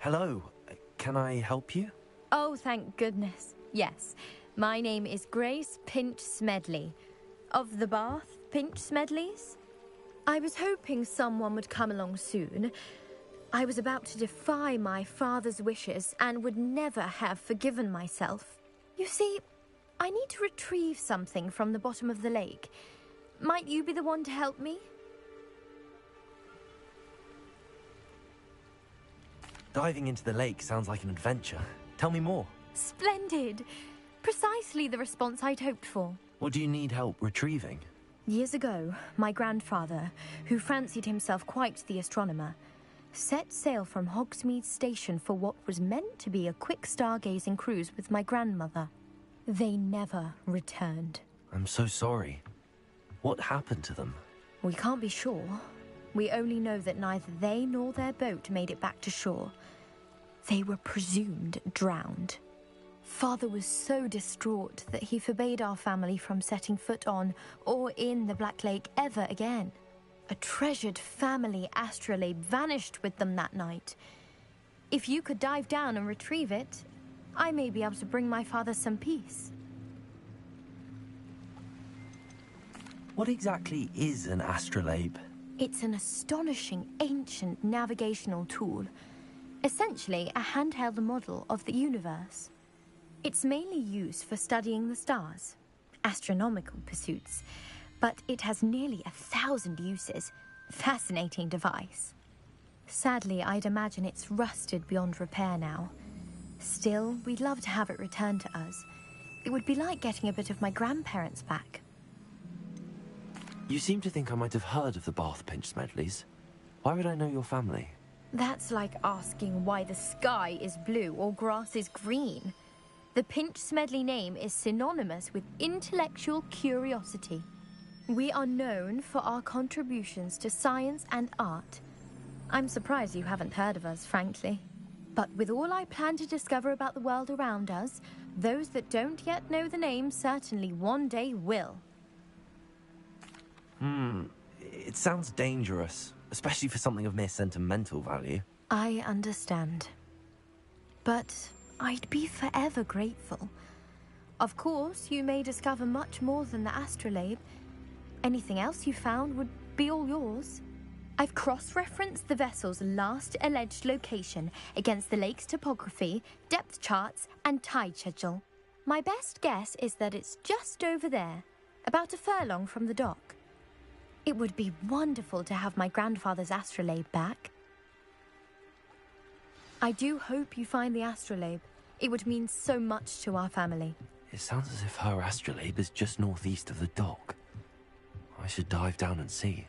Hello. Can I help you? Oh, thank goodness. Yes. My name is Grace Pinch Smedley. Of the Bath Pinch Smedleys? I was hoping someone would come along soon. I was about to defy my father's wishes and would never have forgiven myself. You see, I need to retrieve something from the bottom of the lake. Might you be the one to help me? Diving into the lake sounds like an adventure. Tell me more. Splendid! Precisely the response I'd hoped for. What do you need help retrieving? Years ago, my grandfather, who fancied himself quite the astronomer, set sail from Hogsmeade Station for what was meant to be a quick stargazing cruise with my grandmother. They never returned. I'm so sorry. What happened to them? We can't be sure. We only know that neither they nor their boat made it back to shore. They were presumed drowned. Father was so distraught that he forbade our family from setting foot on or in the Black Lake ever again. A treasured family astrolabe vanished with them that night. If you could dive down and retrieve it, I may be able to bring my father some peace. What exactly is an astrolabe? It's an astonishing ancient navigational tool. Essentially, a handheld model of the universe. It's mainly used for studying the stars, astronomical pursuits, but it has nearly 1,000 uses. Fascinating device. Sadly, I'd imagine it's rusted beyond repair now. Still, we'd love to have it returned to us. It would be like getting a bit of my grandparents back. You seem to think I might have heard of the Bath Pinch Smedleys. Why would I know your family? That's like asking why the sky is blue or grass is green. The Pinch Smedley name is synonymous with intellectual curiosity. We are known for our contributions to science and art. I'm surprised you haven't heard of us, frankly. But with all I plan to discover about the world around us, those that don't yet know the name certainly one day will. It sounds dangerous, especially for something of mere sentimental value. I understand. But I'd be forever grateful. Of course, you may discover much more than the astrolabe. Anything else you found would be all yours. I've cross-referenced the vessel's last alleged location against the lake's topography, depth charts, and tide schedule. My best guess is that it's just over there, about a furlong from the dock. It would be wonderful to have my grandfather's astrolabe back. I do hope you find the astrolabe. It would mean so much to our family. It sounds as if her astrolabe is just northeast of the dock. I should dive down and see.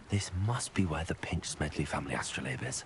This must be where the Pinch Smedley family astrolabe is.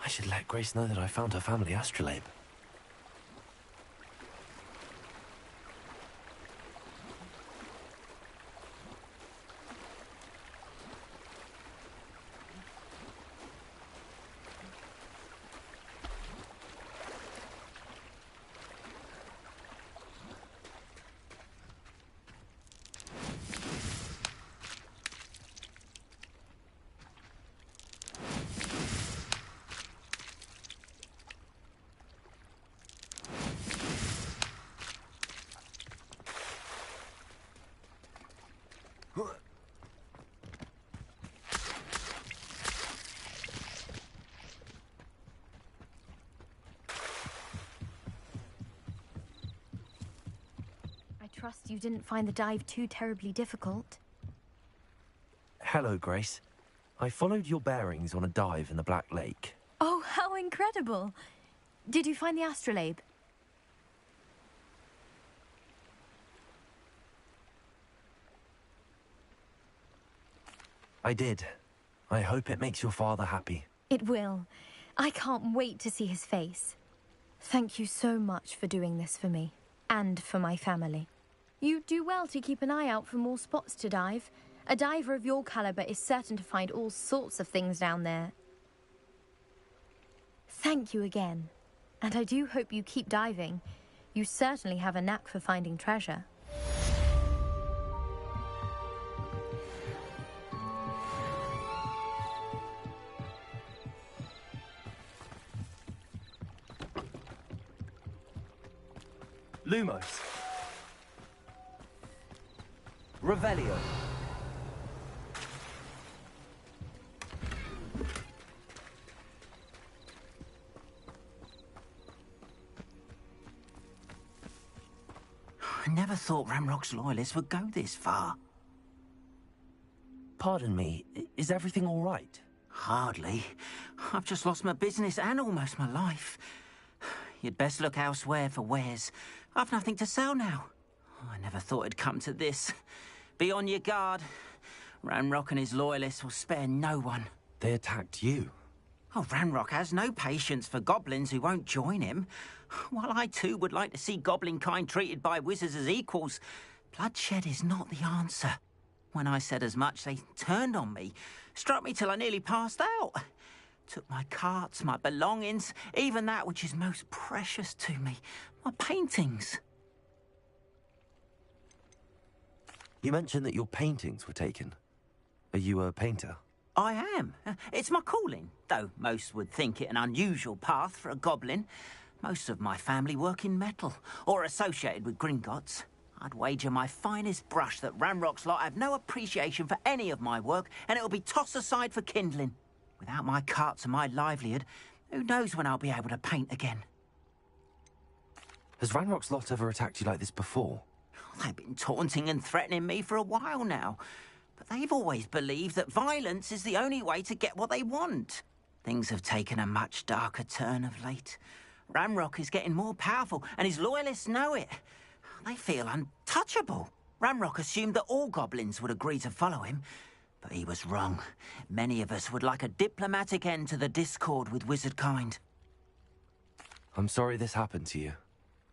should let Grace know that I found her family astrolabe. I trust you didn't find the dive too terribly difficult. Hello, Grace. I followed your bearings on a dive in the Black Lake. Oh, how incredible! Did you find the astrolabe? I did. I hope it makes your father happy. It will. I can't wait to see his face. Thank you so much for doing this for me, and for my family. You do well to keep an eye out for more spots to dive. A diver of your caliber is certain to find all sorts of things down there. Thank you again. And I do hope you keep diving. You certainly have a knack for finding treasure. Lumos. Revelio. I never thought Ramrock's loyalists would go this far. Pardon me, is everything all right? Hardly. I've just lost my business and almost my life. You'd best look elsewhere for wares. I've nothing to sell now. I never thought it'd come to this. Be on your guard. Ranrock and his loyalists will spare no one. They attacked you. Oh, Ranrock has no patience for goblins who won't join him. While I too would like to see goblin kind treated by wizards as equals, bloodshed is not the answer. When I said as much, they turned on me, struck me till I nearly passed out. Took my carts, my belongings, even that which is most precious to me, my paintings. You mentioned that your paintings were taken. Are you a painter? I am. It's my calling, though most would think it an unusual path for a goblin. Most of my family work in metal, or associated with Gringotts. I'd wager my finest brush that Ranrock's lot have no appreciation for any of my work, and it'll be tossed aside for kindling. Without my carts and my livelihood, who knows when I'll be able to paint again? Has Ranrock's lot ever attacked you like this before? They've been taunting and threatening me for a while now, but they've always believed that violence is the only way to get what they want. Things have taken a much darker turn of late. Ranrock is getting more powerful, and his loyalists know it. They feel untouchable. Ranrock assumed that all goblins would agree to follow him, but he was wrong. Many of us would like a diplomatic end to the discord with wizard kind. I'm sorry this happened to you.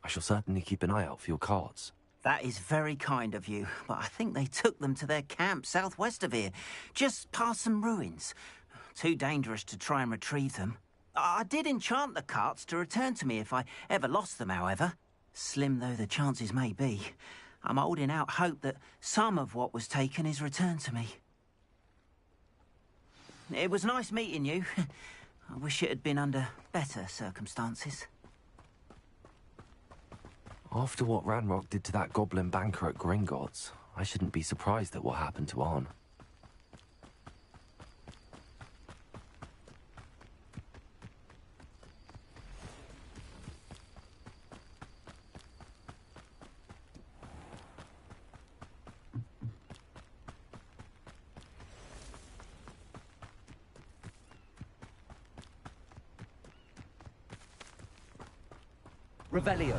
I shall certainly keep an eye out for your cards. That is very kind of you, but I think they took them to their camp southwest of here, just past some ruins. Too dangerous to try and retrieve them. I did enchant the carts to return to me if I ever lost them, however. Slim though the chances may be, I'm holding out hope that some of what was taken is returned to me. It was nice meeting you. I wish it had been under better circumstances. After what Ranrock did to that goblin banker at Gringotts, I shouldn't be surprised at what happened to Arn. Revelio.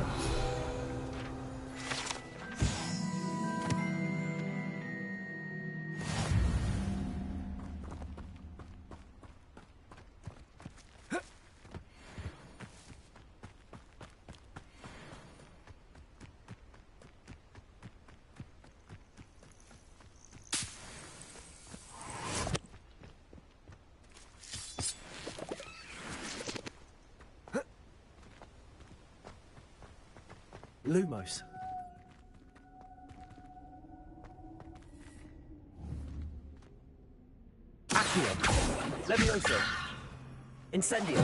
Lumos. Accio. Levioso. Incendio.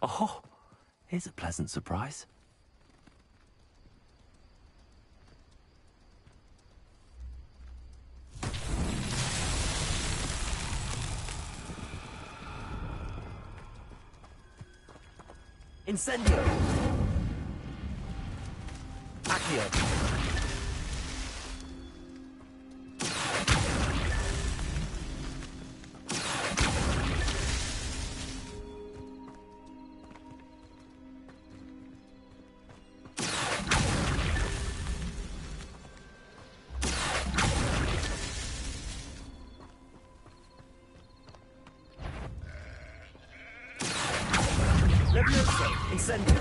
Oh, here's a pleasant surprise. Incendio. Accio. Levioso. Incendio.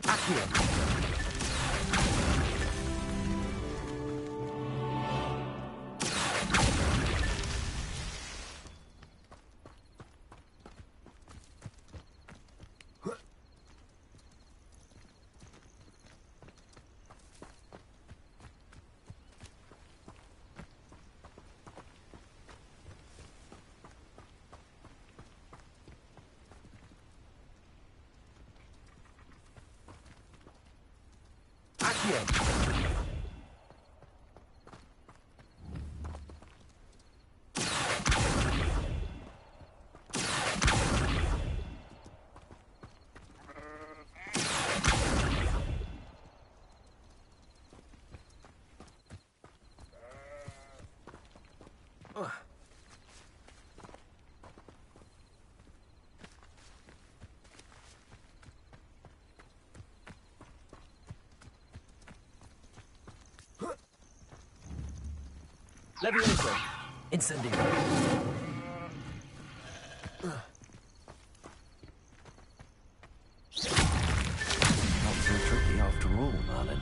Accio. Accio. Levioso. Incendio. Not so tricky after all, Merlin.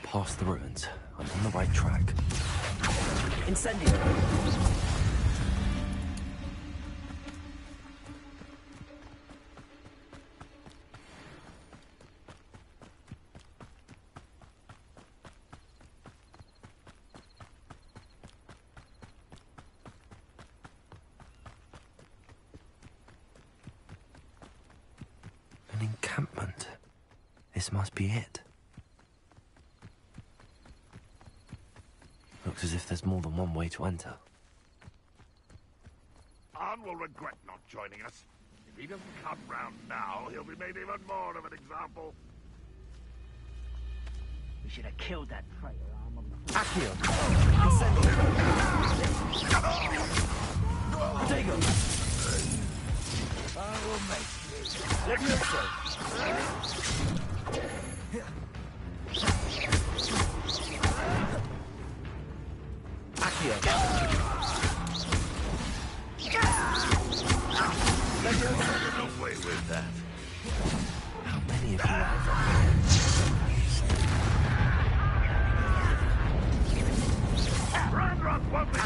Past the ruins. I'm on the right track. Incendio! An encampment. This must be it. Looks as if there's more than one way to enter. Arn will regret not joining us. If he doesn't come round now, he'll be made even more of an example. We should have killed that traitor armor. Accio! Incendio! Protego! I will make you. Levioso! Accio! Levioso! Get away with that. How many of you are there? Ranrock won't be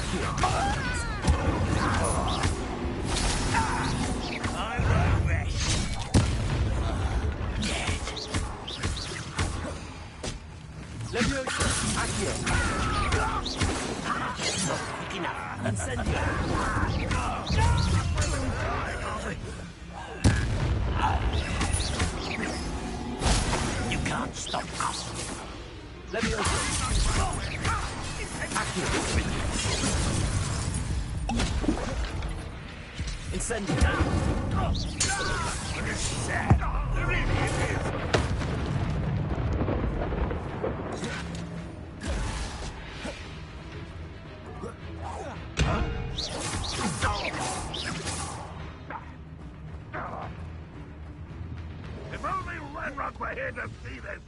I will rest. Dead. Levioso! Accio! Not quick enough. Incendio! You can't stop us. Levioso! Accio! Incendio! sad. It really is. If only Ranrock were here to see this.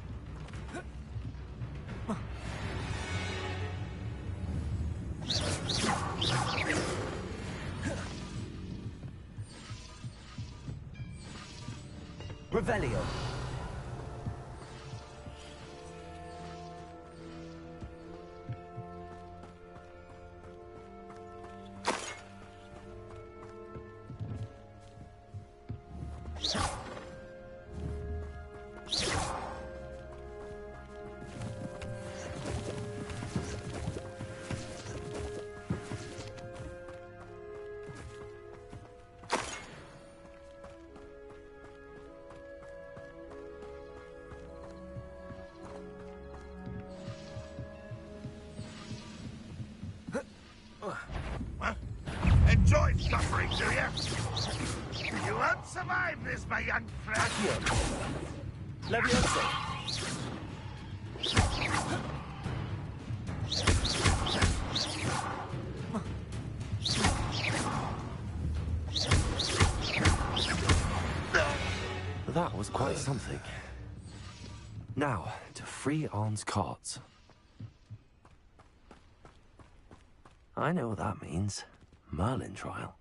Revelio! Enjoy suffering, do you? You won't survive this, my young friend. Accio! Levioso! That was quite something. Now, to free Arn's carts. I know what that means. Merlin trial.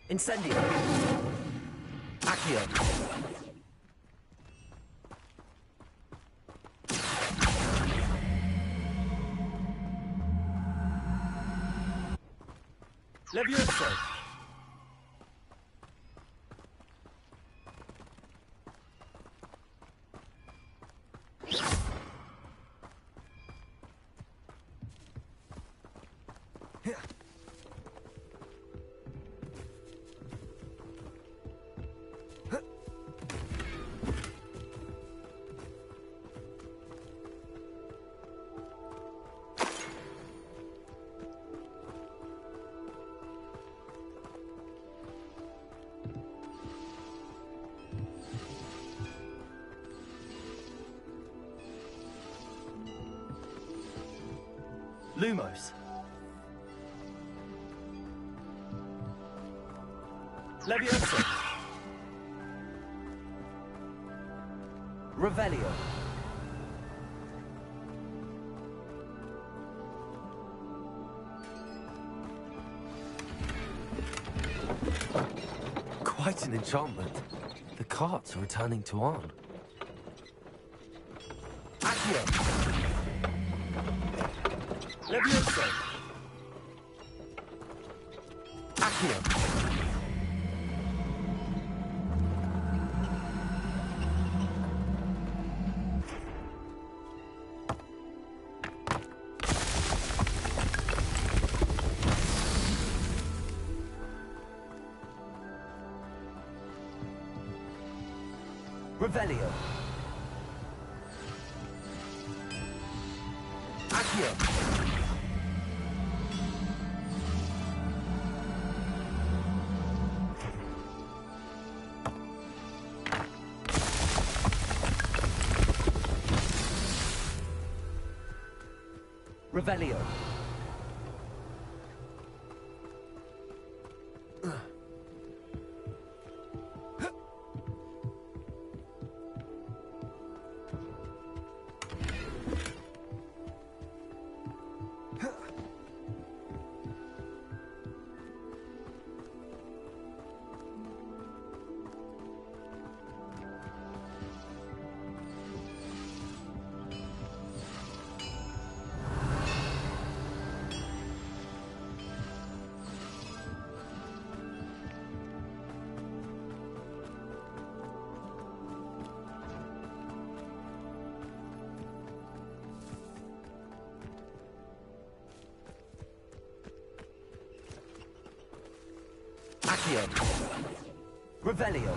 Incendio! Accio! Levioso! Lumos. Levioso. Revelio. Quite an enchantment. The carts are returning to Arn. Accio. Levioso! Accio! Revelio. Accio. Revelio. Accio. Revelio.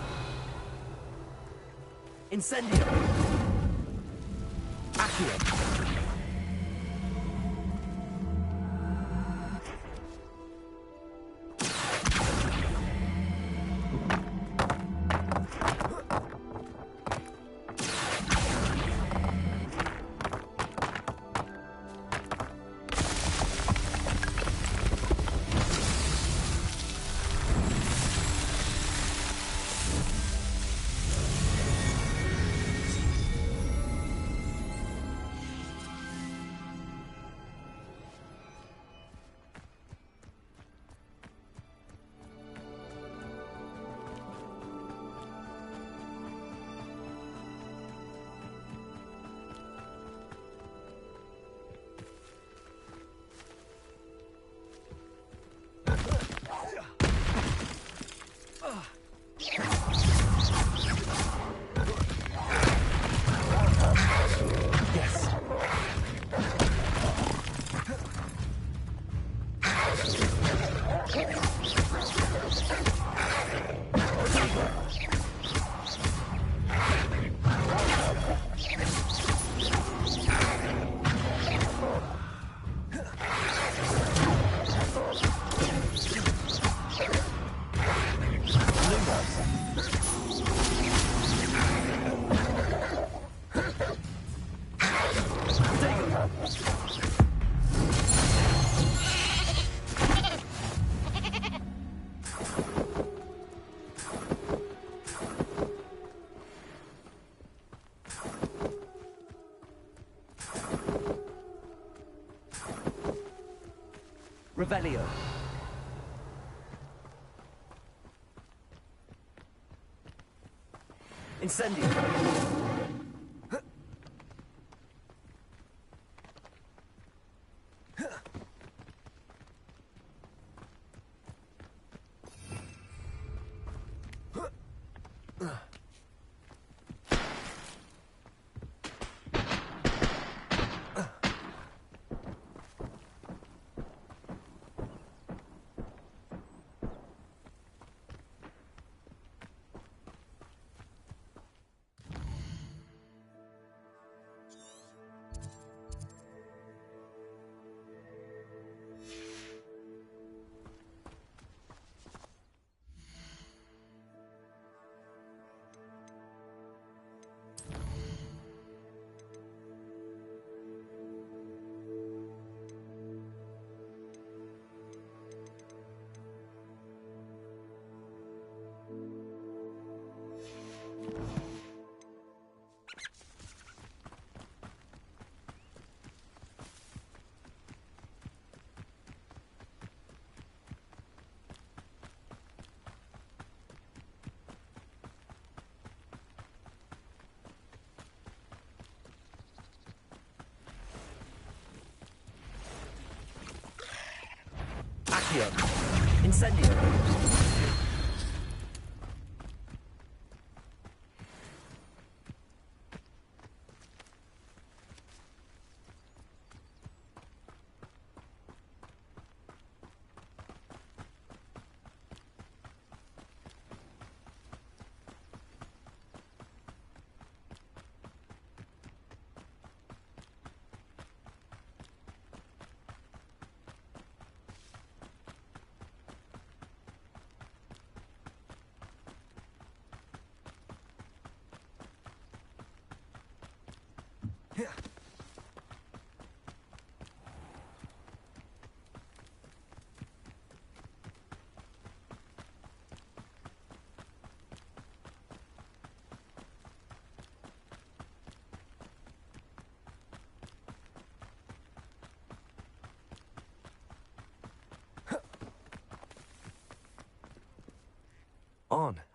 Incendio. Accio. Revelio. Incendio. Accio. Incendio.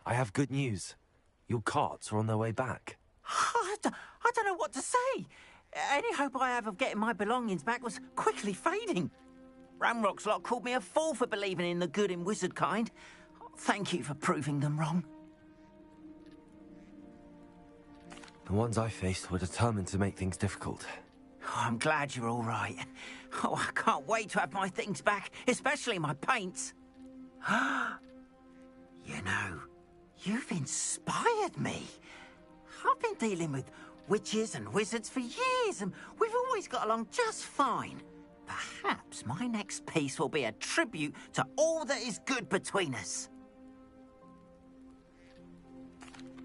I have good news. Your carts are on their way back. I don't know what to say. Any hope I have of getting my belongings back was quickly fading. Ramrock's lot called me a fool for believing in the good in wizard kind. Thank you for proving them wrong. The ones I faced were determined to make things difficult. Oh, I'm glad you're all right. Oh, I can't wait to have my things back, especially my paints. You know, you've inspired me. I've been dealing with witches and wizards for years, and we've always got along just fine. Perhaps my next piece will be a tribute to all that is good between us.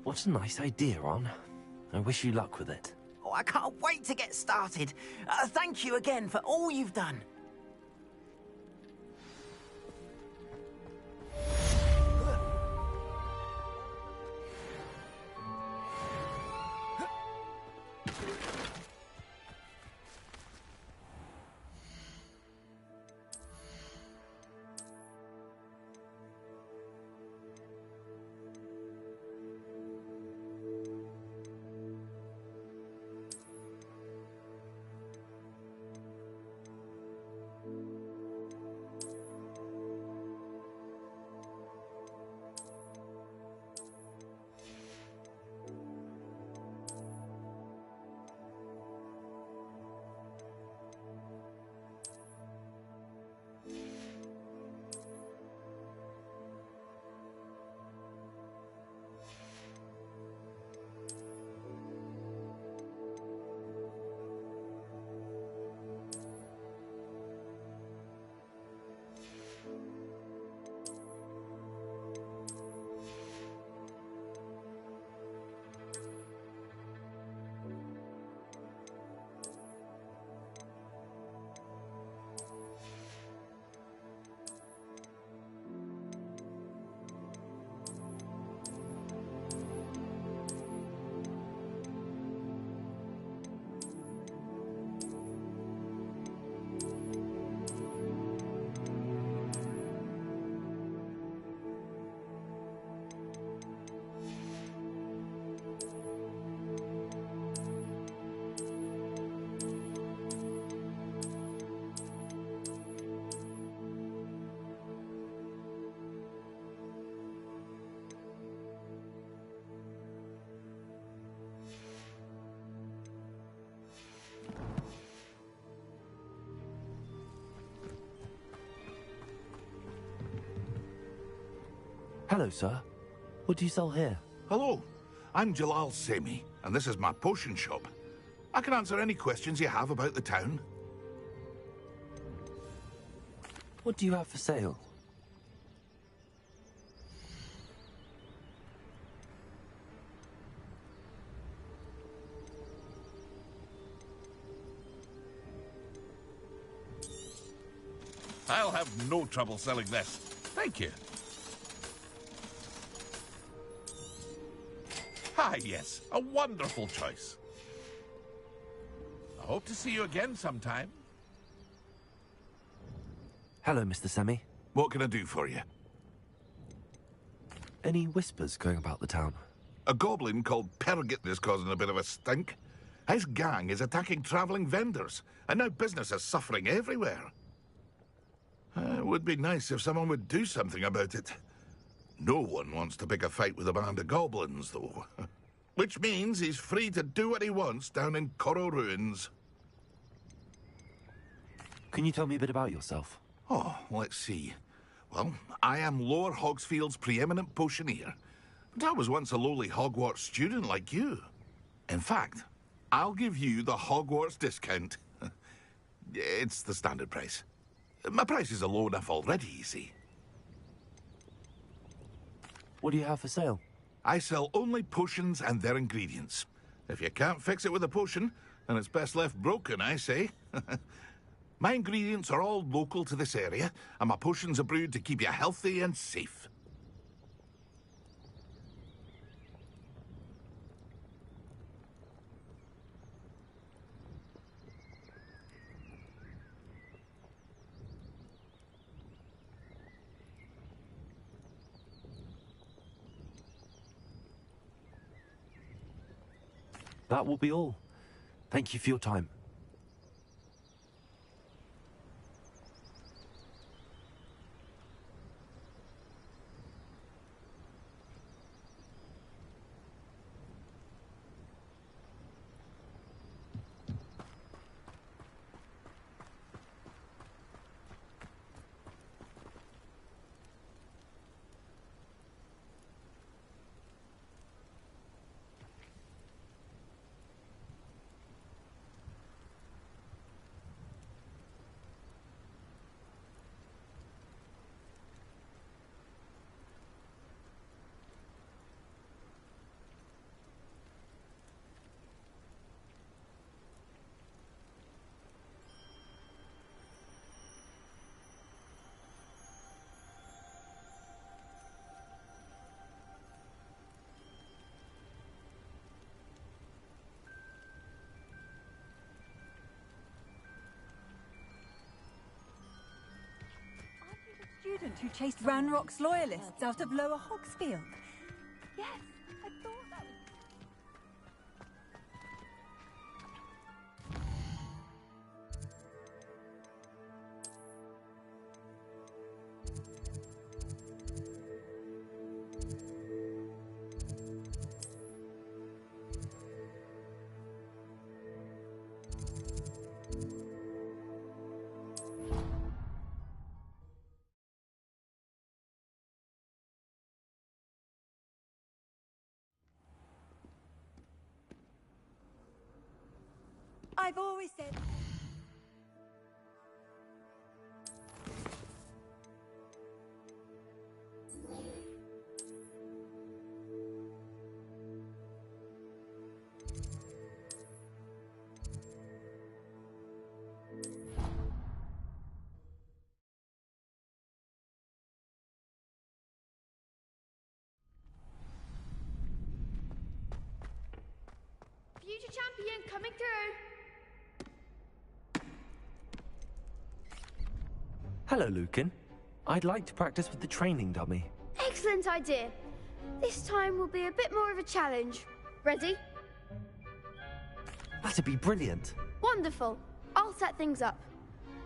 What a nice idea, Ron. I wish you luck with it. Oh, I can't wait to get started. Thank you again for all you've done. Hello, sir. What do you sell here? Hello, I'm Jalal Semi, and this is my potion shop. I can answer any questions you have about the town. What do you have for sale? I'll have no trouble selling this. Thank you. Ah, yes. A wonderful choice. I hope to see you again sometime. Hello, Mr. Semi. What can I do for you? Any whispers going about the town? A goblin called Pergit is causing a bit of a stink. His gang is attacking travelling vendors, and now business is suffering everywhere. It would be nice if someone would do something about it. No one wants to pick a fight with a band of goblins, though. Which means he's free to do what he wants down in Coral Ruins. Can you tell me a bit about yourself? Oh, let's see. Well, I am Lower Hogsfield's preeminent potioneer. But I was once a lowly Hogwarts student like you. In fact, I'll give you the Hogwarts discount. It's the standard price. My prices are low enough already, you see. What do you have for sale? I sell only potions and their ingredients. If you can't fix it with a potion, then it's best left broken, I say. My ingredients are all local to this area, and my potions are brewed to keep you healthy and safe. that will be all. Thank you for your time. Student who chased Ranrock's loyalists out of Lower Hogsfield. Yes, I thought that was... I've always said... Future champion coming through. Hello, Lucan. I'd like to practice with the training dummy. Excellent idea. This time will be a bit more of a challenge. Ready? That'd be brilliant. Wonderful. I'll set things up.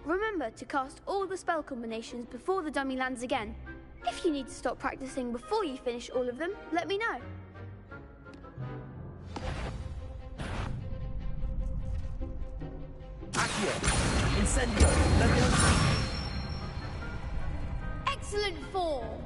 Remember to cast all the spell combinations before the dummy lands again. If you need to stop practicing before you finish all of them, let me know. Accio! Incendio! Leviosa! Excellent form.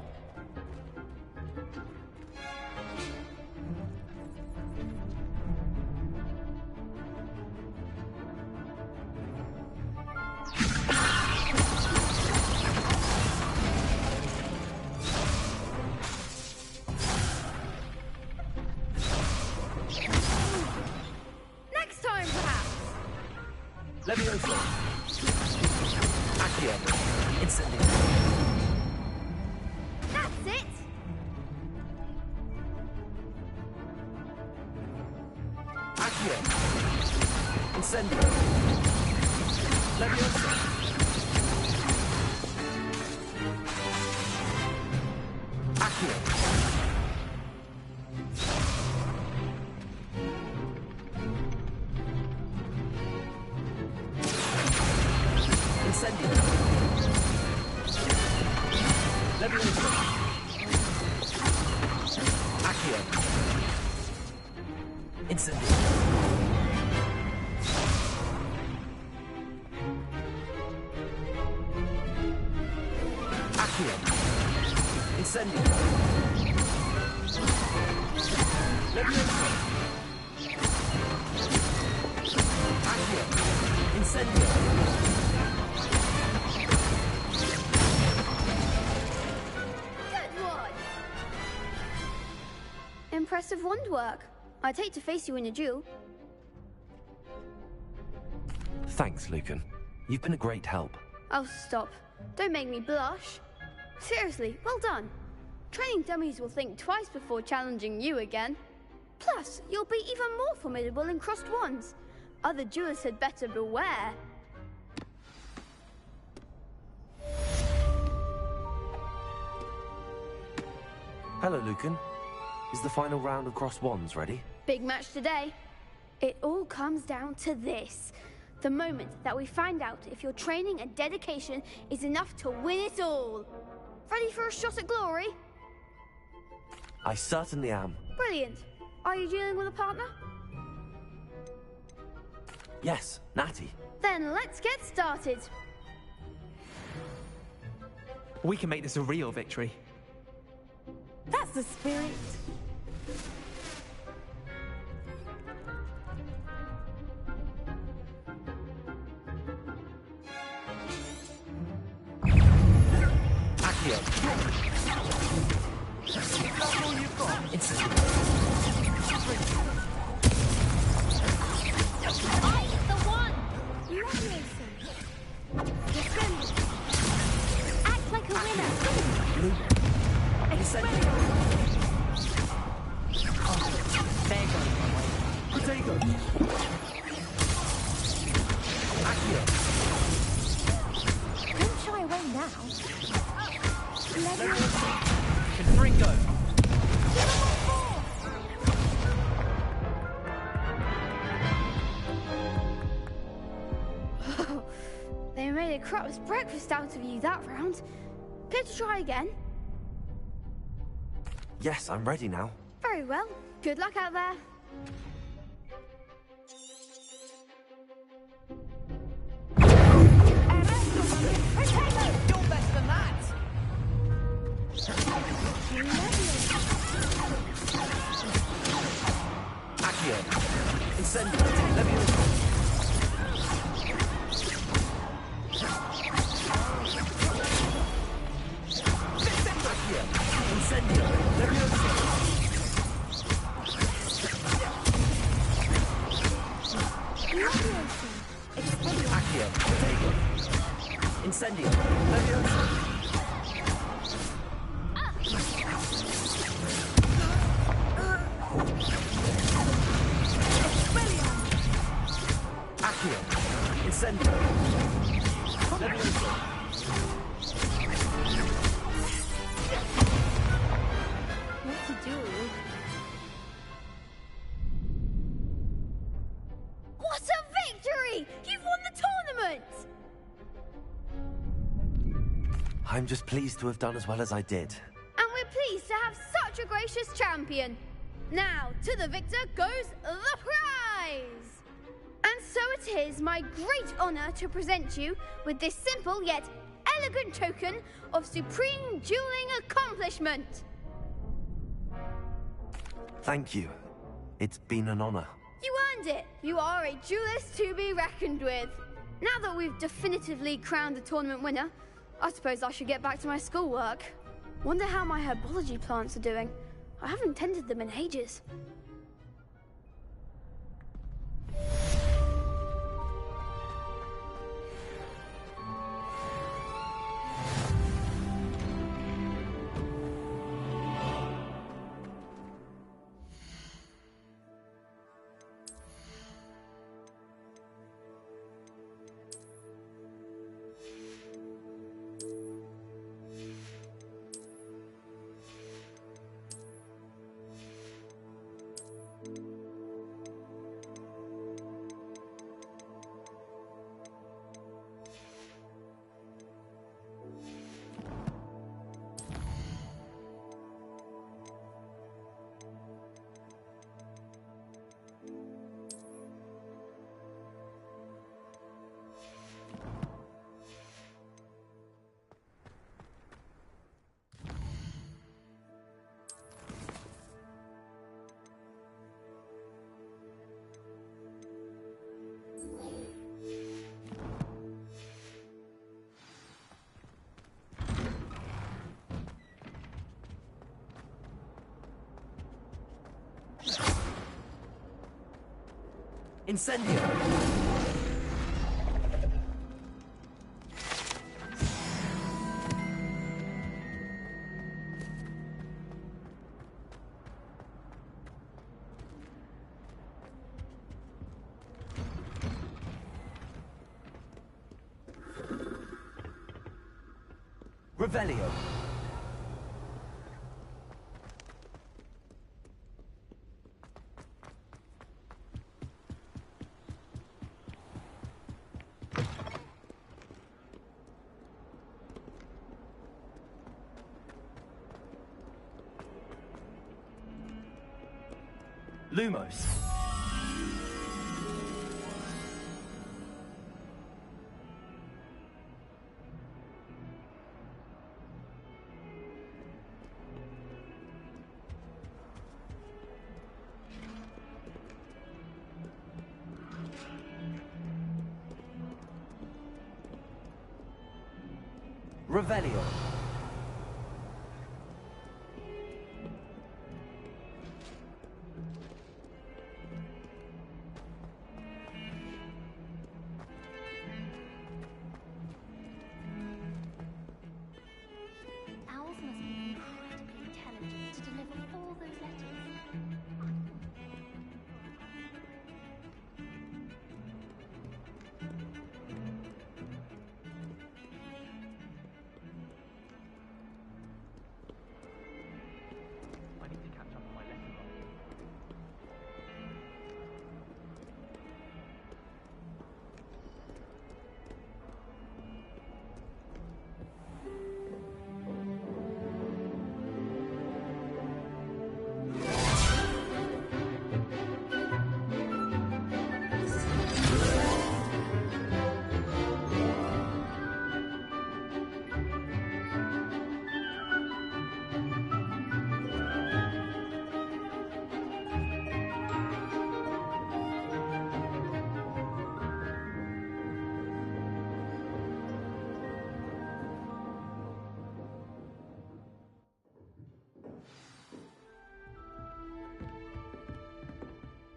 Next time, perhaps. Leviosa! Accio! Incendio! That's it. Accio! Incendio! Leviosa! Accio! Incendio! Leviosa! Accio! Incendio! Accio! Incendio! Leviosa! Accio! Incendio! Good one. Impressive wand work. I'd hate to face you in a duel. Thanks, Lucan. You've been a great help. Oh, stop. Don't make me blush. Seriously, well done. Training dummies will think twice before challenging you again. Plus, you'll be even more formidable in crossed wands. Other duelists had better beware. Hello, Lucan. Is the final round of crossed wands ready? Big match today. It all comes down to this. The moment that we find out if your training and dedication is enough to win it all. Ready for a shot at glory? I certainly am. Brilliant. Are you dealing with a partner? Yes, Natty. Then let's get started. We can make this a real victory. That's the spirit. Accio. That's all you've got. It's... I'm the one! Defend. Act like a winner. Potato. Accio. Don't shy away now. Confringo. They made a crap's breakfast out of you that round. Care to try again? Yes, I'm ready now. Very well. Good luck out there. You're better than that. Accio. Incendio. Levioso. Accio. Incendio. Levioso. Accio. Potato. Incendio. Levioso. Accio. Incendio. Levioso. What to do? What a victory! You've won the tournament! I'm just pleased to have done as well as I did. And we're pleased to have such a gracious champion. Now, to the victor goes the prize! And so it is my great honor to present you with this simple yet elegant token of supreme dueling accomplishment. Thank you. It's been an honor. You earned it. You are a duelist to be reckoned with. Now that we've definitively crowned the tournament winner, I suppose I should get back to my schoolwork. Wonder how my herbology plants are doing. I haven't tended them in ages. Incendio! Revelio. Lumos. Revelio. Owls must be incredibly intelligent to deliver all those letters. I need to catch up on my lesson.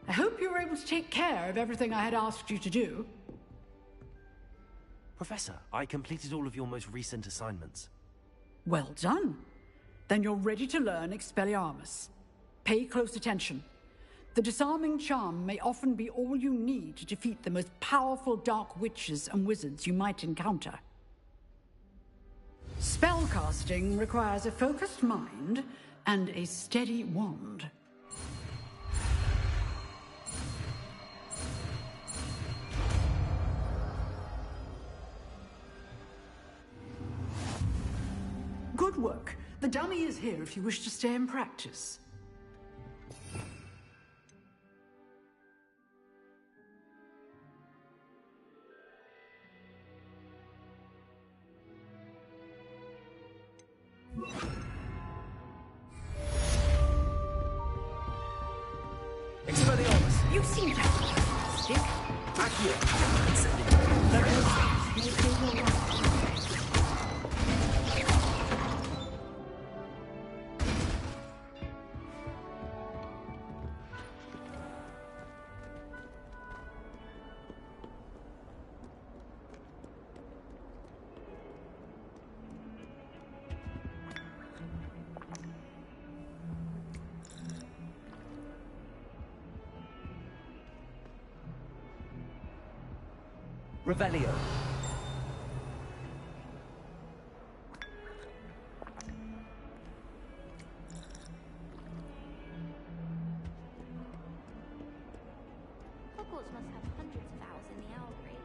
I hope you were able to take care of everything I had asked you to do. Professor, I completed all of your most recent assignments. Well done. Then you're ready to learn Expelliarmus. Pay close attention. The disarming charm may often be all you need to defeat the most powerful dark witches and wizards you might encounter. Spellcasting requires a focused mind and a steady wand. Good work. The dummy is here if you wish to stay and practice. Expelliarmus. You seem to have a stick. Revelio. Hogwarts must have hundreds of owls in the owlry.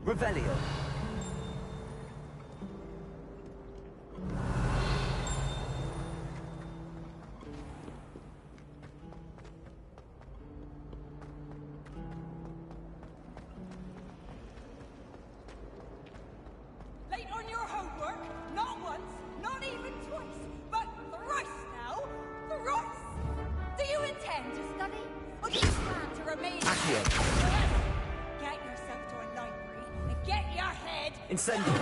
Revelio. Late on your homework? This man to remain. Accio. Get yourself to a library and get your head. Incendio.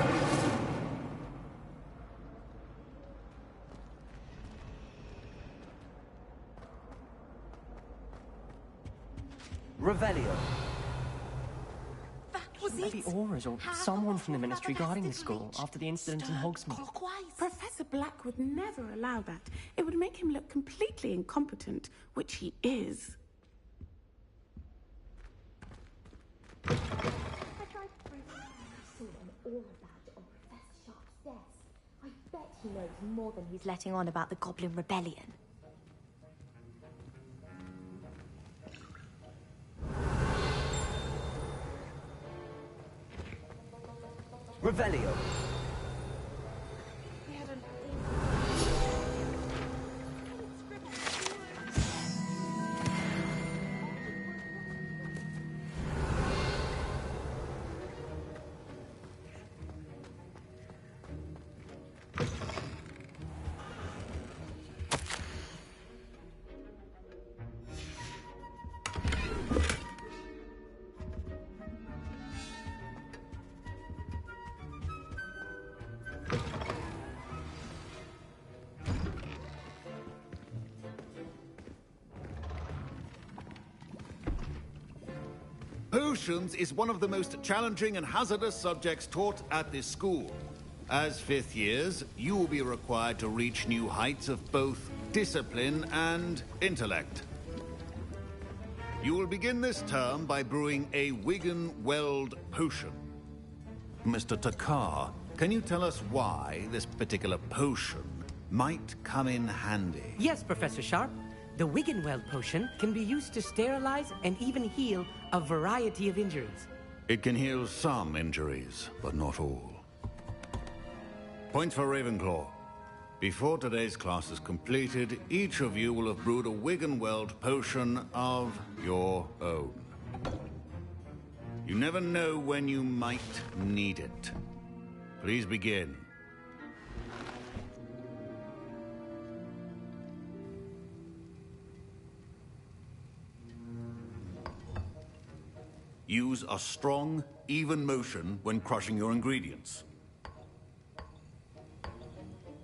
Revelio. That was Maybe it. Auras or someone from the Ministry guarding the school after the incident in Hogsmeade. Professor Black would never allow that. It would make him look completely incompetent, which he is. I tried to bring all about on Professor Sharp's desk. I bet he knows more than he's letting on about the Goblin Rebellion. Revelio. Potions is one of the most challenging and hazardous subjects taught at this school. As fifth years, you will be required to reach new heights of both discipline and intellect. You will begin this term by brewing a Wigan-Weld potion. Mr. Takar, can you tell us why this particular potion might come in handy? Yes, Professor Sharp. The Wigan-Weld potion can be used to sterilize and even heal a variety of injuries. It can heal some injuries, but not all. Points for Ravenclaw. Before today's class is completed, each of you will have brewed a Wigan-Weld potion of your own. You never know when you might need it. Please begin. Use a strong, even motion when crushing your ingredients.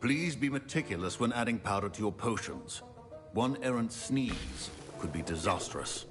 Please be meticulous when adding powder to your potions. One errant sneeze could be disastrous.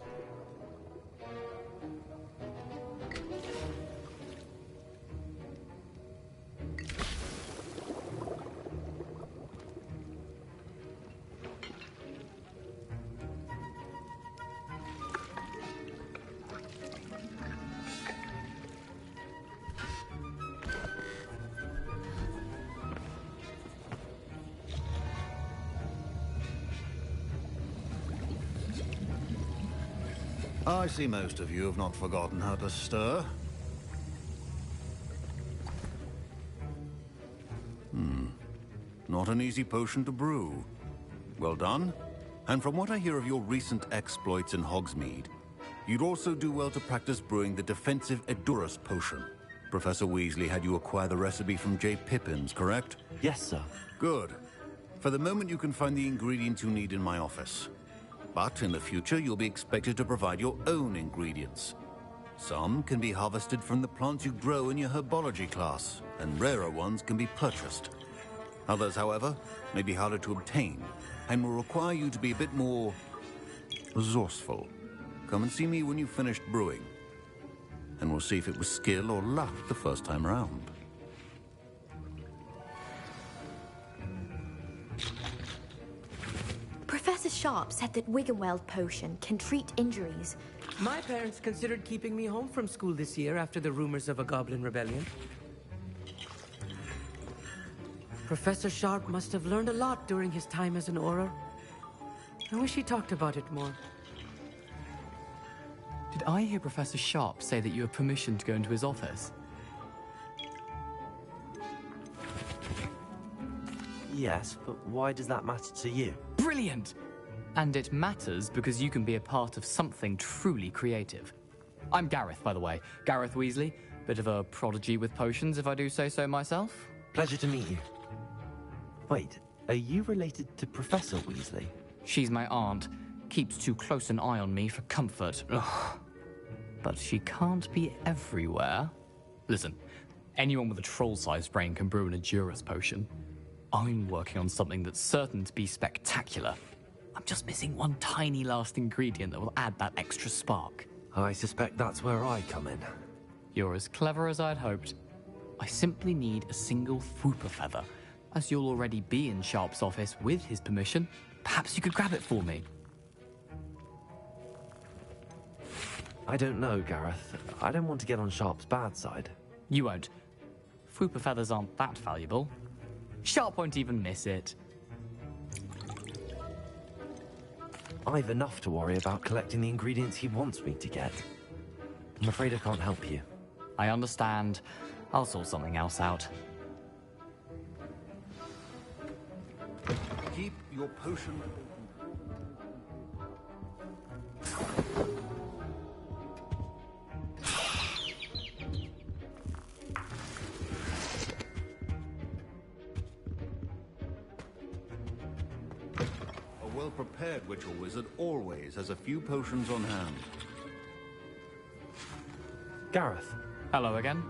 I see most of you have not forgotten how to stir. Not an easy potion to brew. Well done. And from what I hear of your recent exploits in Hogsmeade, you'd also do well to practice brewing the defensive Edurus potion. Professor Weasley had you acquire the recipe from J. Pippins, correct? Yes, sir. Good. For the moment, you can find the ingredients you need in my office. But in the future, you'll be expected to provide your own ingredients. Some can be harvested from the plants you grow in your herbology class, and rarer ones can be purchased. Others, however, may be harder to obtain, and will require you to be a bit more resourceful. Come and see me when you've finished brewing, and we'll see if it was skill or luck the first time around. Professor Sharp said that Wigan-Weld potion can treat injuries. My parents considered keeping me home from school this year after the rumors of a Goblin Rebellion. Professor Sharp must have learned a lot during his time as an Auror. I wish he talked about it more. Did I hear Professor Sharp say that you have permission to go into his office? Yes, but why does that matter to you? Brilliant! And it matters because you can be a part of something truly creative. I'm Gareth, by the way. Gareth Weasley. Bit of a prodigy with potions, if I do say so myself. Pleasure to meet you. Wait, are you related to Professor Weasley? She's my aunt. keeps too close an eye on me for comfort. Ugh. But she can't be everywhere. Listen, anyone with a troll-sized brain can brew an Edurus potion. I'm working on something that's certain to be spectacular. I'm just missing one tiny last ingredient that will add that extra spark. I suspect that's where I come in. You're as clever as I'd hoped. I simply need a single Fwooper feather. As you'll already be in Sharp's office with his permission, perhaps you could grab it for me. I don't know, Gareth. I don't want to get on Sharp's bad side. You won't. Fwooper feathers aren't that valuable. Sharp won't even miss it. I've enough to worry about collecting the ingredients he wants me to get. I'm afraid I can't help you. I understand. I'll sort something else out. Keep your potion. A well-prepared witch or wizard always has a few potions on hand. Gareth. Hello again.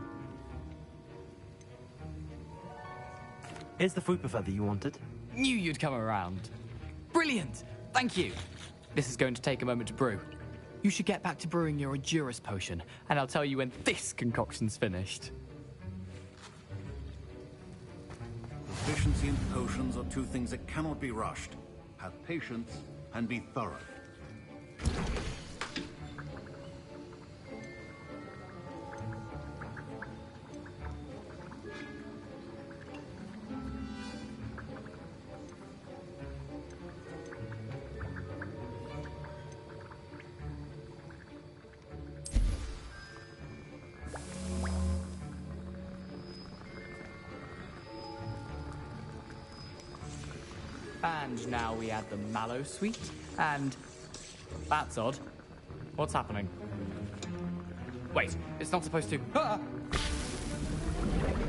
Here's the Fwooper feather you wanted. Knew you'd come around. Brilliant! Thank you. This is going to take a moment to brew. You should get back to brewing your Edurus potion, and I'll tell you when this concoction's finished. Proficiency and potions are two things that cannot be rushed. Have patience and be thorough. And now we add the mallow sweet, and... That's odd. What's happening? Wait, it's not supposed to... Ah!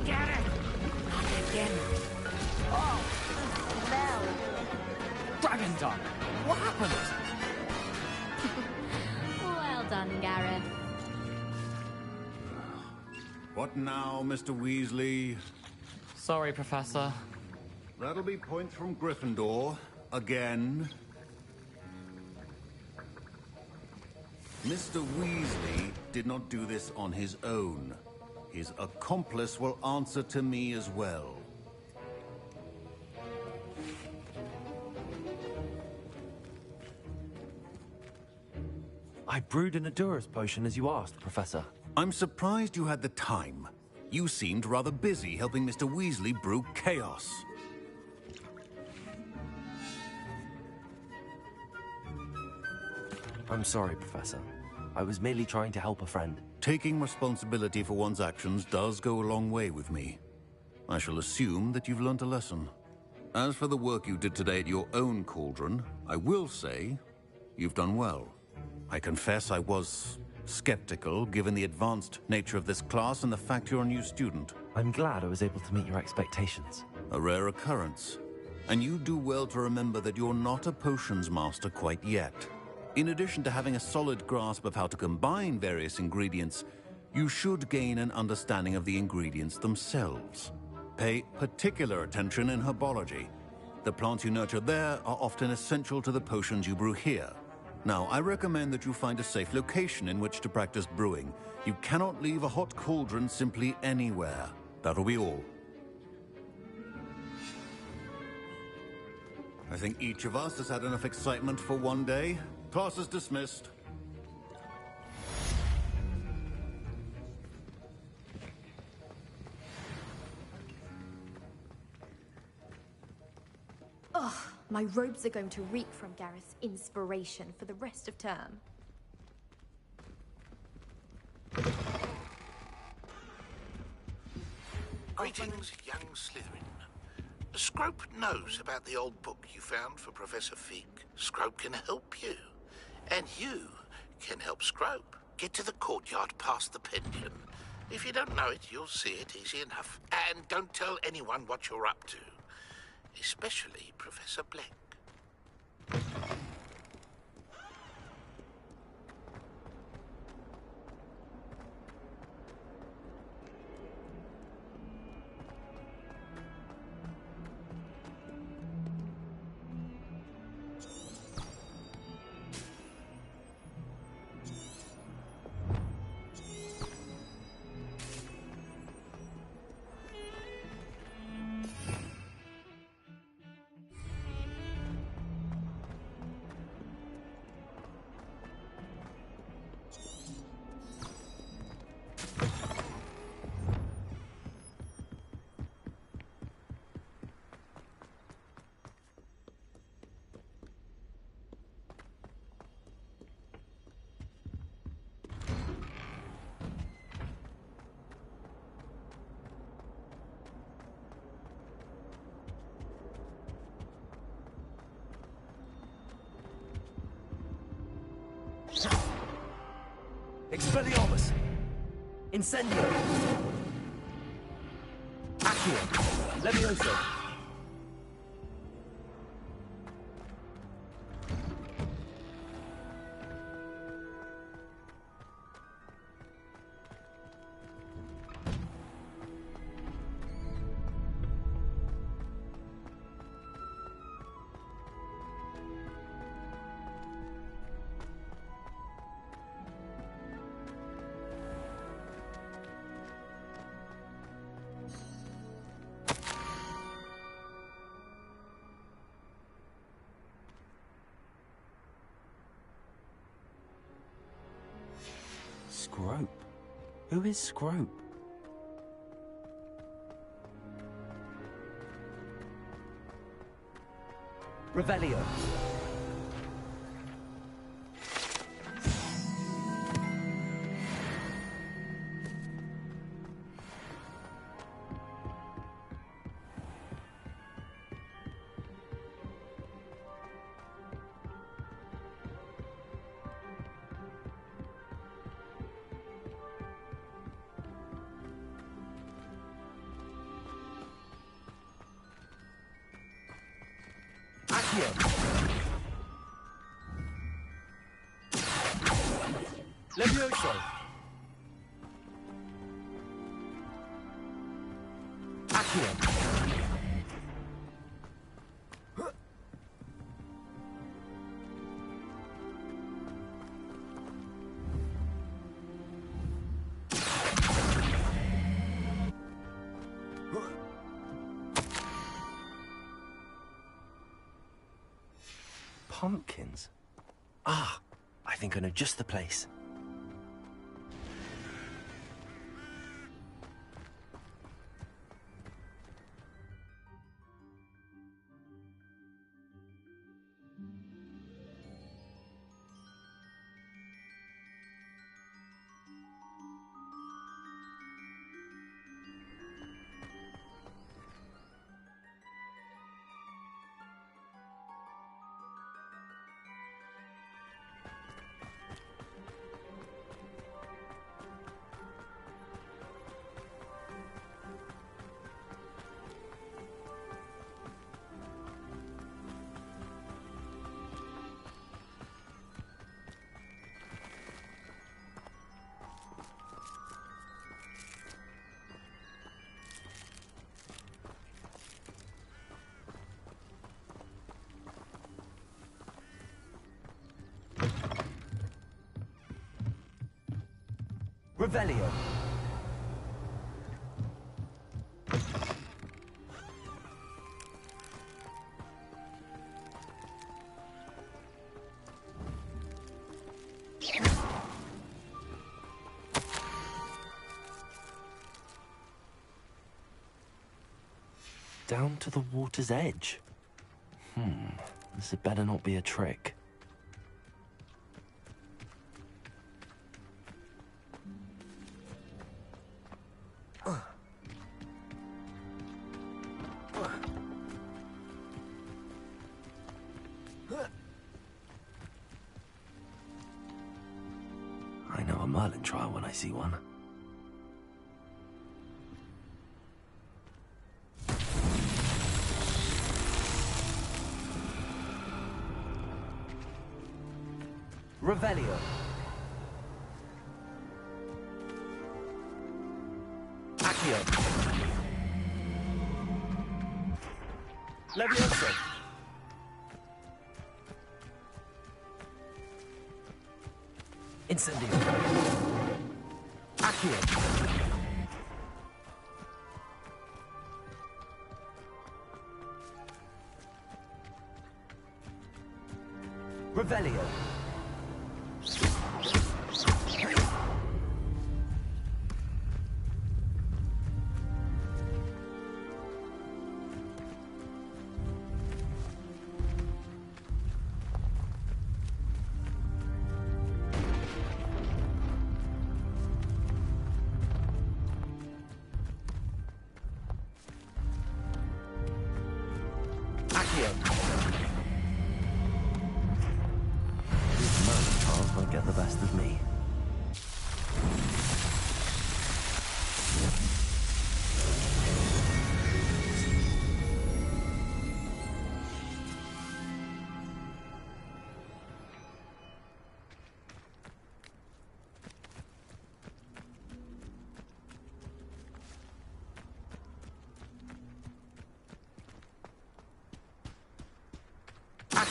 Get it! Not again. Oh! Bell! Dragon Dung! What happened? Well done, Gareth. What now, Mr. Weasley? Sorry, Professor. That'll be points from Gryffindor. Again. Mr. Weasley did not do this on his own. His accomplice will answer to me as well. I brewed an Edurus potion as you asked, Professor. I'm surprised you had the time. You seemed rather busy helping Mr. Weasley brew chaos. I'm sorry, Professor. I was merely trying to help a friend. Taking responsibility for one's actions does go a long way with me. I shall assume that you've learnt a lesson. As for the work you did today at your own cauldron, I will say you've done well. I confess I was skeptical, given the advanced nature of this class and the fact you're a new student. I'm glad I was able to meet your expectations. A rare occurrence. And you do well to remember that you're not a potions master quite yet. In addition to having a solid grasp of how to combine various ingredients, you should gain an understanding of the ingredients themselves. Pay particular attention in herbology. The plants you nurture there are often essential to the potions you brew here. Now, I recommend that you find a safe location in which to practice brewing. You cannot leave a hot cauldron simply anywhere. That'll be all. I think each of us has had enough excitement for one day. Class is dismissed. Ugh, my robes are going to reek from Gareth's inspiration for the rest of term. Greetings, young Slytherin. Scrope knows about the old book you found for Professor Fig. Scrope can help you. And you can help Scrope. Get to the courtyard past the pension. If you don't know it, you'll see it easy enough. And don't tell anyone what you're up to. Especially Professor Black. Expelliarmus! Incendio! Accio! Levioso! Scrope? Who is Scrope? Revelio. Levioso! Accio! Pumpkins? Ah, I think I know just the place. Revelio. Down to the water's edge. This had better not be a trick. I know a Merlin trial when I see one. Revelio. Accio. Levioso. Incendio. Accio. Revelio. These Merlin trials won't get the best of me.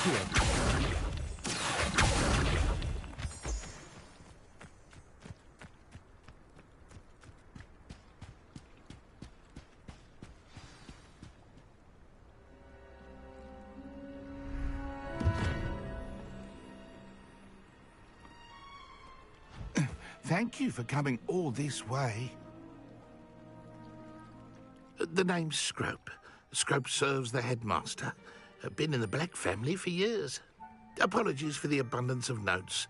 Here. Thank you for coming all this way. The name's Scrope. Scrope serves the headmaster. Been in the Black family for years. Apologies for the abundance of notes.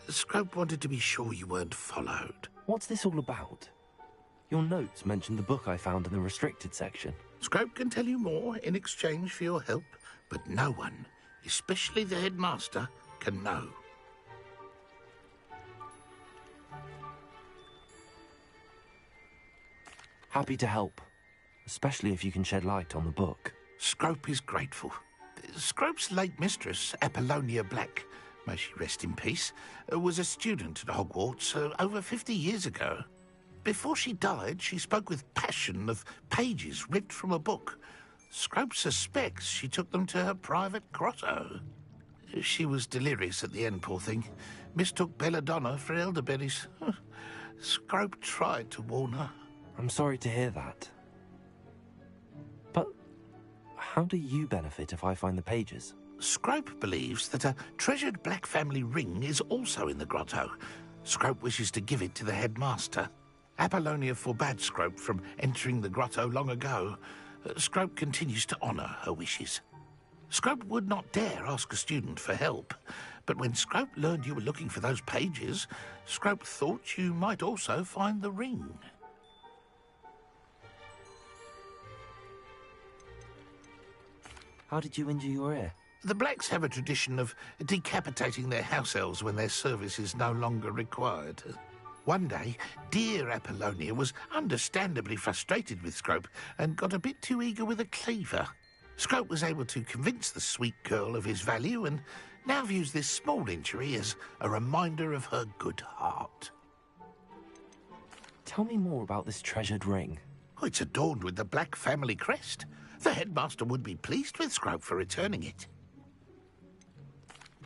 Scrope wanted to be sure you weren't followed. What's this all about? Your notes mentioned the book I found in the restricted section. Scrope can tell you more in exchange for your help, but no one, especially the headmaster, can know. Happy to help, especially if you can shed light on the book. Scrope is grateful. Scrope's late mistress, Apollonia Black, may she rest in peace, was a student at Hogwarts over 50 years ago. Before she died, she spoke with passion of pages ripped from a book. Scrope suspects she took them to her private grotto. She was delirious at the end, poor thing. Mistook belladonna for elderberries. Scrope tried to warn her. I'm sorry to hear that. But how do you benefit if I find the pages? Scrope believes that a treasured Black family ring is also in the grotto. Scrope wishes to give it to the headmaster. Apollonia forbade Scrope from entering the grotto long ago. Scrope continues to honour her wishes. Scrope would not dare ask a student for help, but when Scrope learned you were looking for those pages, Scrope thought you might also find the ring. How did you injure your ear? The Blacks have a tradition of decapitating their house elves when their service is no longer required. One day, dear Apollonia was understandably frustrated with Scrope and got a bit too eager with a cleaver. Scrope was able to convince the sweet girl of his value and now views this small injury as a reminder of her good heart. Tell me more about this treasured ring. Oh, it's adorned with the Black family crest. The headmaster would be pleased with Scrope for returning it.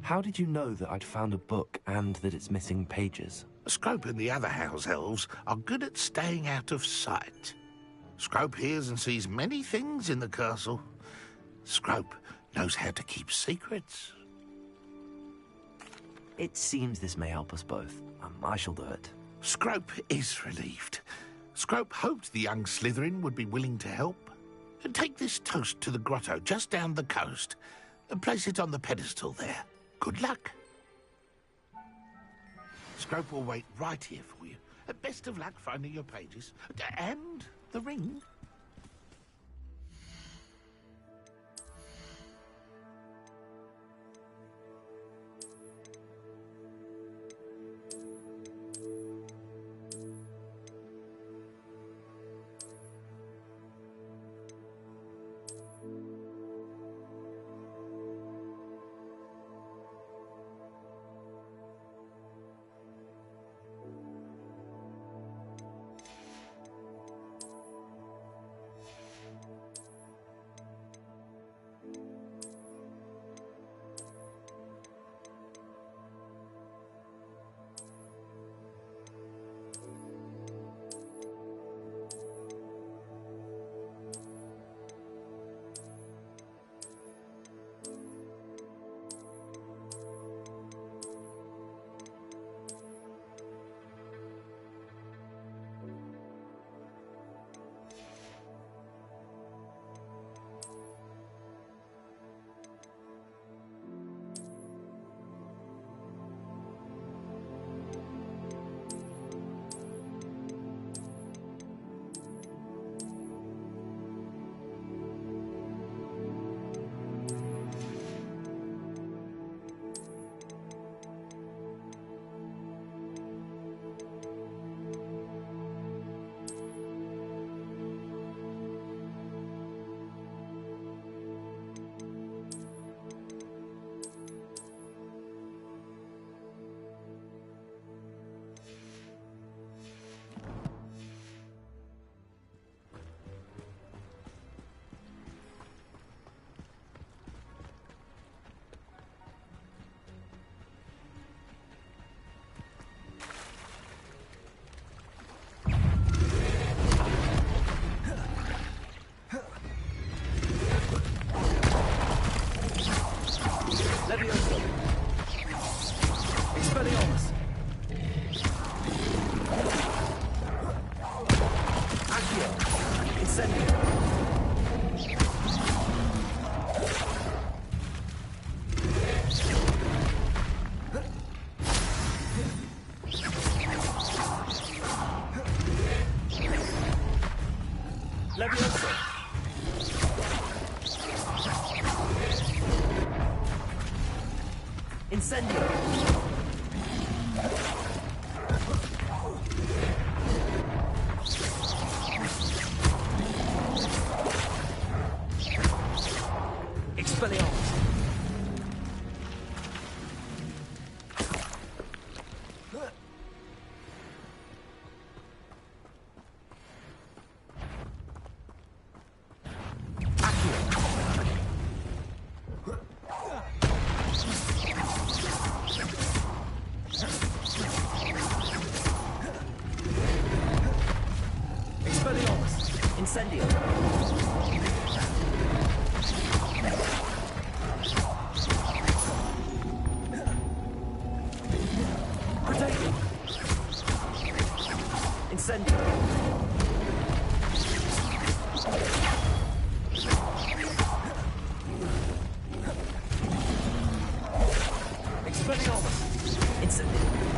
How did you know that I'd found a book and that it's missing pages? Scrope and the other house elves are good at staying out of sight. Scrope hears and sees many things in the castle. Scrope knows how to keep secrets. It seems this may help us both. I shall do it. Scrope is relieved. Scrope hoped the young Slytherin would be willing to help. Take this toast to the grotto just down the coast and place it on the pedestal there. Good luck. Scrope will wait right here for you. Best of luck finding your pages. And the ring. Expelliarmus! Accio! Incendio! Levioso! Incendio! Expelliarmus! Expelliarmus! Incendio! Protection! Incendio! Expelliarmus! Incendio!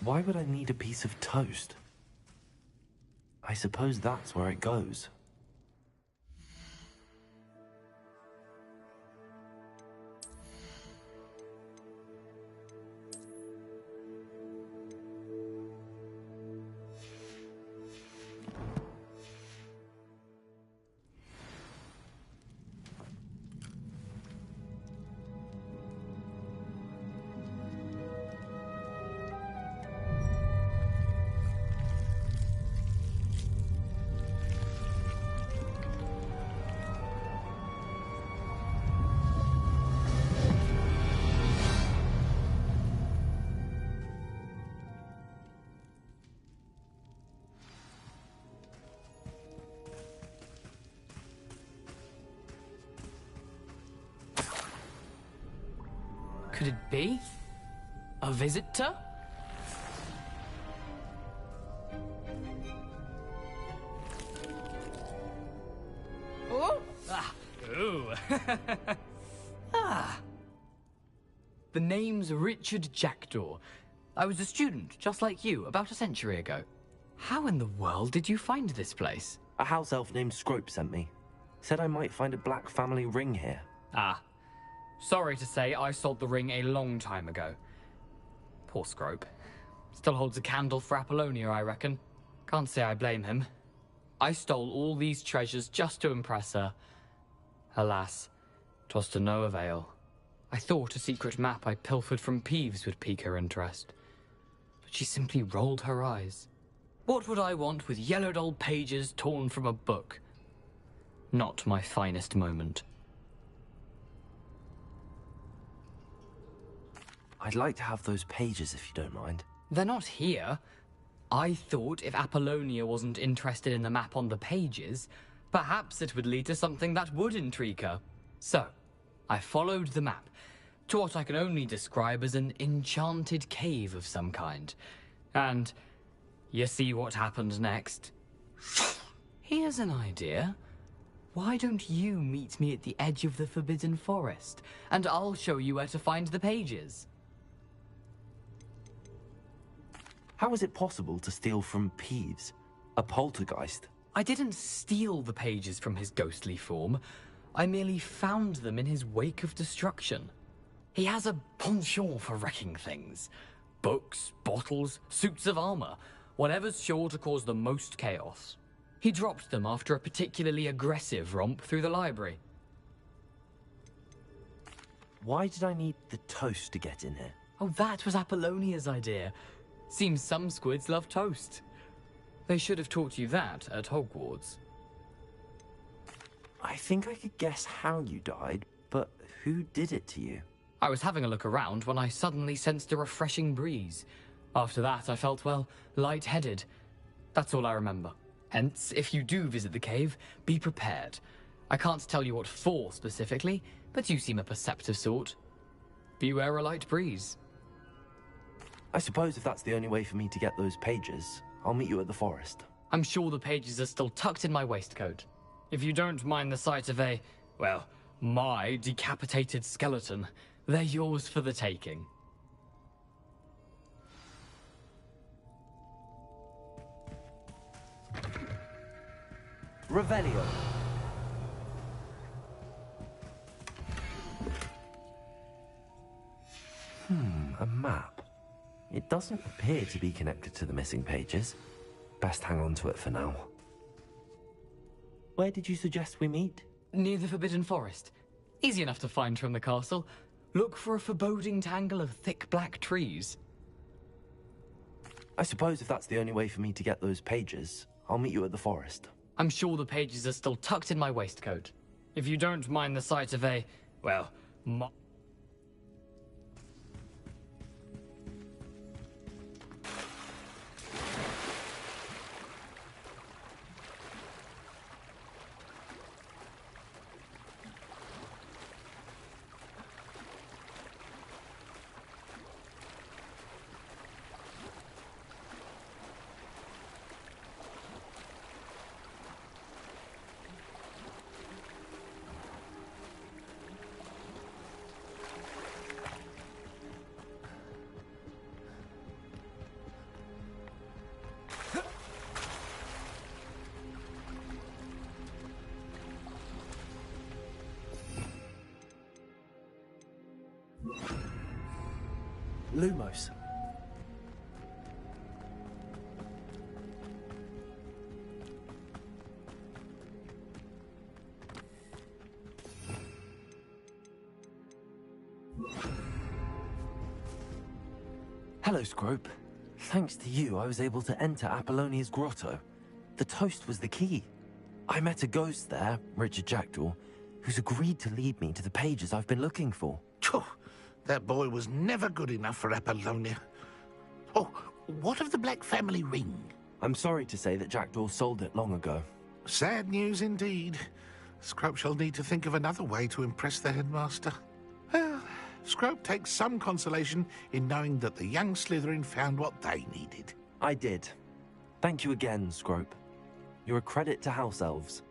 Why would I need a piece of toast? I suppose that's where it goes. Could it be? A visitor? Oh! Ah! Ooh! Ah! The name's Richard Jackdaw. I was a student, just like you, about a century ago. How in the world did you find this place? A house elf named Scrope sent me. Said I might find a black family ring here. Ah. Sorry to say, I sold the ring a long time ago. Poor Scrope. Still holds a candle for Apollonia, I reckon. Can't say I blame him. I stole all these treasures just to impress her. Alas, 'twas to no avail. I thought a secret map I pilfered from Peeves would pique her interest. But she simply rolled her eyes. What would I want with yellowed old pages torn from a book? Not my finest moment. I'd like to have those pages if you don't mind. They're not here. I thought if Apollonia wasn't interested in the map on the pages, perhaps it would lead to something that would intrigue her. So, I followed the map to what I can only describe as an enchanted cave of some kind. And you see what happened next? Here's an idea. Why don't you meet me at the edge of the Forbidden Forest, and I'll show you where to find the pages. How is it possible to steal from Peeves, a poltergeist? I didn't steal the pages from his ghostly form. I merely found them in his wake of destruction. He has a penchant for wrecking things. Books, bottles, suits of armor, whatever's sure to cause the most chaos. He dropped them after a particularly aggressive romp through the library. Why did I need the toast to get in here? Oh, that was Apollonia's idea. Seems some squids love toast. They should have taught you that at Hogwarts. I think I could guess how you died, but who did it to you? I was having a look around when I suddenly sensed a refreshing breeze. After that, I felt, well, lightheaded. That's all I remember. Hence, if you do visit the cave, be prepared. I can't tell you what for specifically, but you seem a perceptive sort. Beware a light breeze. I suppose if that's the only way for me to get those pages, I'll meet you at the forest. I'm sure the pages are still tucked in my waistcoat. If you don't mind the sight of a, well, my decapitated skeleton, they're yours for the taking. Revelio. A map. It doesn't appear to be connected to the missing pages. Best hang on to it for now. Where did you suggest we meet? Near the Forbidden Forest. Easy enough to find from the castle. Look for a foreboding tangle of thick black trees. I suppose if that's the only way for me to get those pages, I'll meet you at the forest. I'm sure the pages are still tucked in my waistcoat. If you don't mind the sight of a, well, Lumos. Hello, Scrope. Thanks to you, I was able to enter Apollonia's grotto. The toast was the key. I met a ghost there, Richard Jackdaw, who's agreed to lead me to the pages I've been looking for. Phew, that boy was never good enough for Apollonia. Oh, what of the Black family ring? I'm sorry to say that Jackdaw sold it long ago. Sad news indeed. Scrope shall need to think of another way to impress the headmaster. Well, Scrope takes some consolation in knowing that the young Slytherin found what they needed. I did. Thank you again, Scrope. You're a credit to House Elves.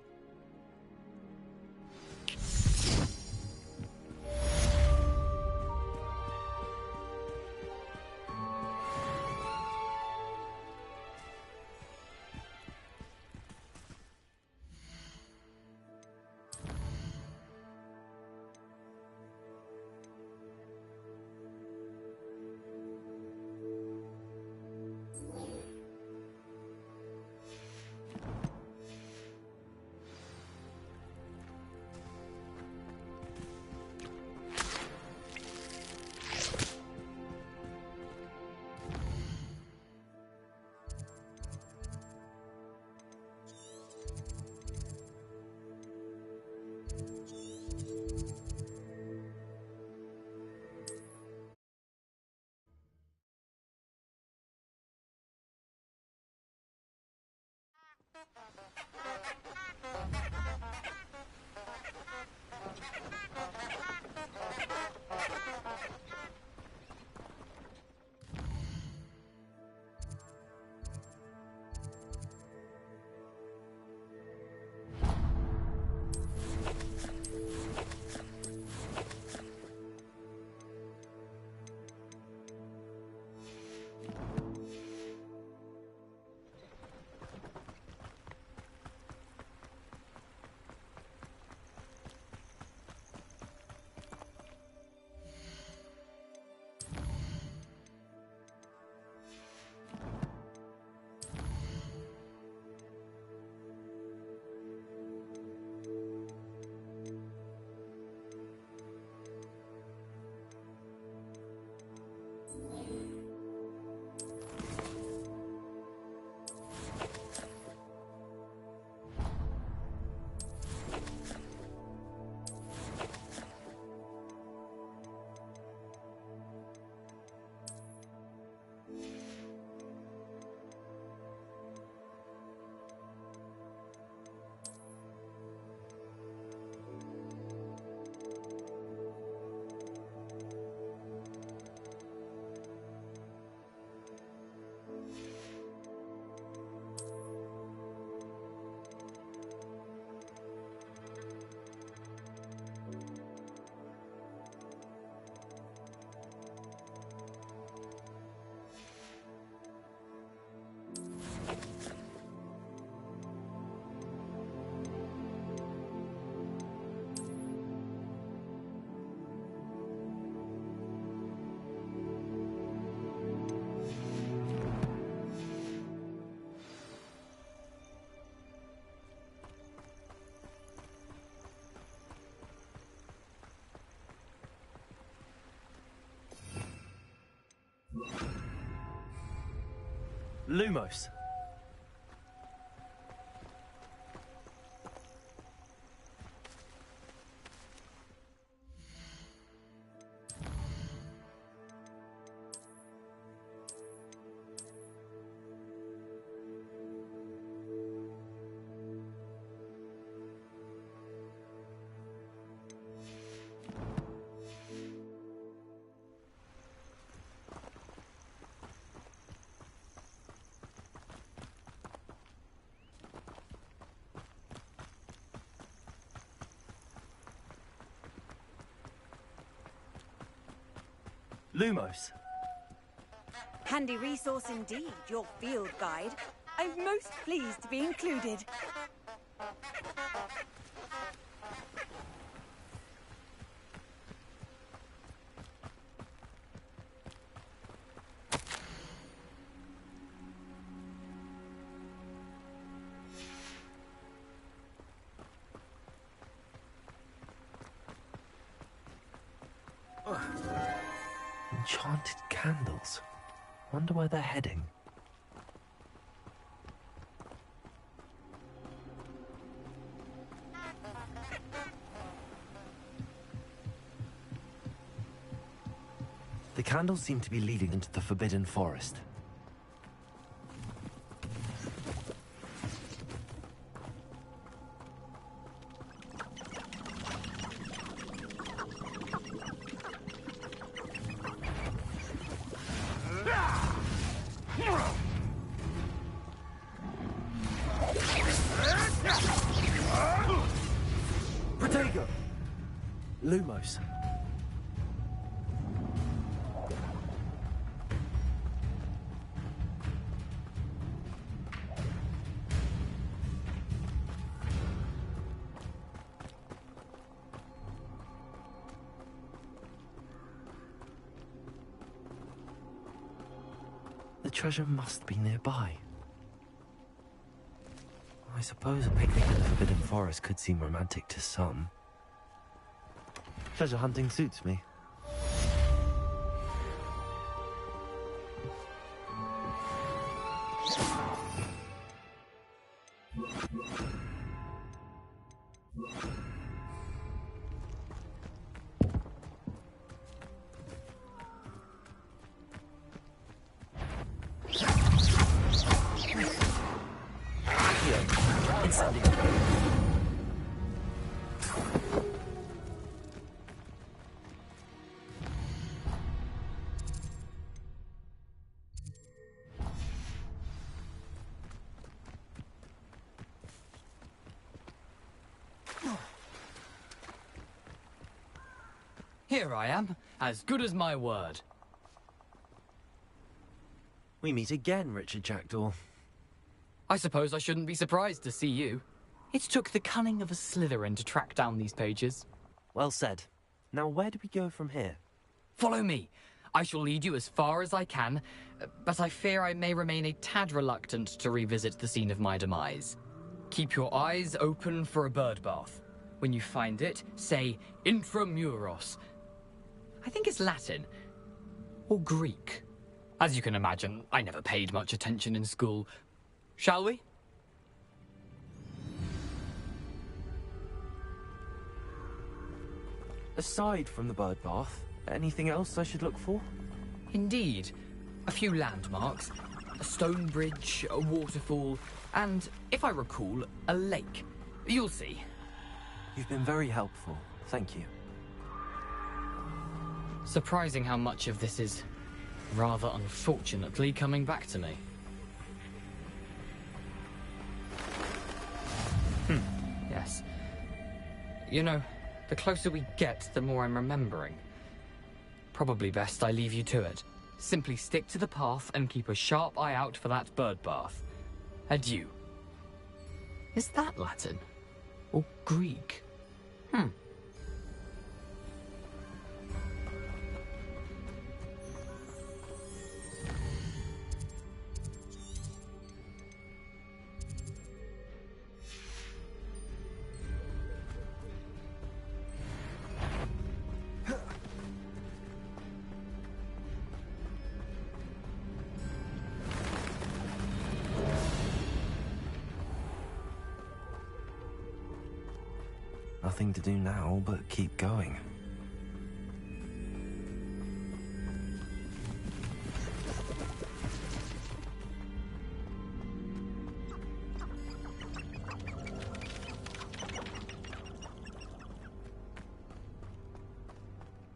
Lumos. Lumos. Handy resource indeed, your field guide. I'm most pleased to be included. Enchanted candles. Wonder where they're heading. The candles seem to be leading into the Forbidden Forest. Protego! Lumos. The treasure must be nearby. I suppose a picnic in the Forbidden Forest could seem romantic to some. Treasure hunting suits me. Here I am, as good as my word. We meet again, Richard Jackdaw. I suppose I shouldn't be surprised to see you. It took the cunning of a Slytherin to track down these pages. Well said. Now where do we go from here? Follow me. I shall lead you as far as I can, but I fear I may remain a tad reluctant to revisit the scene of my demise. Keep your eyes open for a bird bath. When you find it, say intramuros. I think it's Latin. Or Greek. As you can imagine, I never paid much attention in school. Shall we? Aside from the bird bath, anything else I should look for? Indeed. A few landmarks. A stone bridge, a waterfall, and, if I recall, a lake. You'll see. You've been very helpful. Thank you. Surprising how much of this is, rather unfortunately, coming back to me. Yes. You know, the closer we get, the more I'm remembering. Probably best I leave you to it. Simply stick to the path and keep a sharp eye out for that bird bath. Adieu. Is that Latin? Or Greek? Nothing to do now but keep going.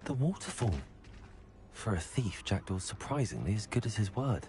The waterfall. For a thief, Jackdaw's surprisingly as good as his word.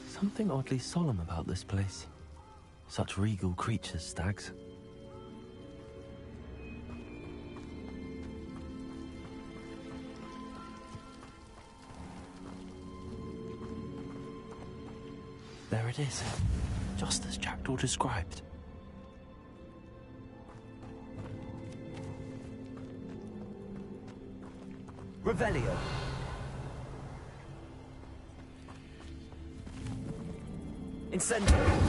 Something oddly solemn about this place. Such regal creatures, stags. There it is, just as Jackdaw described. Revelio. Incendio.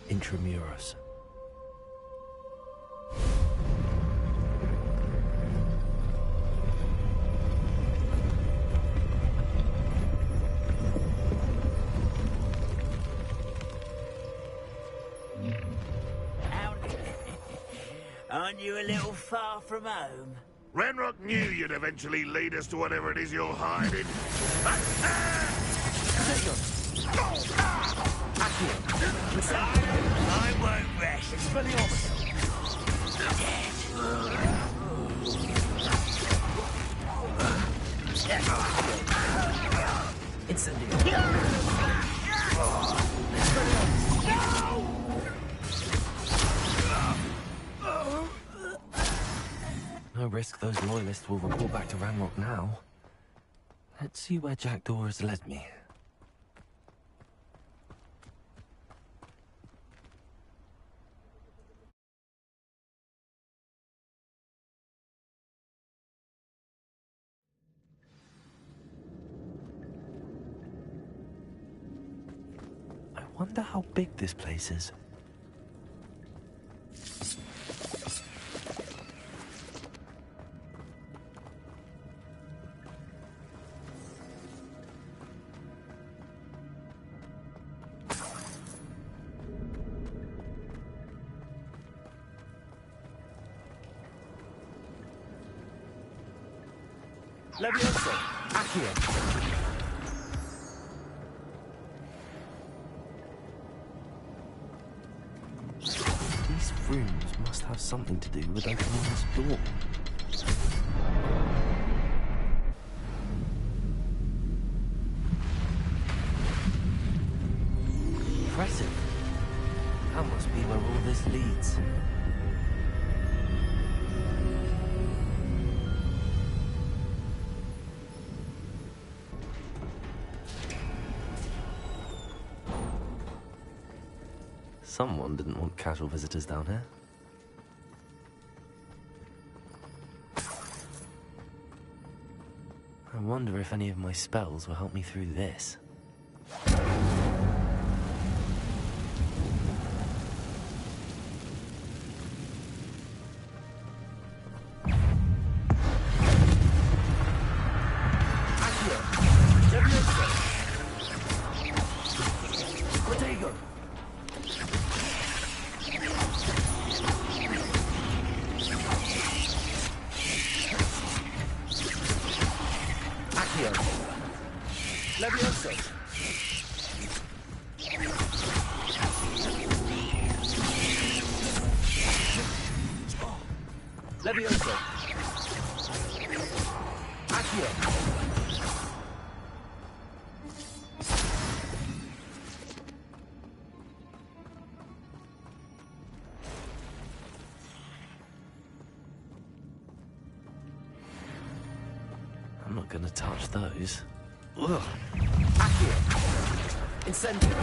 Intramuros. Aren't you a little far from home? Ranrock knew you'd eventually lead us to whatever it is you're hiding. I won't rest. No risk those loyalists will report back to Ranrock now. Let's see where Jackdaw has led me. I wonder how big this place is. Levioso. Accio. These rooms must have something to do with opening this door. Impressive. That must be where all this leads. Someone didn't want casual visitors down here. I wonder if any of my spells will help me through this. Levioso. Accio. I'm not gonna touch those. Ugh. Accio. Incendio.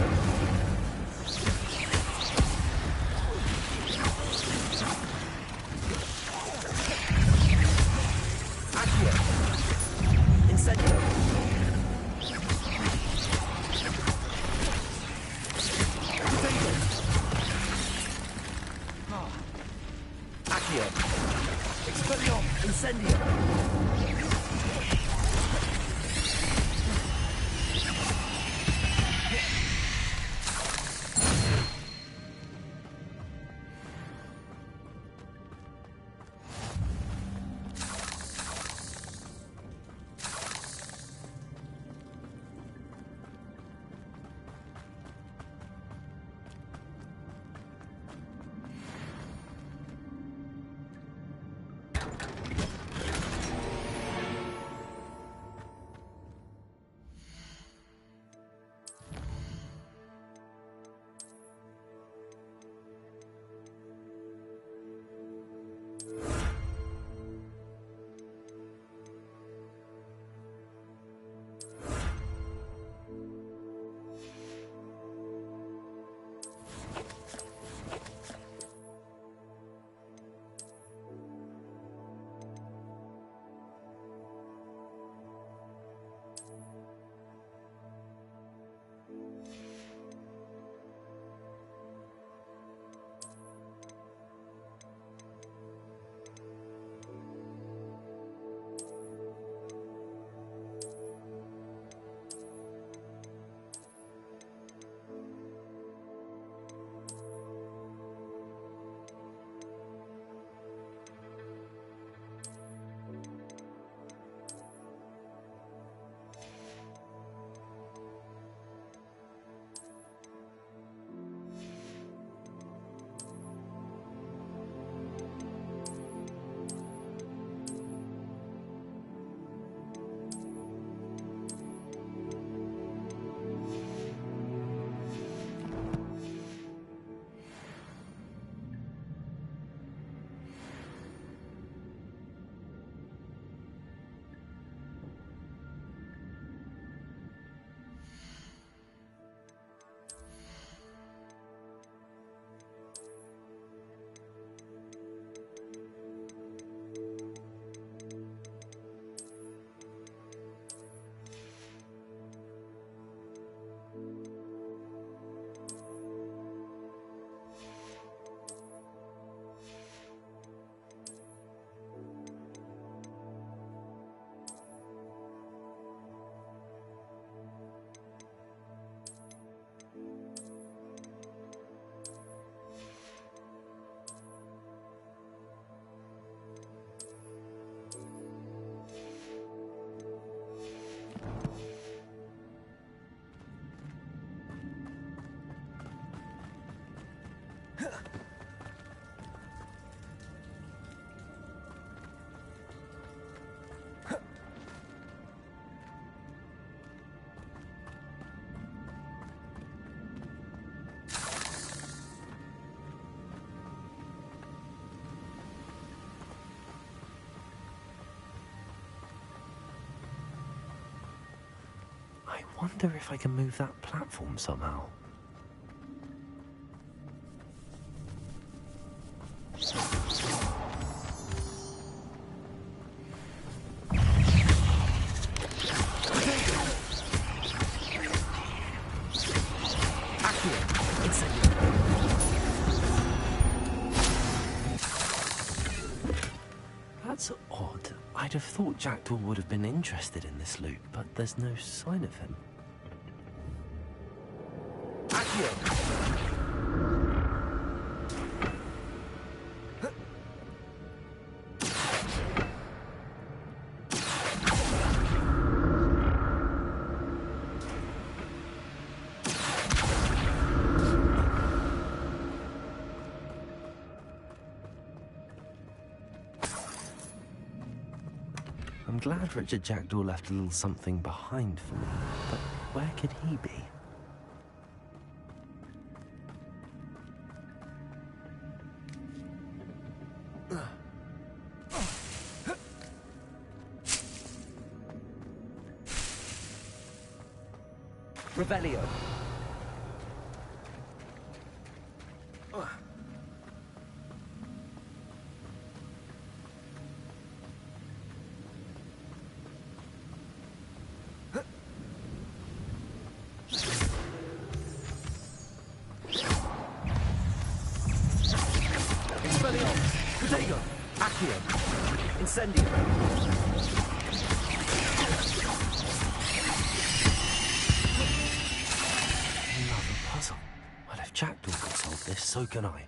I wonder if I can move that platform somehow. That's odd. I'd have thought Jackdaw would have been interested in this loot, but there's no sign of him. I'm glad Richard Jackdaw left a little something behind for me, but where could he be? Revelio. Incendio. Another puzzle. Well, if Jackdaw can solve this, so can I.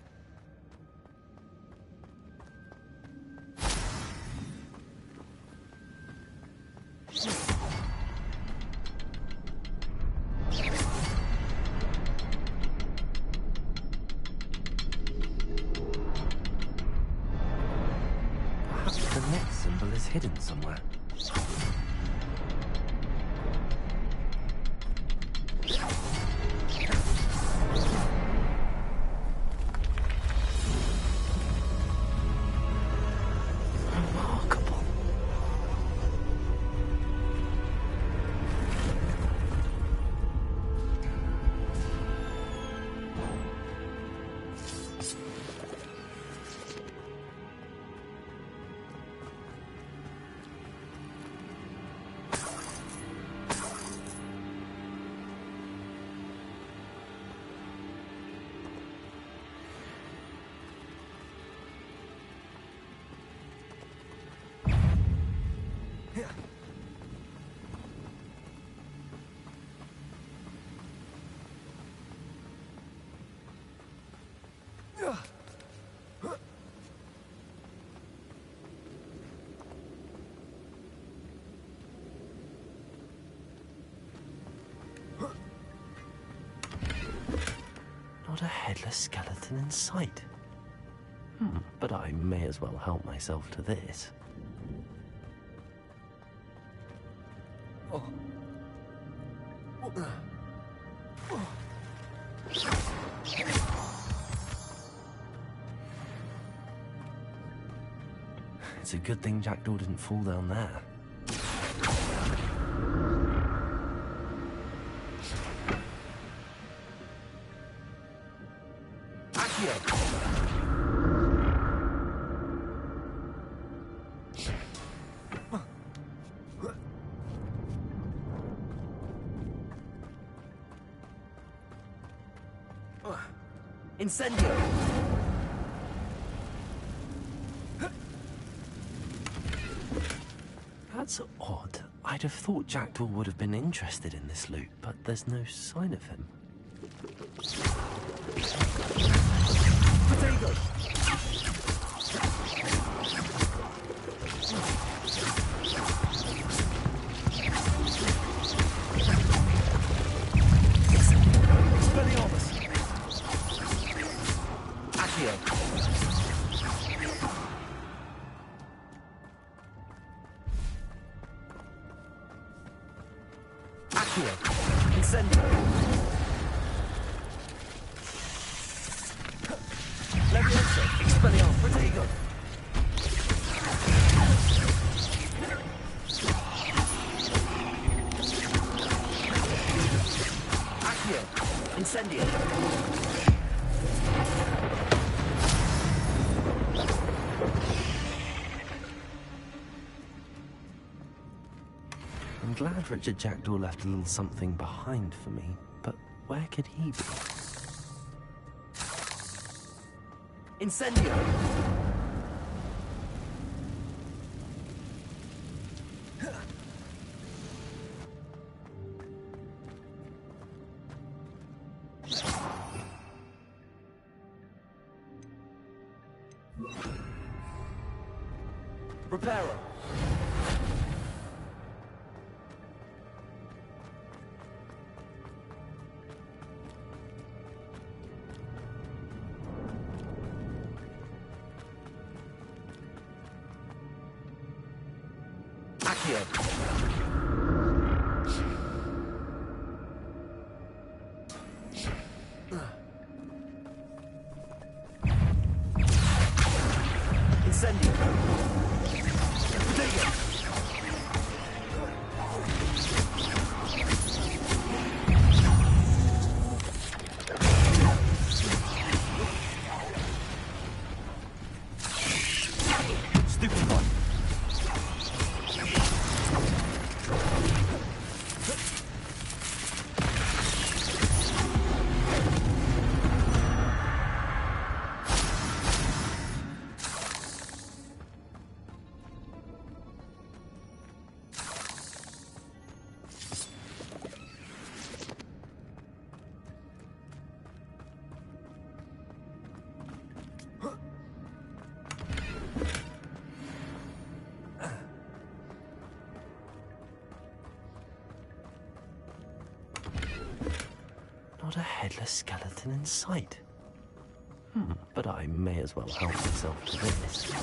Hidden somewhere. Remarkable. Not a headless skeleton in sight. But I may as well help myself to this. It's a good thing Jackdaw didn't fall down there. Incendio. That's odd. I'd have thought Jackdaw would have been interested in this loot, but there's no sign of him. Potato. Incendio! I'm glad Richard Jackdaw left a little something behind for me, but where could he be? Incendio! Reparo! Not a headless skeleton in sight. But I may as well help myself to this.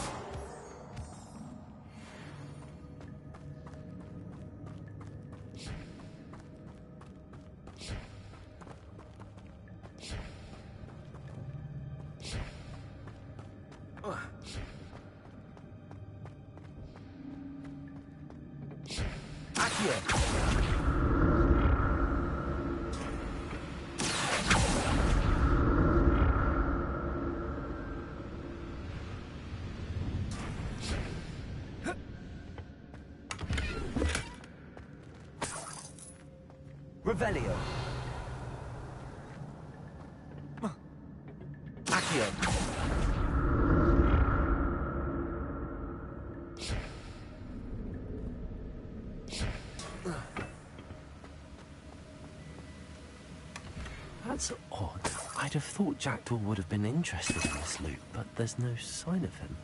Revelio. Accio. That's odd. I'd have thought Jackdaw would have been interested in this loot, but there's no sign of him.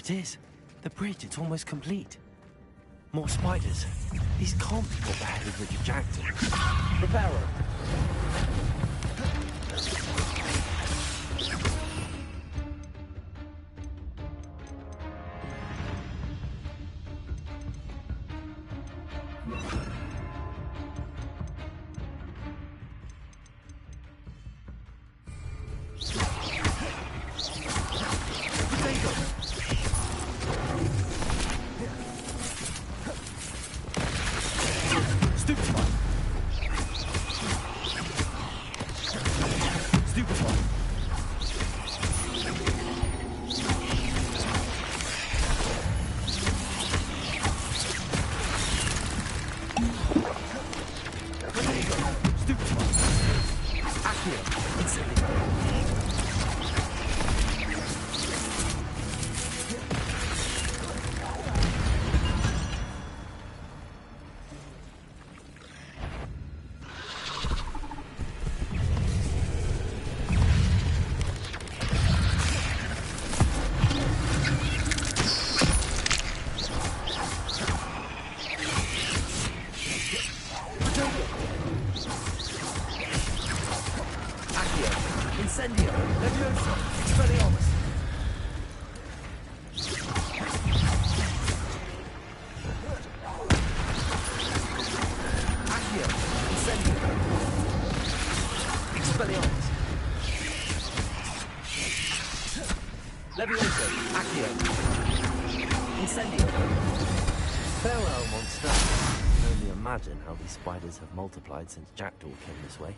it is. The bridge, it's almost complete. More spiders. These can't be what beheaded Richard Jackson. Reparo. Imagine how these spiders have multiplied since Jackdaw came this way.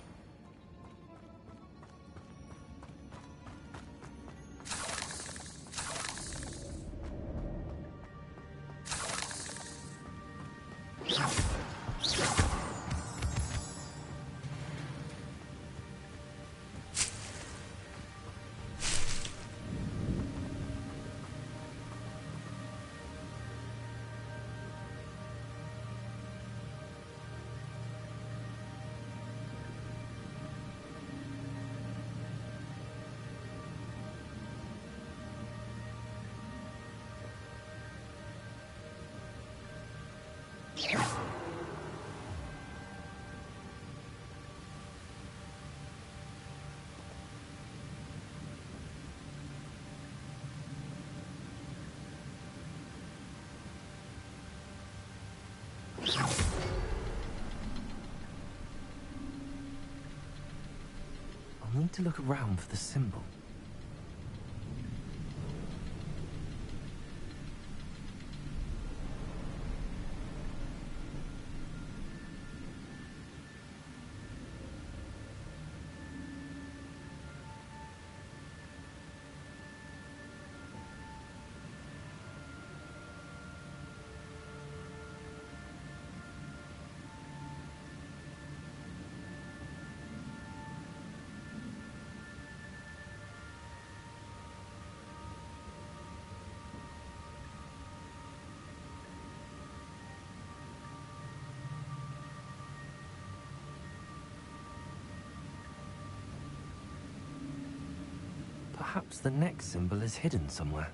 I need to look around for the symbol. Perhaps the next symbol is hidden somewhere.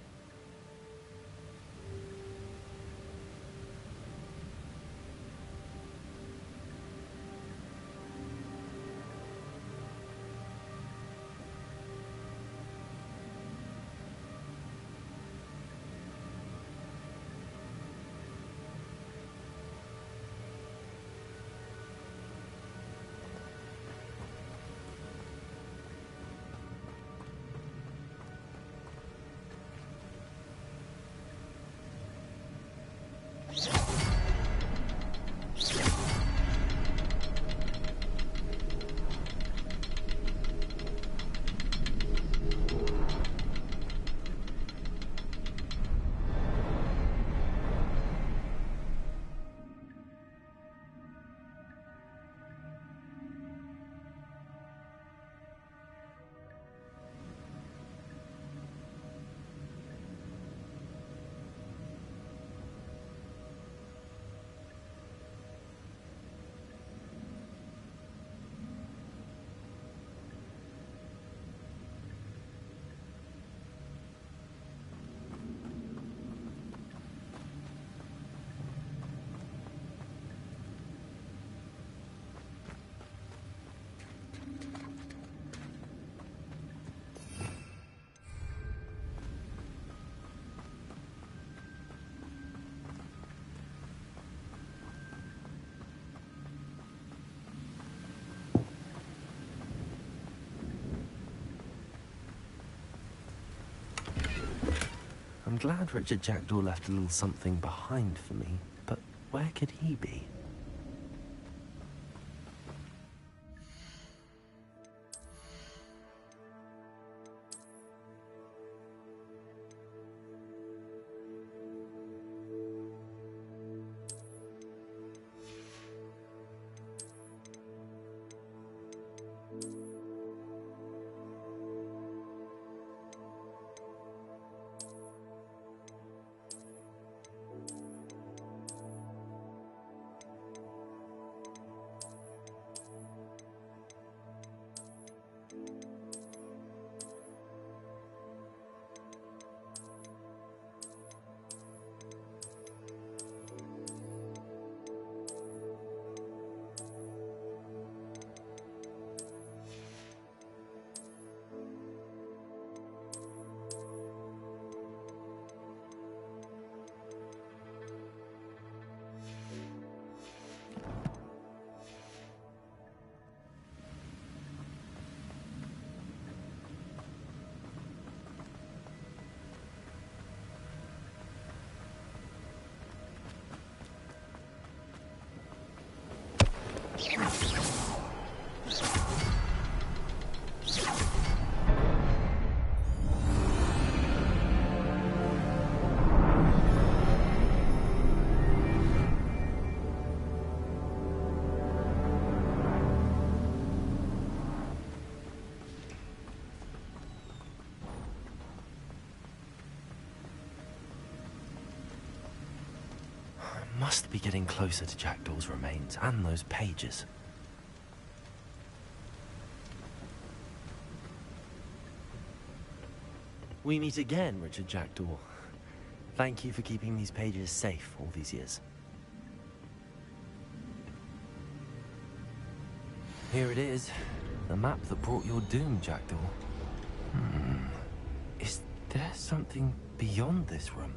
I'm glad Richard Jackdaw left a little something behind for me, but where could he be? Must be getting closer to Jackdaw's remains and those pages. We meet again, Richard Jackdaw. Thank you for keeping these pages safe all these years. Here it is, the map that brought your doom, Jackdaw. Is there something beyond this room?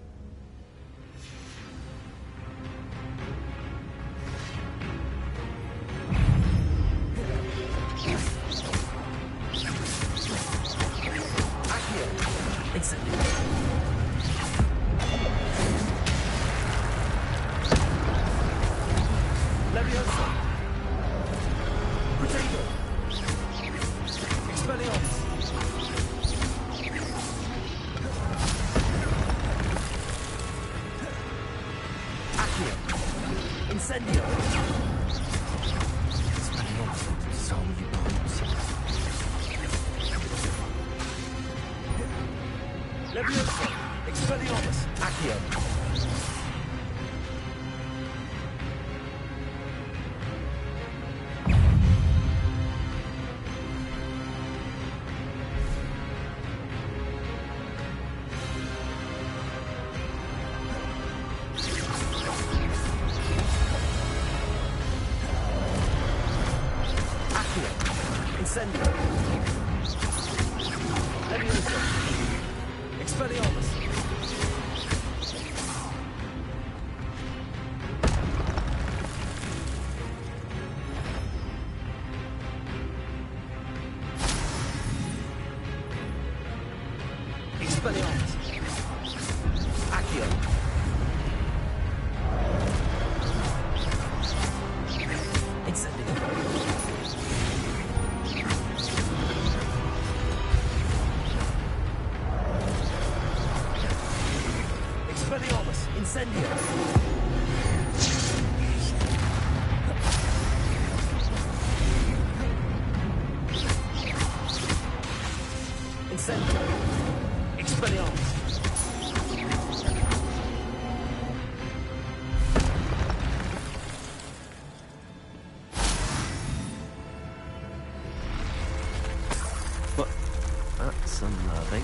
That's unnerving.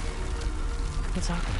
What's happening?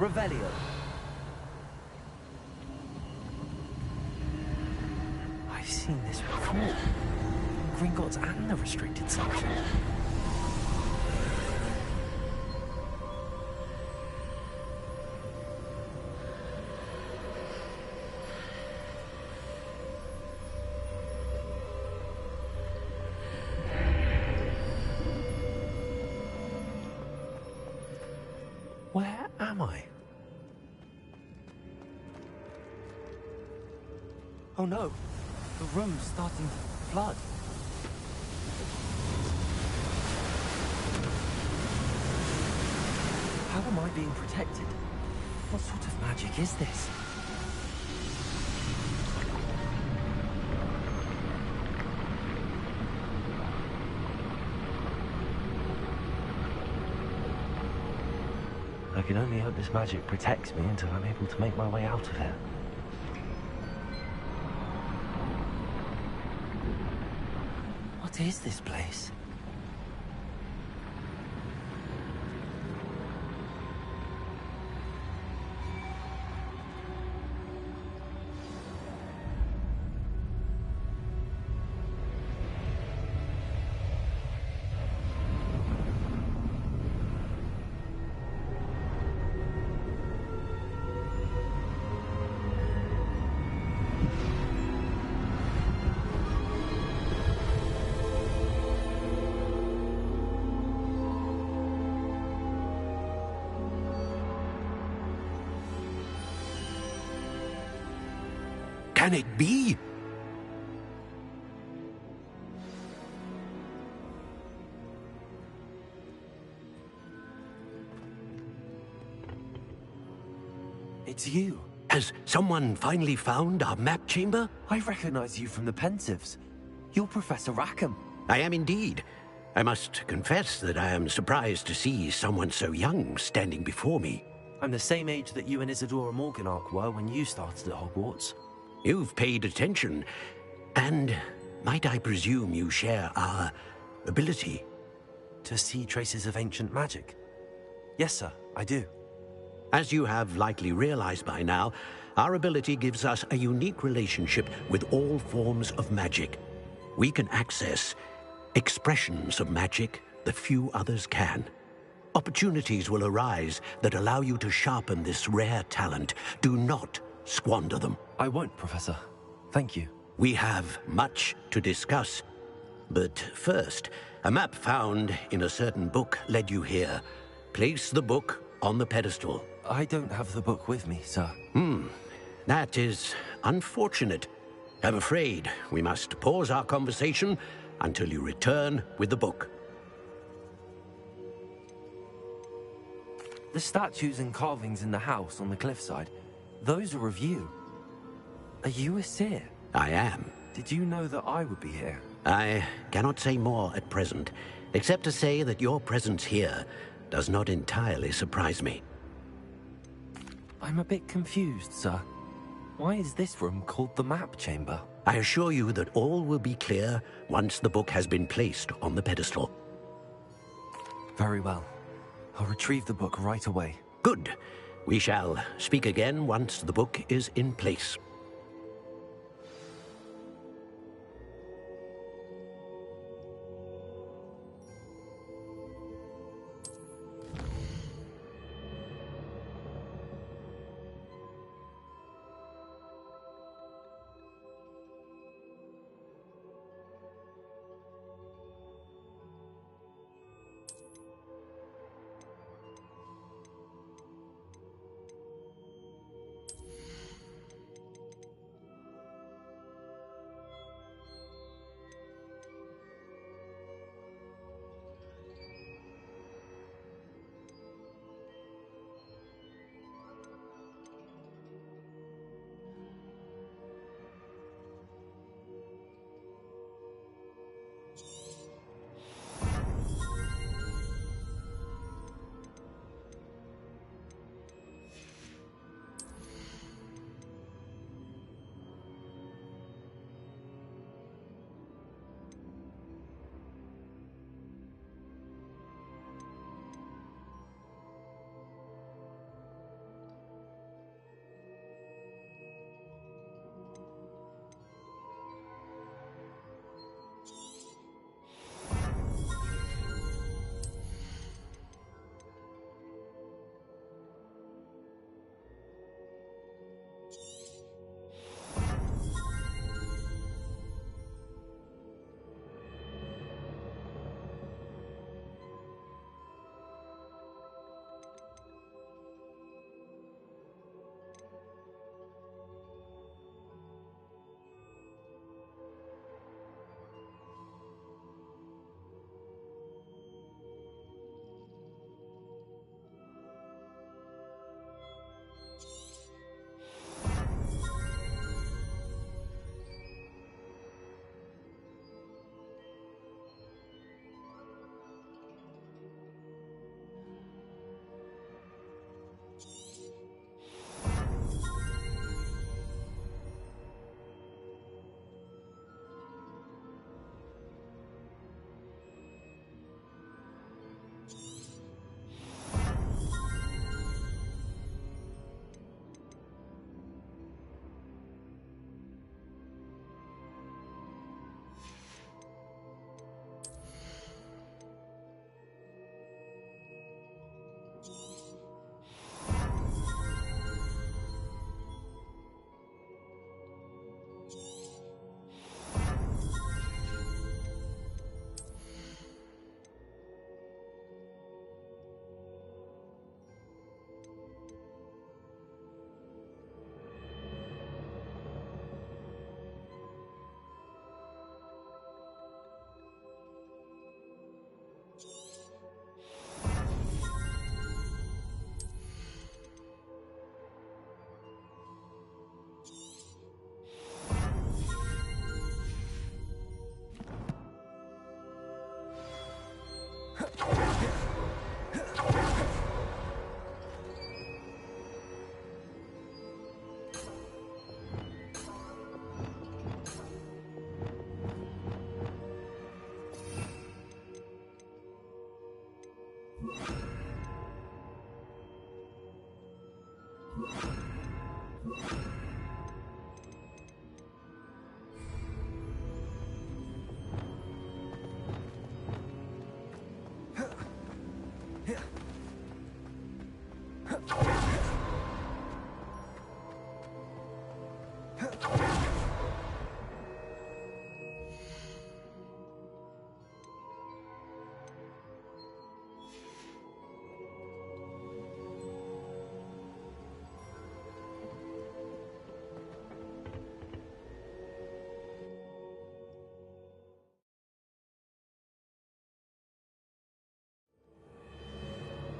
Revelio. I've seen this before. Gringotts and the restricted section. Where am I? Oh no, the room's starting to flood. How am I being protected? What sort of magic is this? I can only hope this magic protects me until I'm able to make my way out of here. What is this place? Can it be? It's you. Has someone finally found our map chamber? I recognize you from the Pensives. You're Professor Rackham. I am indeed. I must confess that I am surprised to see someone so young standing before me. I'm the same age that you and Isadora Morganach were when you started at Hogwarts. You've paid attention, and might I presume you share our ability? To see traces of ancient magic? Yes, sir, I do. As you have likely realized by now, our ability gives us a unique relationship with all forms of magic. We can access expressions of magic that few others can. Opportunities will arise that allow you to sharpen this rare talent. Do not squander them. I won't, Professor. Thank you. We have much to discuss. But first, a map found in a certain book led you here. Place the book on the pedestal. I don't have the book with me, sir. That is unfortunate. I'm afraid we must pause our conversation until you return with the book. The statues and carvings in the house on the cliffside, those are of you. Are you a seer? I am. Did you know that I would be here? I cannot say more at present, except to say that your presence here does not entirely surprise me. I'm a bit confused, sir. Why is this room called the map chamber? I assure you that all will be clear once the book has been placed on the pedestal. Very well. I'll retrieve the book right away. Good. We shall speak again once the book is in place.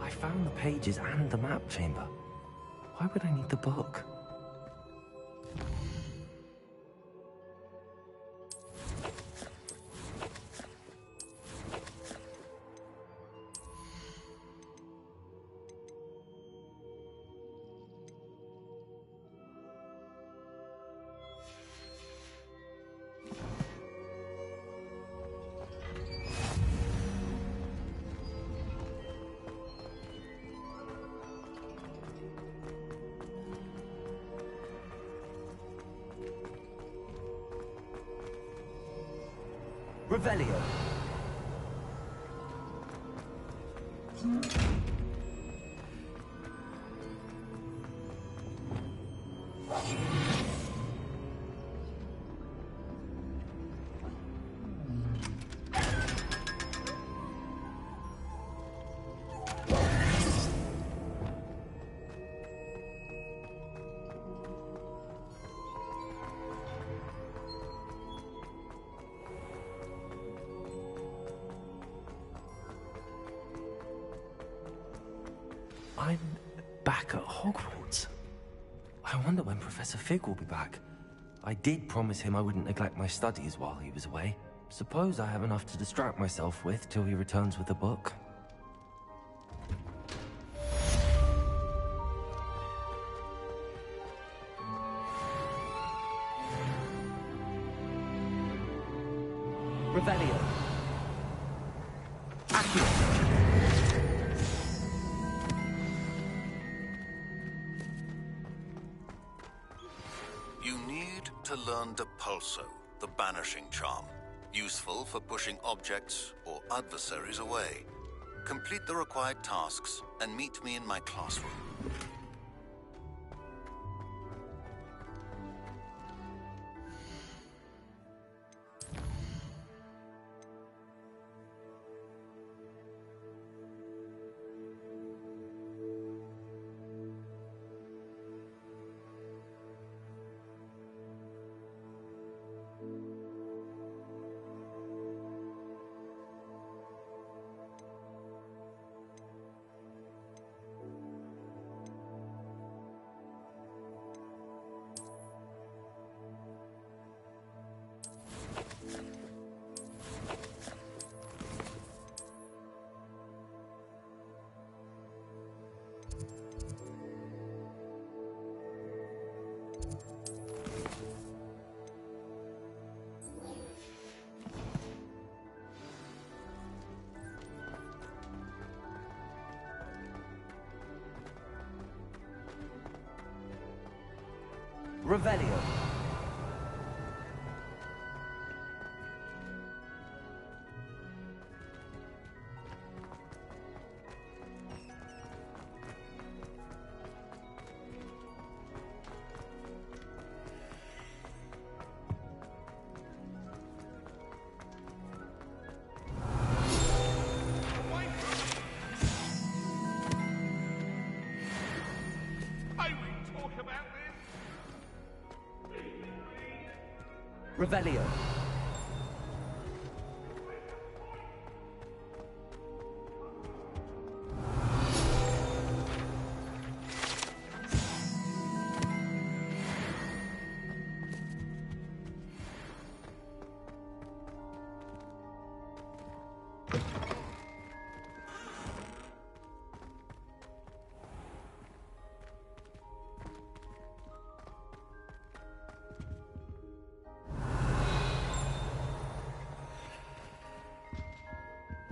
I found the pages and the map chamber. Why would I need the book? Revelio. I'm back at Hogwarts. I wonder when Professor Fig will be back. I did promise him I wouldn't neglect my studies while he was away. Suppose I have enough to distract myself with till he returns with the book. Revelio. Accio. You need to learn Depulso, the banishing charm. Useful for pushing objects or adversaries away. Complete the required tasks and meet me in my classroom. Revelio. Revelio.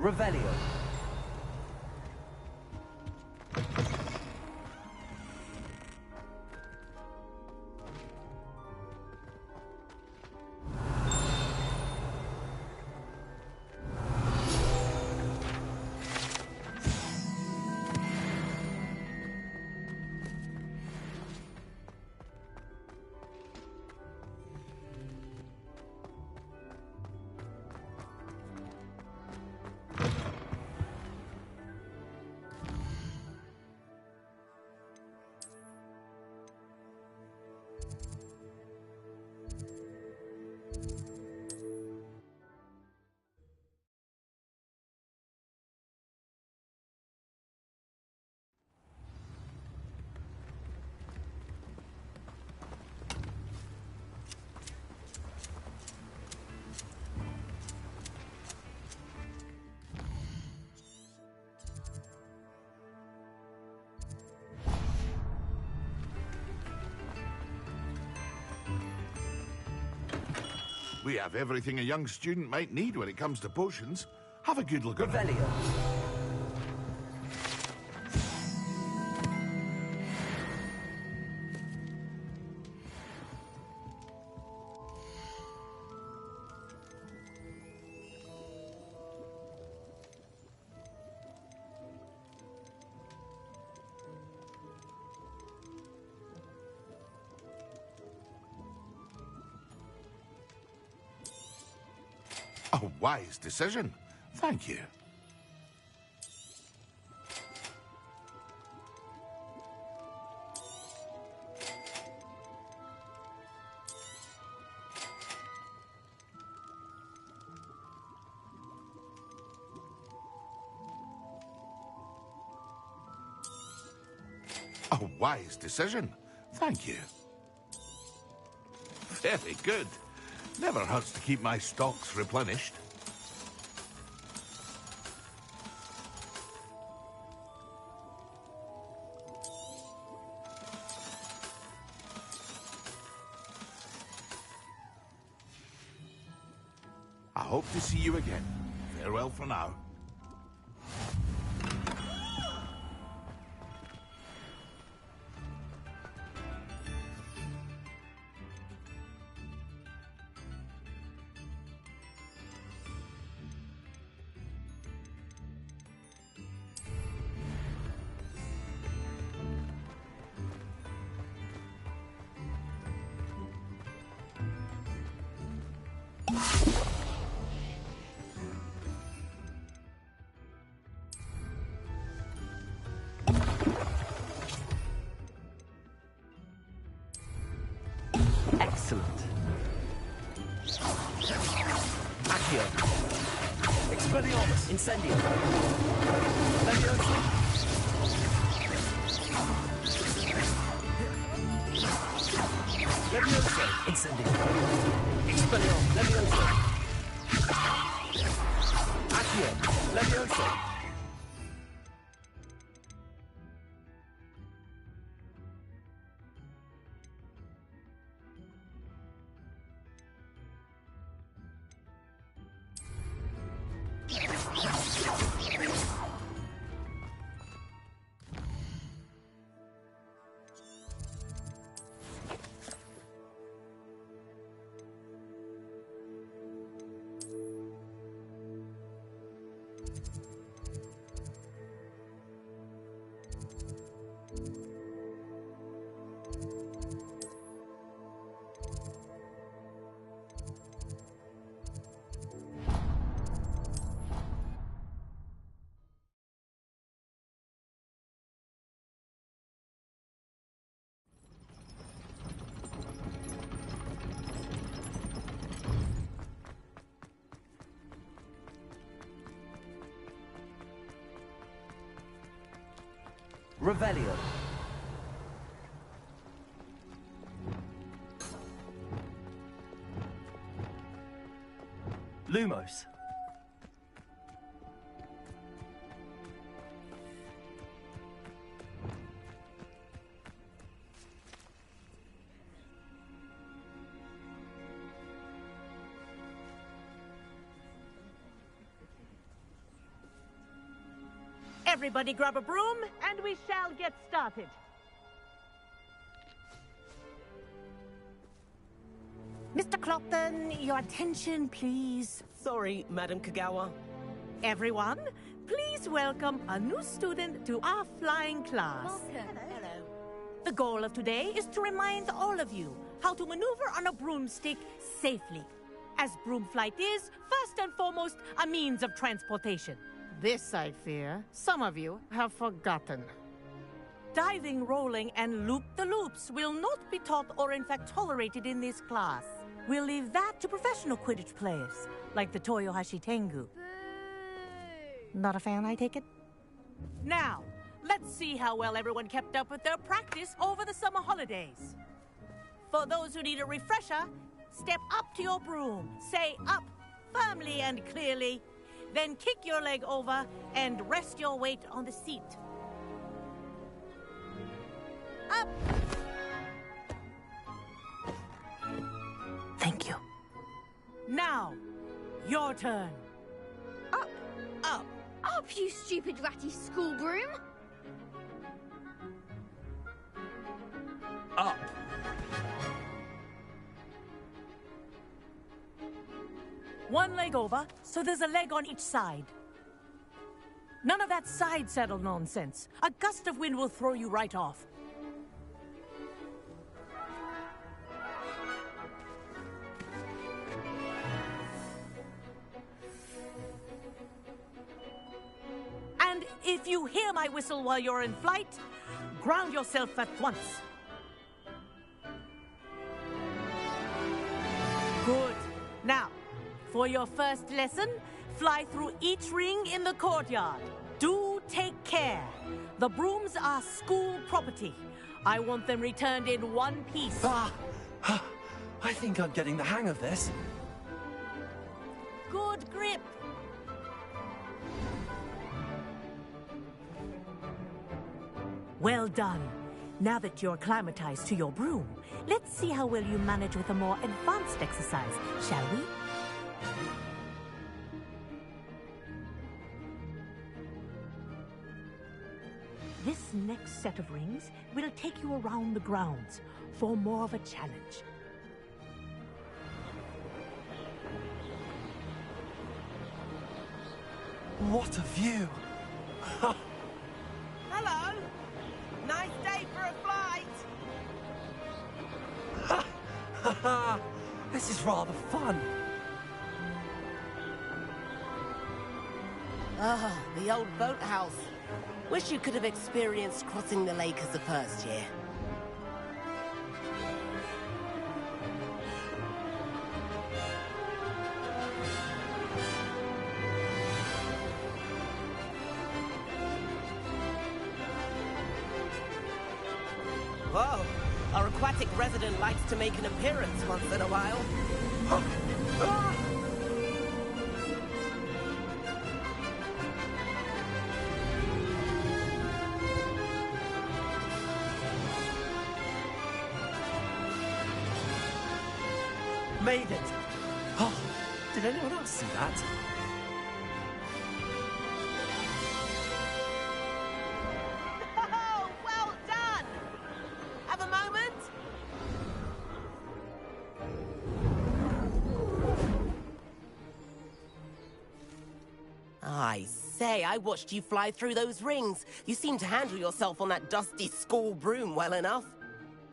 Revelio. We have everything a young student might need when it comes to potions. Have a good look at it. A wise decision. Thank you. A wise decision. Thank you. Very good. Never hurts to keep my stocks replenished. I hope to see you again. Farewell for now. Excellent. Accio. Expelliarmus. Incendio. Leviosa. Leviosa. Incendio. Expelliarmus. Leviosa. Accio. Leviosa. Revelio. Lumos. Everybody grab a broom, and we shall get started. Mr. Clopton, your attention, please. Sorry, Madam Kagawa. Everyone, please welcome a new student to our flying class. Welcome. Hello. The goal of today is to remind all of you how to maneuver on a broomstick safely, as broom flight is, first and foremost, a means of transportation. This, I fear, some of you have forgotten. Diving, rolling, and loop-the-loops will not be taught or in fact tolerated in this class. We'll leave that to professional Quidditch players, like the Toyohashi Tengu. Not a fan, I take it? Now, let's see how well everyone kept up with their practice over the summer holidays. For those who need a refresher, step up to your broom, say up firmly and clearly, then kick your leg over and rest your weight on the seat. Up! Thank you. Now, your turn. Up. Up. Up, you stupid ratty school broom. Up. One leg over, so there's a leg on each side. None of that side saddle nonsense. A gust of wind will throw you right off. And if you hear my whistle while you're in flight, ground yourself at once. Good. Now, for your first lesson, fly through each ring in the courtyard. Do take care. The brooms are school property. I want them returned in one piece. I think I'm getting the hang of this. Good grip. Well done. Now that you're acclimatized to your broom, let's see how well you manage with a more advanced exercise, shall we? This next set of rings will take you around the grounds for more of a challenge. What a view! Hello! Nice day for a flight! This is rather fun. Ah, the old boathouse. Wish you could have experienced crossing the lake as a first year. Whoa, our aquatic resident likes to make an appearance once in a while. Made it! Oh, did anyone else see that? Oh, well done! Have a moment? I say, I watched you fly through those rings. You seem to handle yourself on that dusty school broom well enough.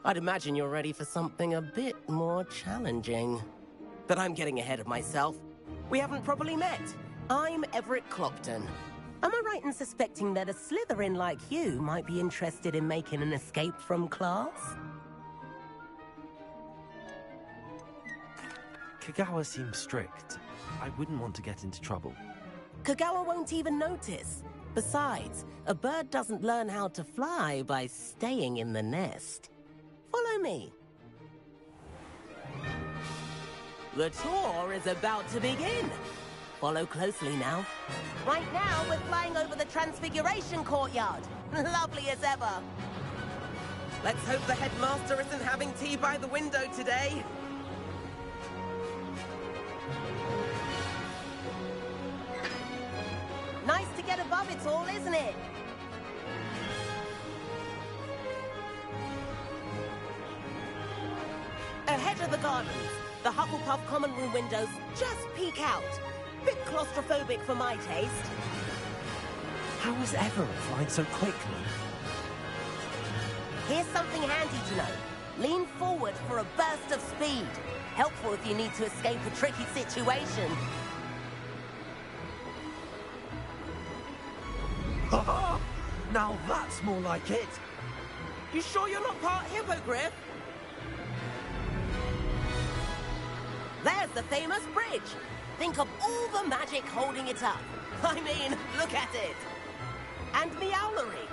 I'd imagine you're ready for something a bit more challenging. But I'm getting ahead of myself. We haven't properly met. I'm Everett Clopton. Am I right in suspecting that a Slytherin like you might be interested in making an escape from class? Kagawa seems strict. I wouldn't want to get into trouble. Kagawa won't even notice. Besides, a bird doesn't learn how to fly by staying in the nest. Follow me. The tour is about to begin. Follow closely now. Right now, we're flying over the Transfiguration Courtyard. Lovely as ever. Let's hope the headmaster isn't having tea by the window today. Nice to get above it all, isn't it? Ahead of the gardens, the Hufflepuff common room windows just peek out. Bit claustrophobic for my taste. How was Everett flying so quickly? Here's something handy to know. Lean forward for a burst of speed. Helpful if you need to escape a tricky situation. Now that's more like it. You sure you're not part hippogriff? There's the famous bridge. Think of all the magic holding it up. I mean, look at it. And the owlery.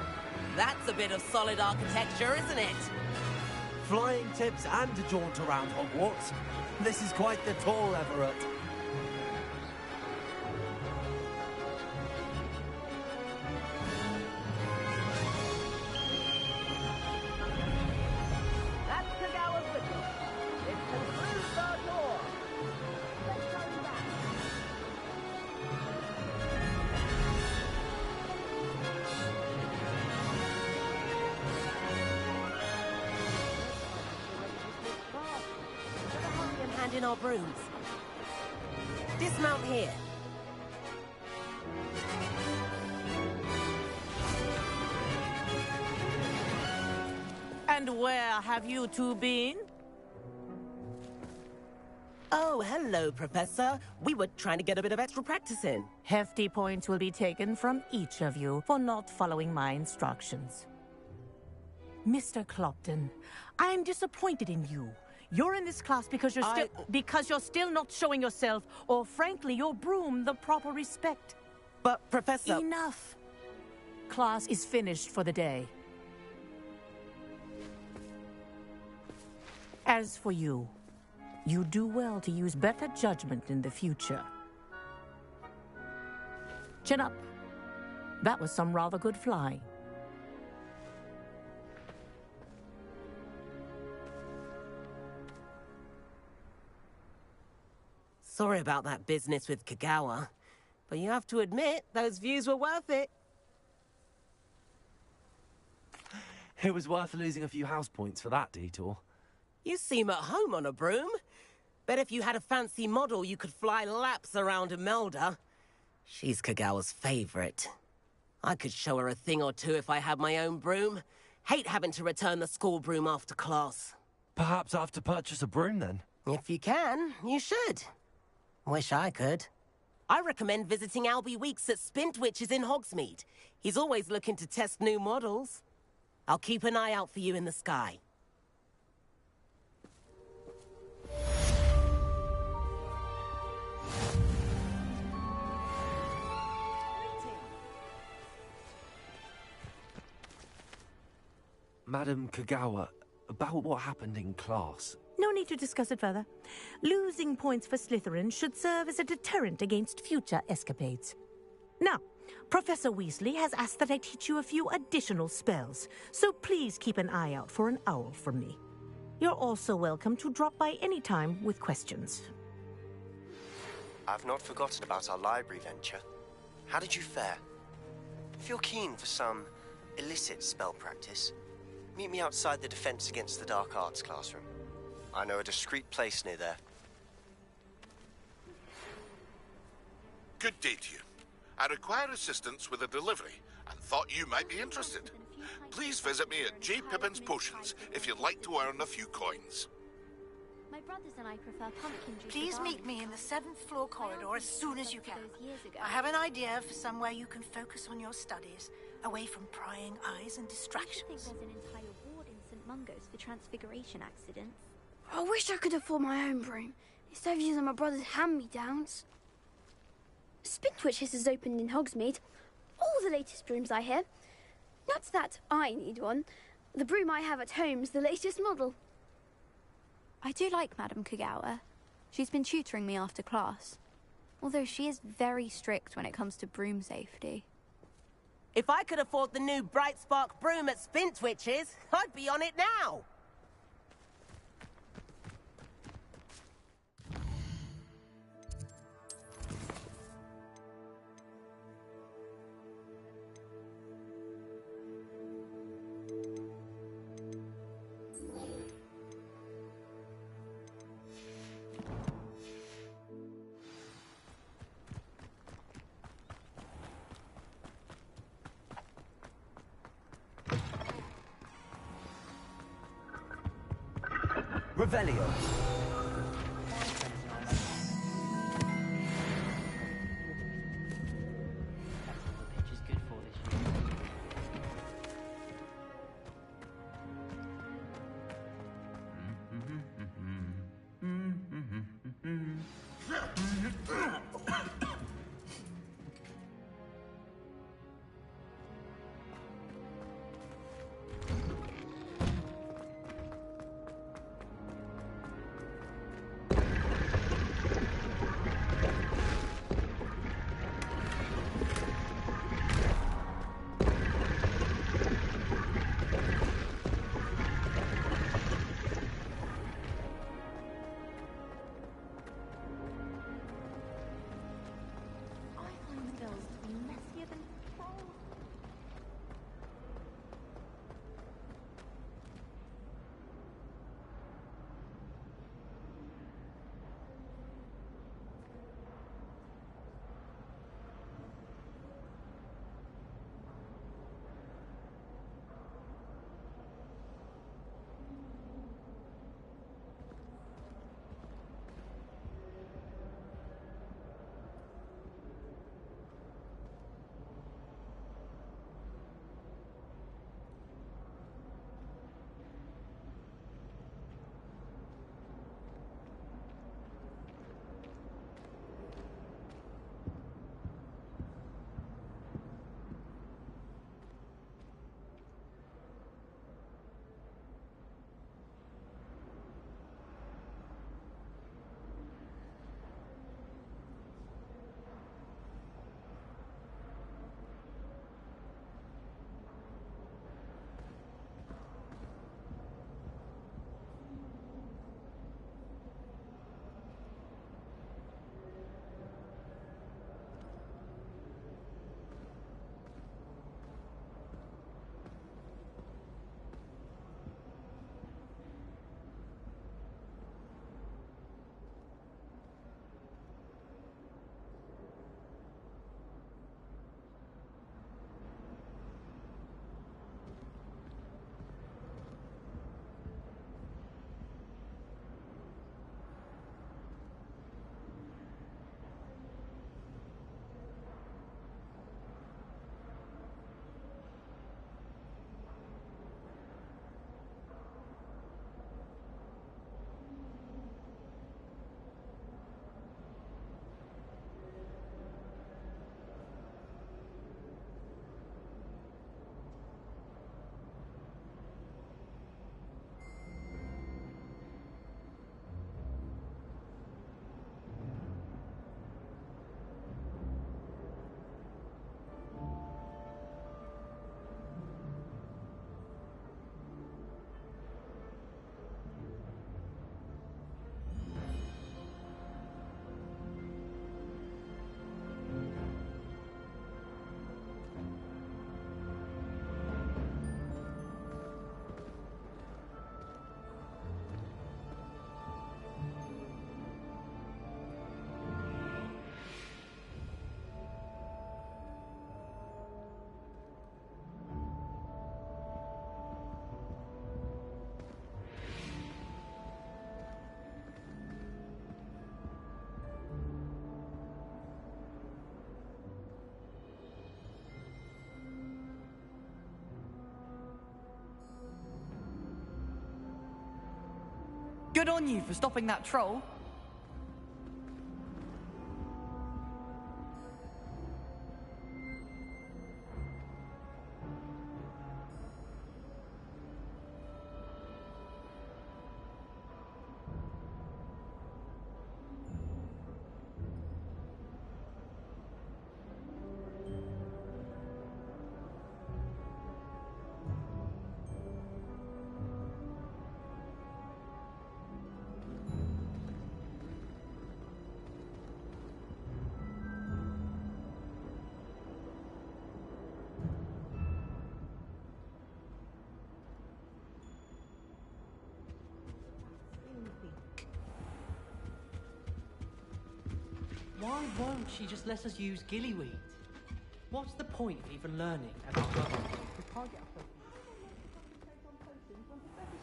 That's a bit of solid architecture, isn't it? Flying tips and a jaunt around Hogwarts. This is quite the tour, Everett. That's Kagawa's whistle. It concludes our tour. Let's go in our brooms. Dismount here. And where have you two been? Oh, hello, Professor. We were trying to get a bit of extra practice in. Hefty points will be taken from each of you for not following my instructions. Mr. Clopton, I am disappointed in you. You're in this class because you're still not showing yourself, or frankly, your broom, the proper respect. But, Professor... Enough. Class is finished for the day. As for you, you do well to use better judgment in the future. Chin up. That was some rather good flying. Sorry about that business with Kagawa, but you have to admit, those views were worth it. It was worth losing a few house points for that detour. You seem at home on a broom. Bet if you had a fancy model, you could fly laps around Imelda. She's Kagawa's favorite. I could show her a thing or two if I had my own broom. Hate having to return the school broom after class. Perhaps I have to purchase a broom then? If you can, you should. Wish I could. I recommend visiting Albie Weeks at Spintwitches in Hogsmeade. He's always looking to test new models. I'll keep an eye out for you in the sky. Madam Kagawa, about what happened in class. No need to discuss it further. Losing points for Slytherin should serve as a deterrent against future escapades. Now, Professor Weasley has asked that I teach you a few additional spells, so please keep an eye out for an owl from me. You're also welcome to drop by any time with questions. I've not forgotten about our library venture. How did you fare? If you're keen for some illicit spell practice, meet me outside the Defense Against the Dark Arts classroom. I know a discreet place near there. Good day to you. I require assistance with a delivery and thought you might be interested. Please visit me at J. Pippin's Potions if you'd like to earn a few coins. My brothers and I prefer pumpkin juice. Please meet me in the 7th floor corridor as soon as you can. I have an idea for somewhere you can focus on your studies, away from prying eyes and distractions. I think there's an entire ward in St. Mungo's for transfiguration accidents. I wish I could afford my own broom, instead of using my brother's hand-me-downs. Spintwitches is opened in Hogsmeade. All the latest brooms, I hear. Not that I need one. The broom I have at home's the latest model. I do like Madam Kagawa. She's been tutoring me after class. Although she is very strict when it comes to broom safety. If I could afford the new Bright Spark broom at Spintwitches, I'd be on it now! Revelio. Good on you for stopping that troll. Why won't she just let us use gillyweed? What's the point of even learning about government? We can't get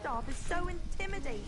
our Sharp is so intimidating.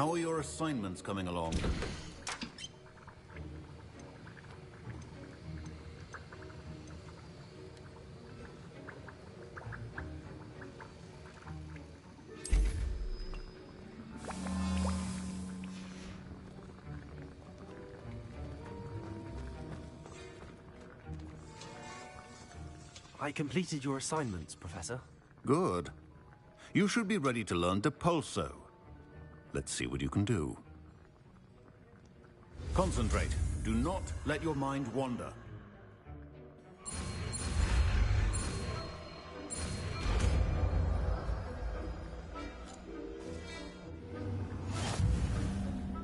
How are your assignments coming along? I completed your assignments, Professor. Good. You should be ready to learn Depulso. Let's see what you can do. Concentrate. Do not let your mind wander.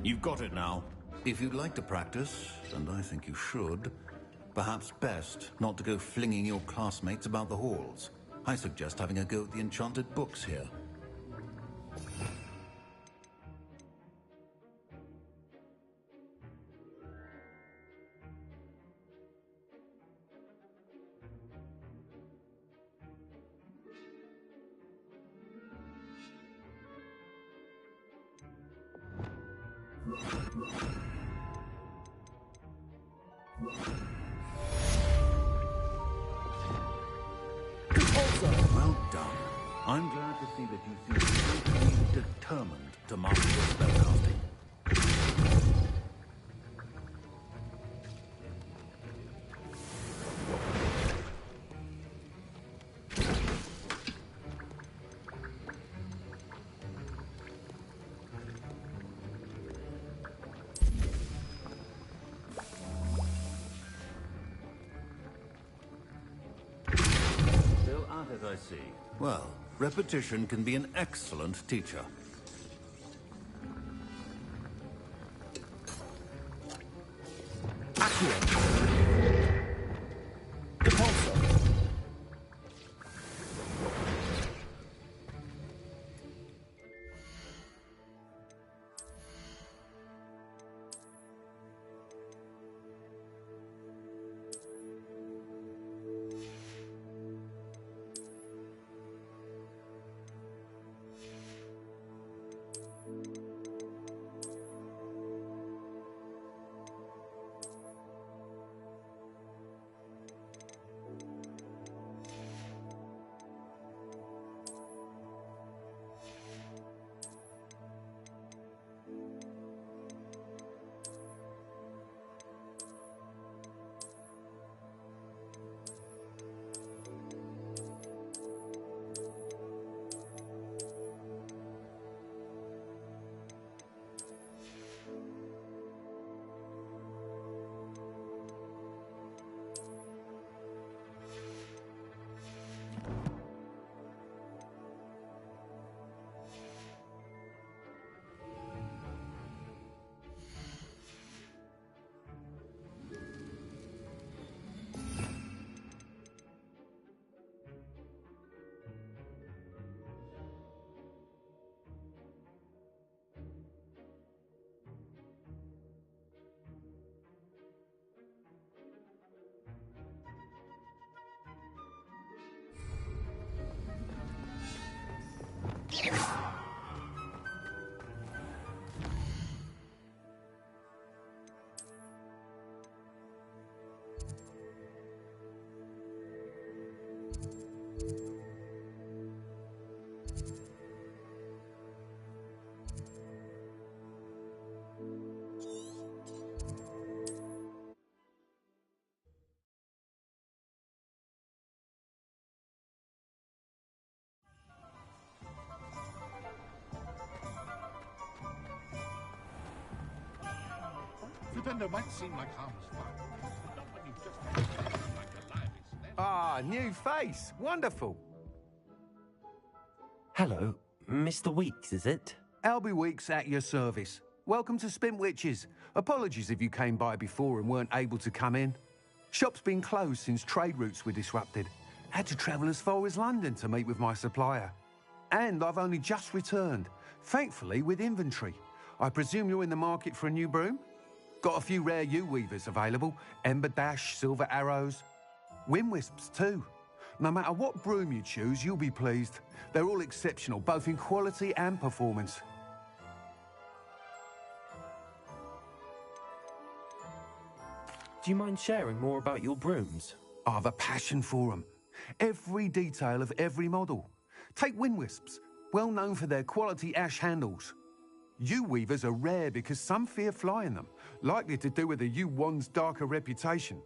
You've got it now. If you'd like to practice, and I think you should, perhaps best not to go flinging your classmates about the halls. I suggest having a go at the enchanted books here. Well done. I'm glad to see that you seem totally determined to master your spellcasting. I see. Well, repetition can be an excellent teacher. Bender might seem like harmless fun, but not when you've just like a lively snake. Ah, new face. Wonderful. Hello, Mr. Weeks, is it? Albie Weeks at your service. Welcome to Spintwitches. Apologies if you came by before and weren't able to come in. Shop's been closed since trade routes were disrupted. Had to travel as far as London to meet with my supplier. And I've only just returned, thankfully with inventory. I presume you're in the market for a new broom? Got a few rare U-weavers available. Ember Dash, Silver Arrows. Wind Wisps too. No matter what broom you choose, you'll be pleased. They're all exceptional, both in quality and performance. Do you mind sharing more about your brooms? I've a passion for them. Every detail of every model. Take Wind Wisps, well known for their quality ash handles. U-weavers are rare because some fear flying them, likely to do with the U-wand's darker reputation.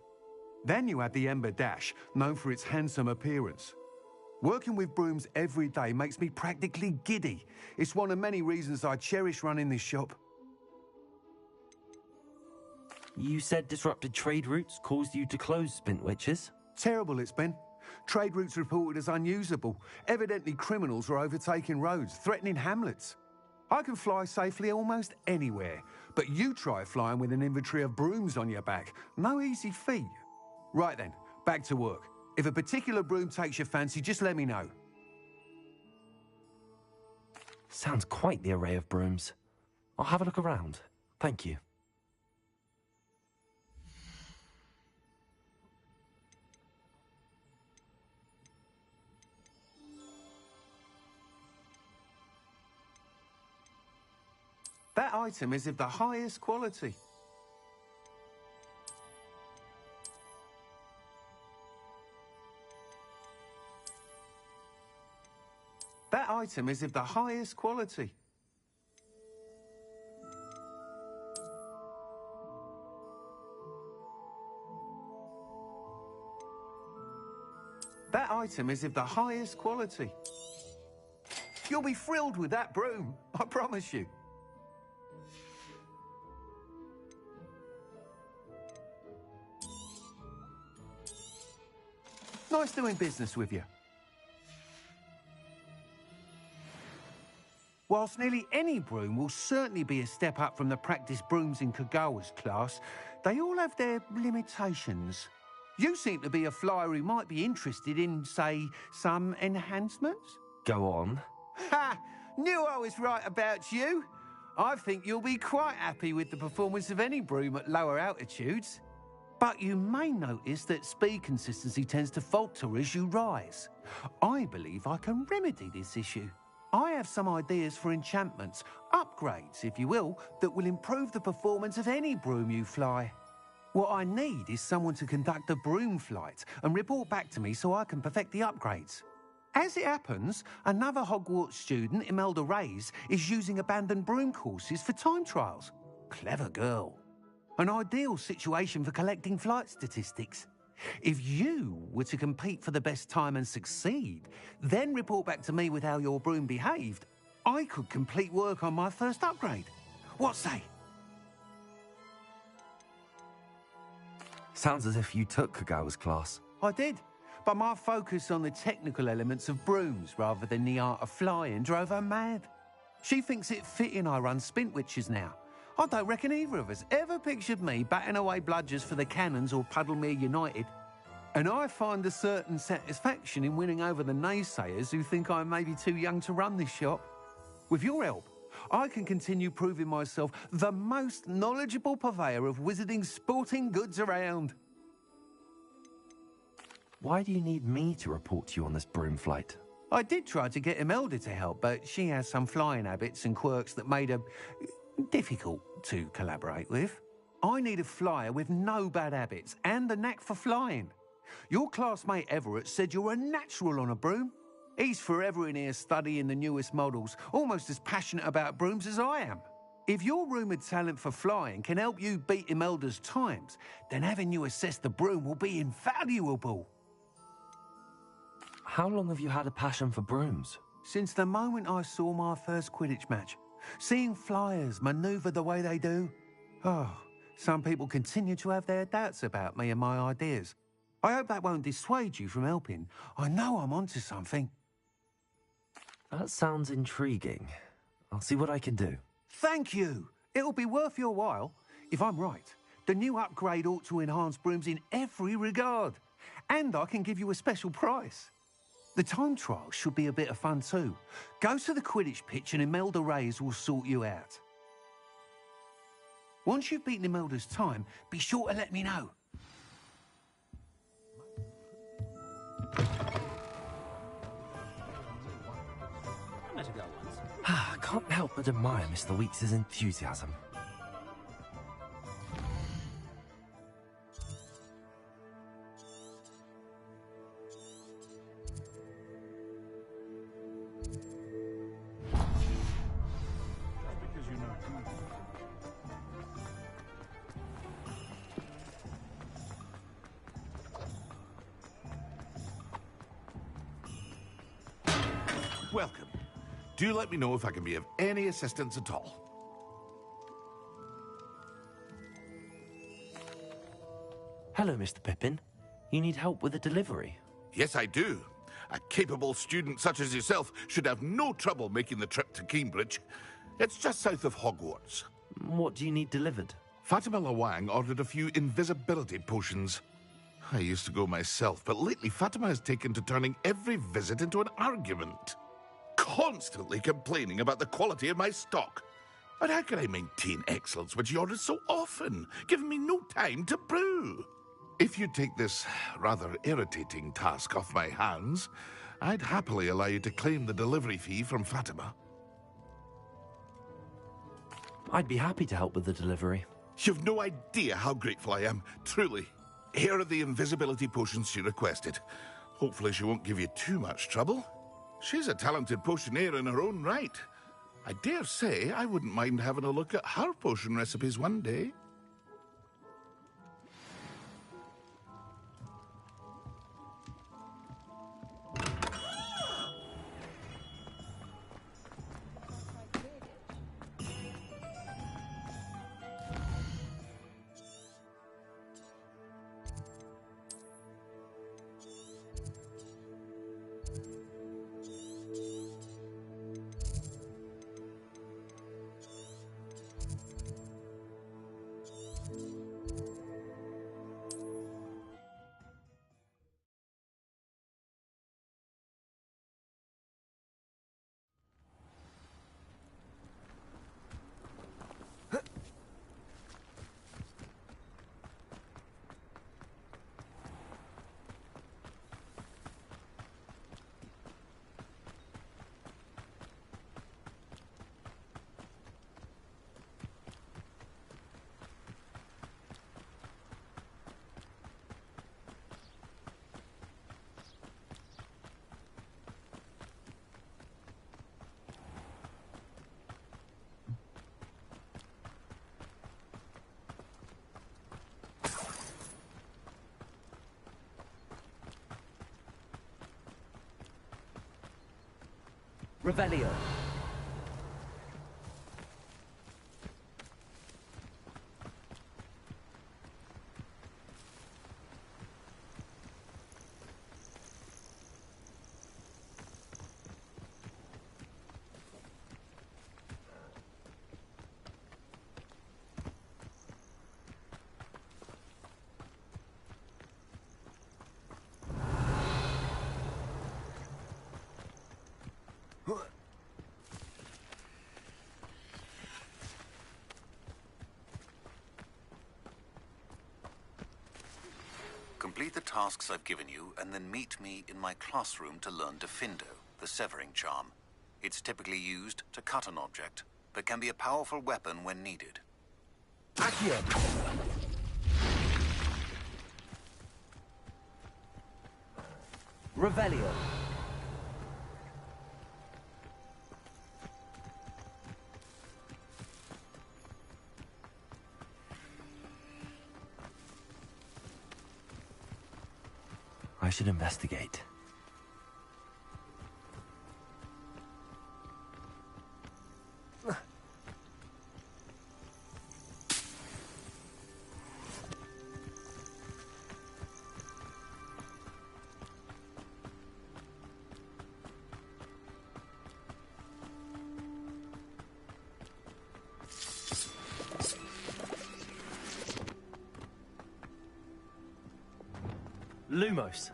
Then you add the Ember Dash, known for its handsome appearance. Working with brooms every day makes me practically giddy. It's one of many reasons I cherish running this shop. You said disrupted trade routes caused you to close Spintwitches? Terrible it's been. Trade routes reported as unusable. Evidently criminals were overtaking roads, threatening hamlets. I can fly safely almost anywhere, but you try flying with an inventory of brooms on your back. No easy feat. Right then, back to work. If a particular broom takes your fancy, just let me know. Sounds quite the array of brooms. I'll have a look around. Thank you. That item is of the highest quality. That item is of the highest quality. That item is of the highest quality. You'll be thrilled with that broom, I promise you. Nice doing business with you. Whilst nearly any broom will certainly be a step up from the practice brooms in Kagawa's class, they all have their limitations. You seem to be a flyer who might be interested in, say, some enhancements? Go on. Ha! Knew I was right about you. I think you'll be quite happy with the performance of any broom at lower altitudes. But you may notice that speed consistency tends to falter as you rise. I believe I can remedy this issue. I have some ideas for enchantments, upgrades, if you will, that will improve the performance of any broom you fly. What I need is someone to conduct a broom flight and report back to me so I can perfect the upgrades. As it happens, another Hogwarts student, Imelda Reyes, is using abandoned broom courses for time trials. Clever girl. An ideal situation for collecting flight statistics. If you were to compete for the best time and succeed, then report back to me with how your broom behaved, I could complete work on my first upgrade. What say? Sounds as if you took Kagawa's class. I did, but my focus on the technical elements of brooms rather than the art of flying drove her mad. She thinks it fitting I run Spintwitches now. I don't reckon either of us ever pictured me batting away bludgers for the Cannons or Puddlemere United. And I find a certain satisfaction in winning over the naysayers who think I may be too young to run this shop. With your help, I can continue proving myself the most knowledgeable purveyor of wizarding sporting goods around. Why do you need me to report to you on this broom flight? I did try to get Imelda to help, but she has some flying habits and quirks that made her difficult to collaborate with. I need a flyer with no bad habits and the knack for flying. Your classmate Everett said you're a natural on a broom. He's forever in here studying the newest models, almost as passionate about brooms as I am. If your rumoured talent for flying can help you beat Imelda's times, then having you assess the broom will be invaluable. How long have you had a passion for brooms? Since the moment I saw my first Quidditch match. Seeing flyers manoeuvre the way they do. Oh, Some people continue to have their doubts about me and my ideas. I hope that won't dissuade you from helping. I know I'm onto something. That sounds intriguing. I'll see what I can do. Thank you. It'll be worth your while. If I'm right, the new upgrade ought to enhance brooms in every regard. And I can give you a special price. The time trial should be a bit of fun too. Go to the Quidditch pitch and Imelda Reyes will sort you out. Once you've beaten Imelda's time, be sure to let me know. I can't help but admire Mr. Weeks' enthusiasm. Welcome. Do let me know if I can be of any assistance at all. Hello, Mr. Pippin. You need help with a delivery? Yes, I do. A capable student such as yourself should have no trouble making the trip to Cambridge. It's just south of Hogwarts. What do you need delivered? Fatima Lawang ordered a few invisibility potions. I used to go myself, but lately Fatima has taken to turning every visit into an argument. Constantly complaining about the quality of my stock. But how can I maintain excellence when she orders so often, giving me no time to brew? If you take this rather irritating task off my hands, I'd happily allow you to claim the delivery fee from Fatima. I'd be happy to help with the delivery. You've no idea how grateful I am, truly. Here are the invisibility potions she requested. Hopefully she won't give you too much trouble. She's a talented potioneer in her own right. I dare say I wouldn't mind having a look at her potion recipes one day. Revelio. Complete the tasks I've given you, and then meet me in my classroom to learn Defindo, the severing charm. It's typically used to cut an object, but can be a powerful weapon when needed. Accio! Revelio. I should investigate. Lumos.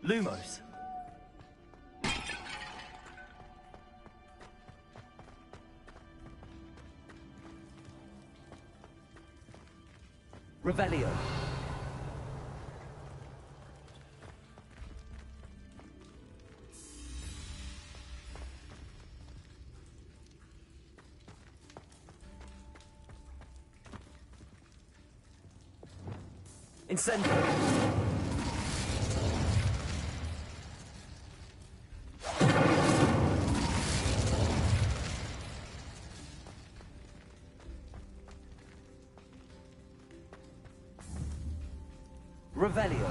Lumos. Revelio. Incendio. Revelio.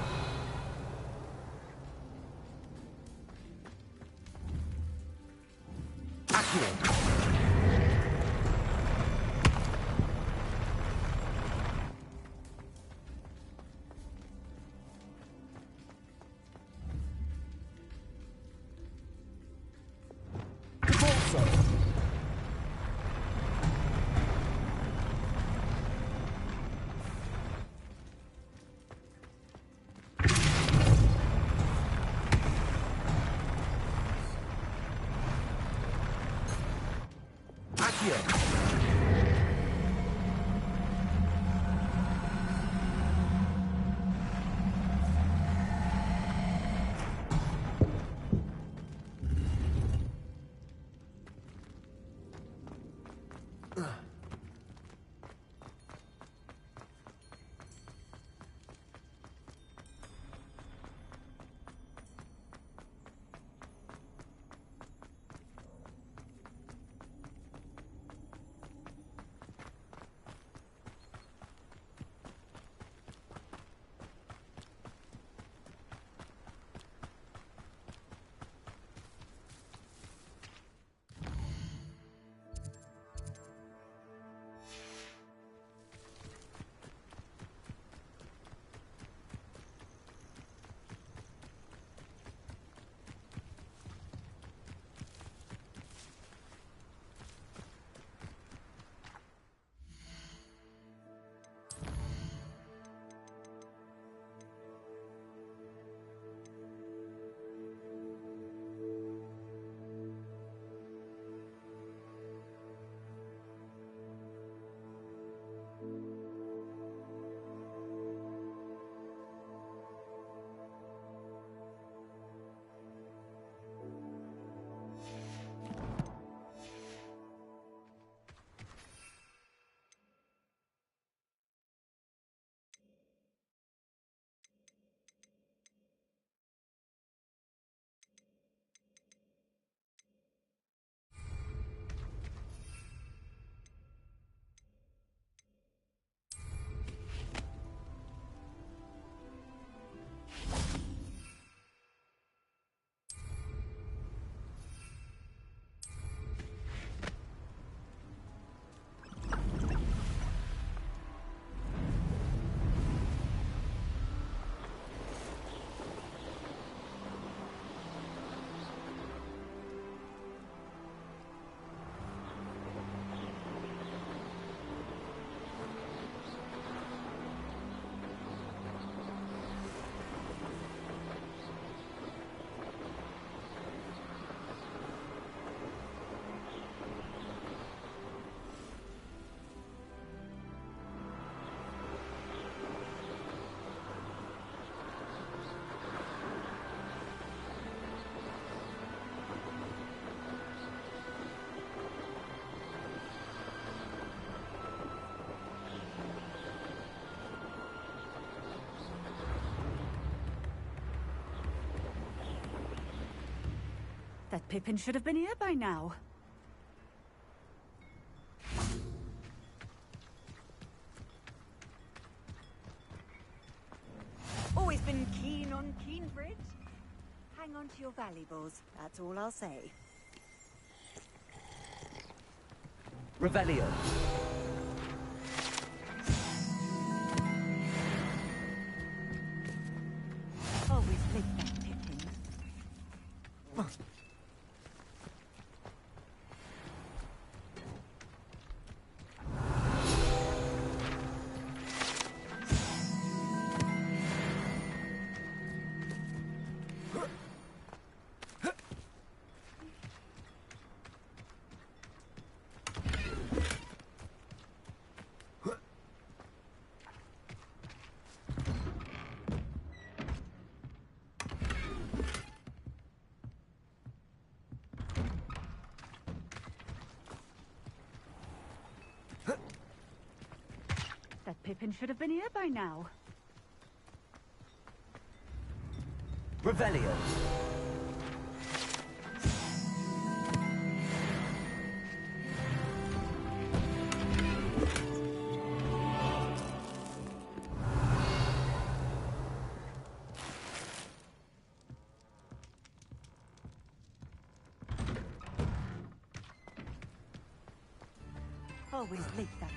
Accio. That Pippin should have been here by now. done, Keenbridge. Hang on to your valuables, that's all I'll say. Revelio. Always lick that Pippin. That Pippin should have been here by now. Revelio. Always lick that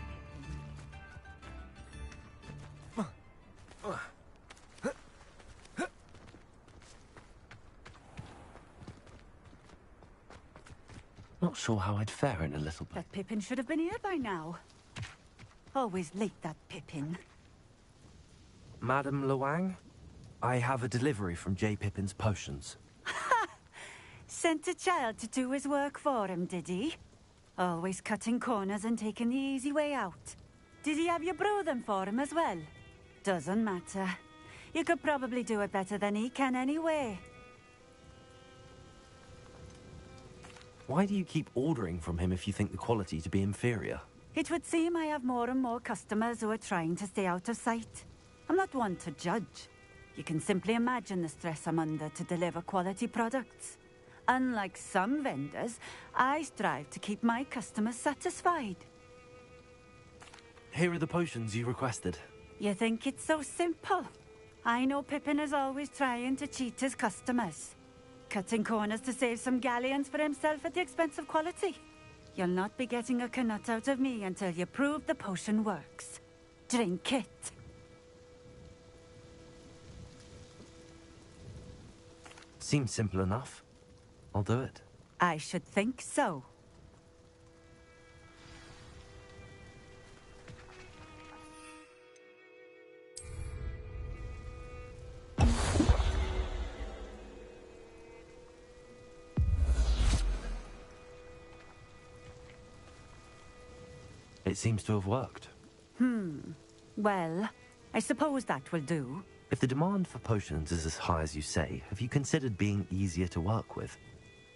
Not sure how I'd fare in a little bit. That Pippin should have been here by now. Always lick that Pippin. Madame Luang, I have a delivery from J. Pippin's potions. Sent a child to do his work for him, did he? Always cutting corners and taking the easy way out. Did he have you brew them for him as well? Doesn't matter. You could probably do it better than he can anyway. Why do you keep ordering from him if you think the quality to be inferior? It would seem I have more and more customers who are trying to stay out of sight. I'm not one to judge. You can simply imagine the stress I'm under to deliver quality products. Unlike some vendors, I strive to keep my customers satisfied. Here are the potions you requested. You think it's so simple? I know Pippin is always trying to cheat his customers. Cutting corners to save some galleons for himself at the expense of quality. You'll not be getting a canut out of me until you prove the potion works. Drink it. Seems simple enough. I'll do it. I should think so. It seems to have worked. Well, I suppose that will do. If the demand for potions is as high as you say, have you considered being easier to work with?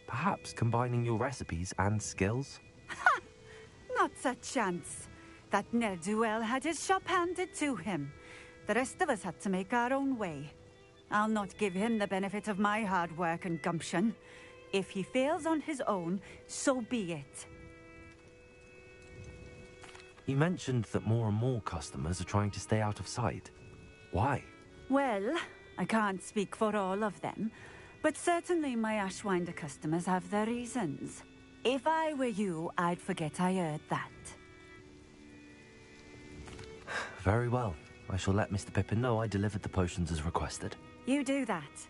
Perhaps combining your recipes and skills? Not a chance. That ne'er-do-well had his shop handed to him. The rest of us had to make our own way. I'll not give him the benefit of my hard work and gumption. If he fails on his own, so be it. You mentioned that more and more customers are trying to stay out of sight. Why? Well, I can't speak for all of them, but certainly my Ashwinder customers have their reasons. If I were you, I'd forget I heard that. Very well. I shall let Mr. Pippin know I delivered the potions as requested. You do that.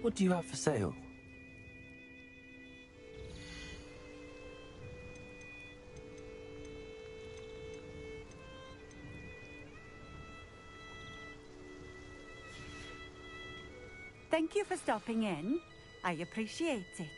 What do you have for sale? Thank you for stopping in. I appreciate it.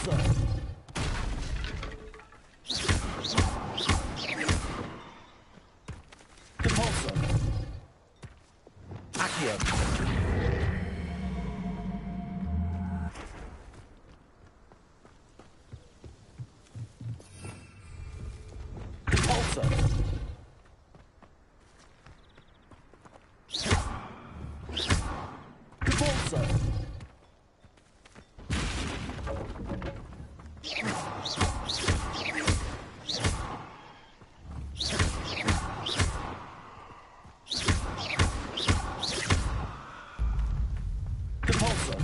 Repulsor! Repulsor! Accio! Repulsor! Repulsor!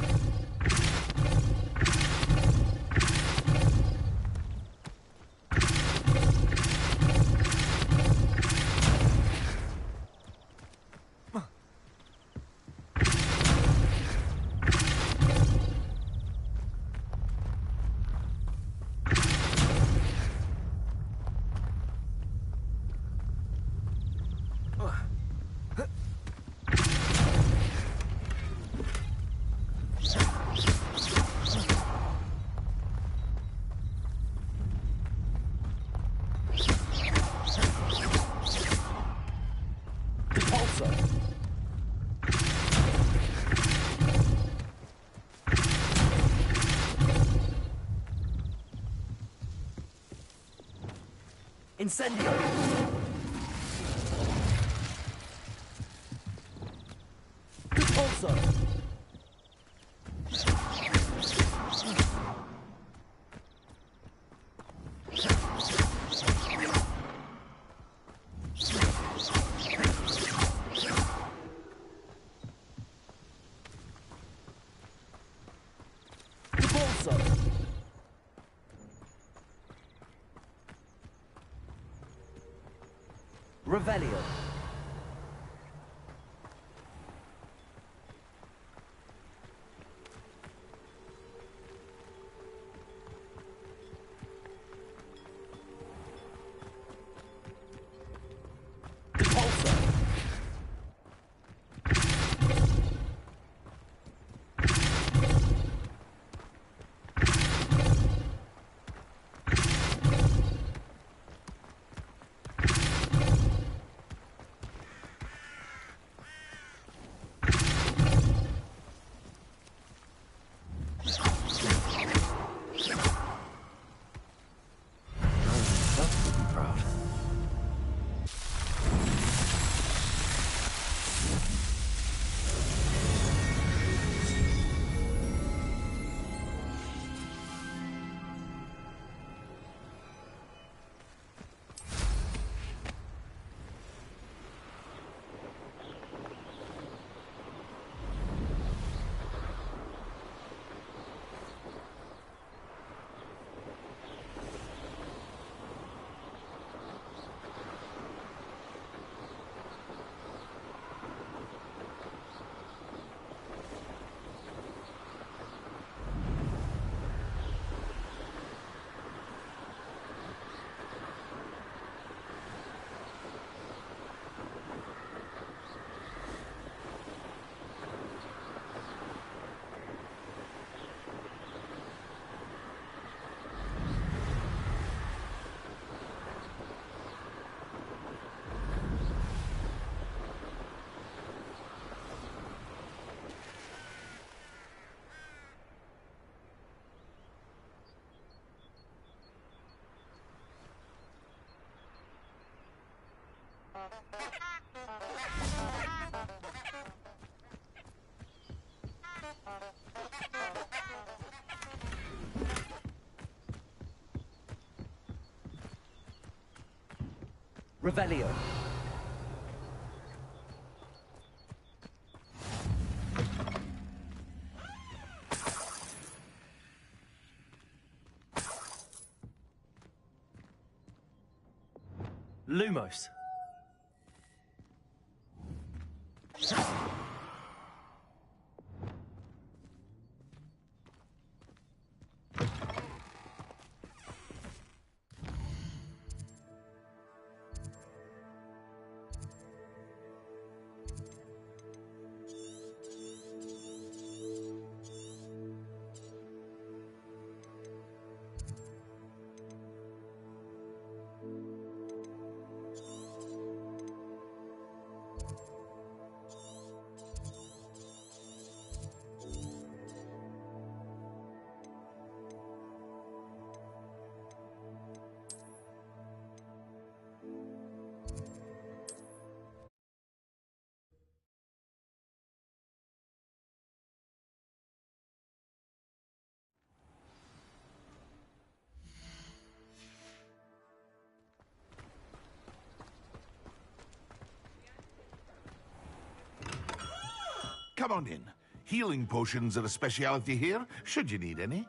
Incendio! Repulsor! Repulsor! Revelio. Repulsor. Revelio. Lumos. come on in. Healing potions are a speciality here, should you need any.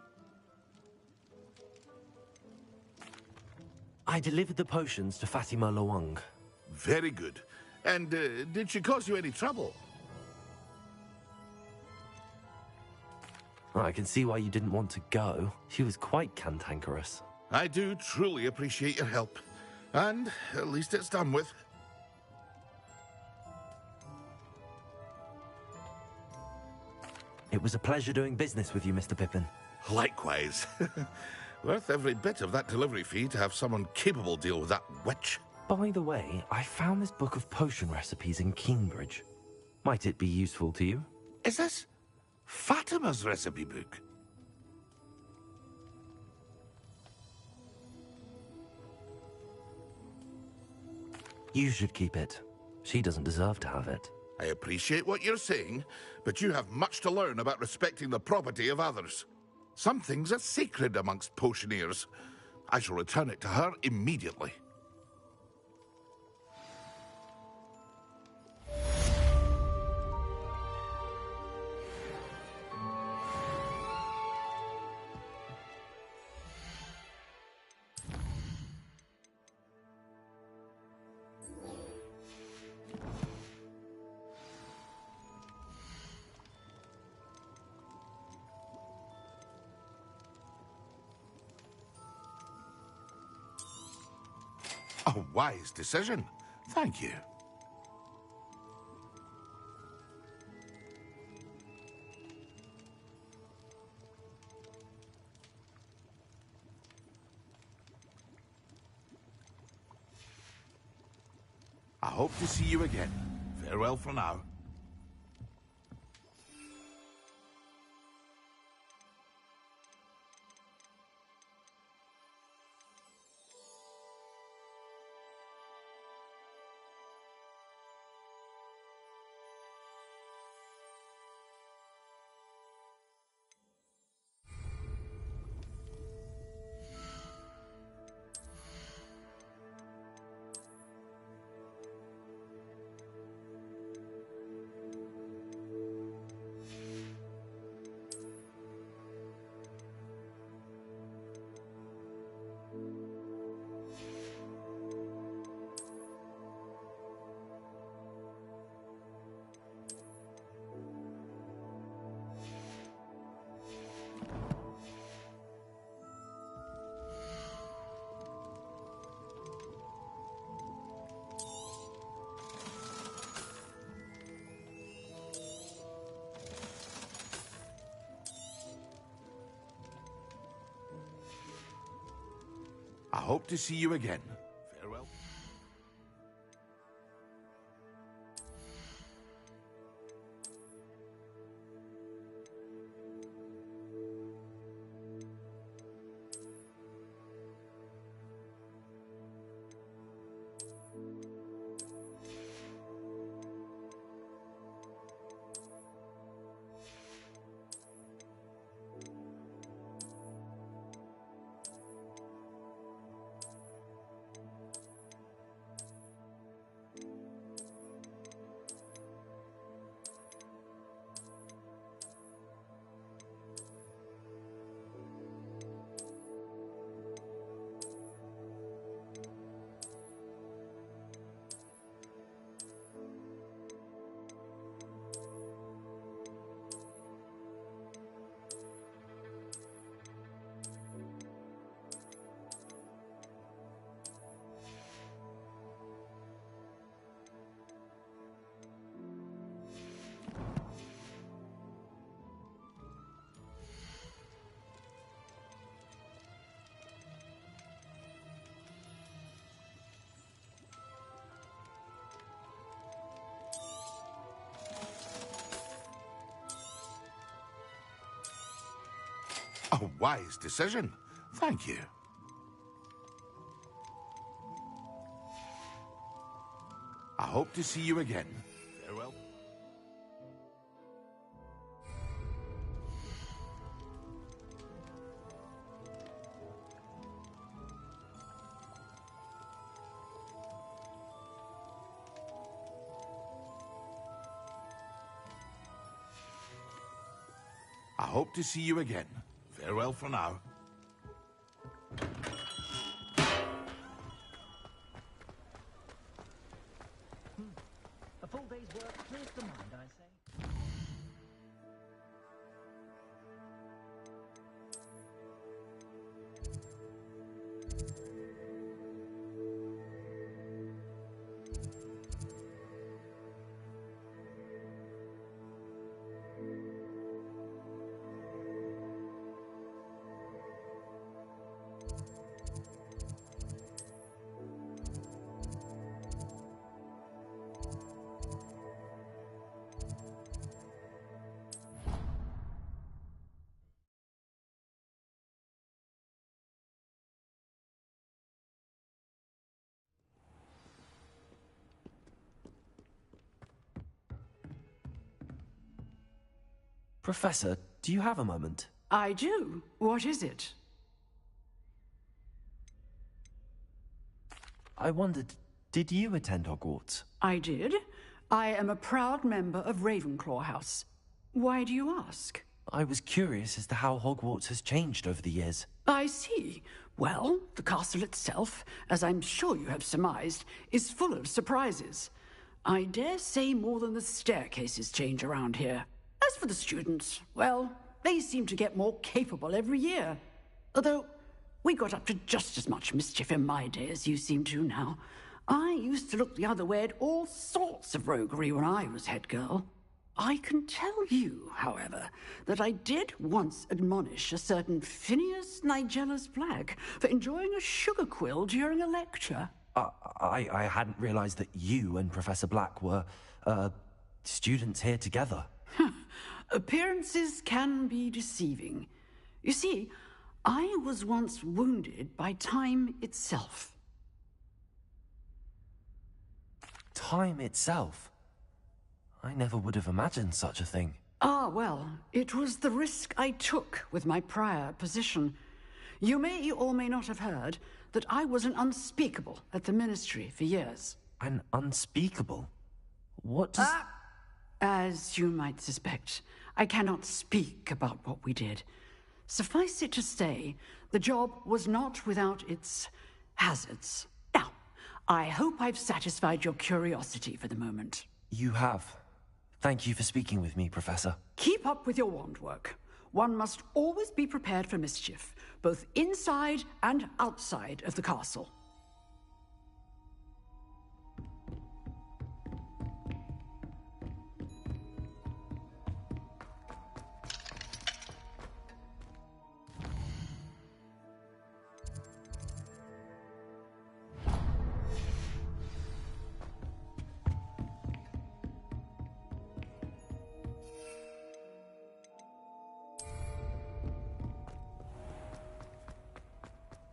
I delivered the potions to Fatima Lawang. Very good. And did she cause you any trouble? I can see why you didn't want to go. She was quite cantankerous. I do truly appreciate your help. And at least it's done with. It was a pleasure doing business with you, Mr. Pippin. Likewise. Worth every bit of that delivery fee to have someone capable deal with that witch. By the way, I found this book of potion recipes in Cambridge. Might it be useful to you? Is this Fatima's recipe book? You should keep it. She doesn't deserve to have it. I appreciate what you're saying, but you have much to learn about respecting the property of others. Some things are sacred amongst potioneers. I shall return it to her immediately. A wise decision. Thank you. I hope to see you again. Farewell for now. I hope to see you again. Farewell. A wise decision. Thank you. I hope to see you again. Farewell. hope to see you again. Farewell for now. A full day's work clears the mind, I say. Professor, do you have a moment? I do. What is it? I wondered, did you attend Hogwarts? I did. I am a proud member of Ravenclaw House. Why do you ask? I was curious as to how Hogwarts has changed over the years. I see. Well, the castle itself, as I'm sure you have surmised, is full of surprises. I dare say more than the staircases change around here. As for the students, well, they seem to get more capable every year. Although, we got up to just as much mischief in my day as you seem to now. I used to look the other way at all sorts of roguery when I was head girl. I can tell you, however, that I did once admonish a certain Phineas Nigella's Black for enjoying a sugar quill during a lecture. I hadn't realized that you and Professor Black were, students here together. Appearances can be deceiving. You see, I was once wounded by time itself. Time itself? I never would have imagined such a thing. Ah, well, it was the risk I took with my prior position. You may or may not have heard that I was an unspeakable at the Ministry for years. An unspeakable? What does... As you might suspect, I cannot speak about what we did. Suffice it to say, the job was not without its hazards. Now, I hope I've satisfied your curiosity for the moment. You have. Thank you for speaking with me, Professor. Keep up with your wand work. One must always be prepared for mischief, both inside and outside of the castle.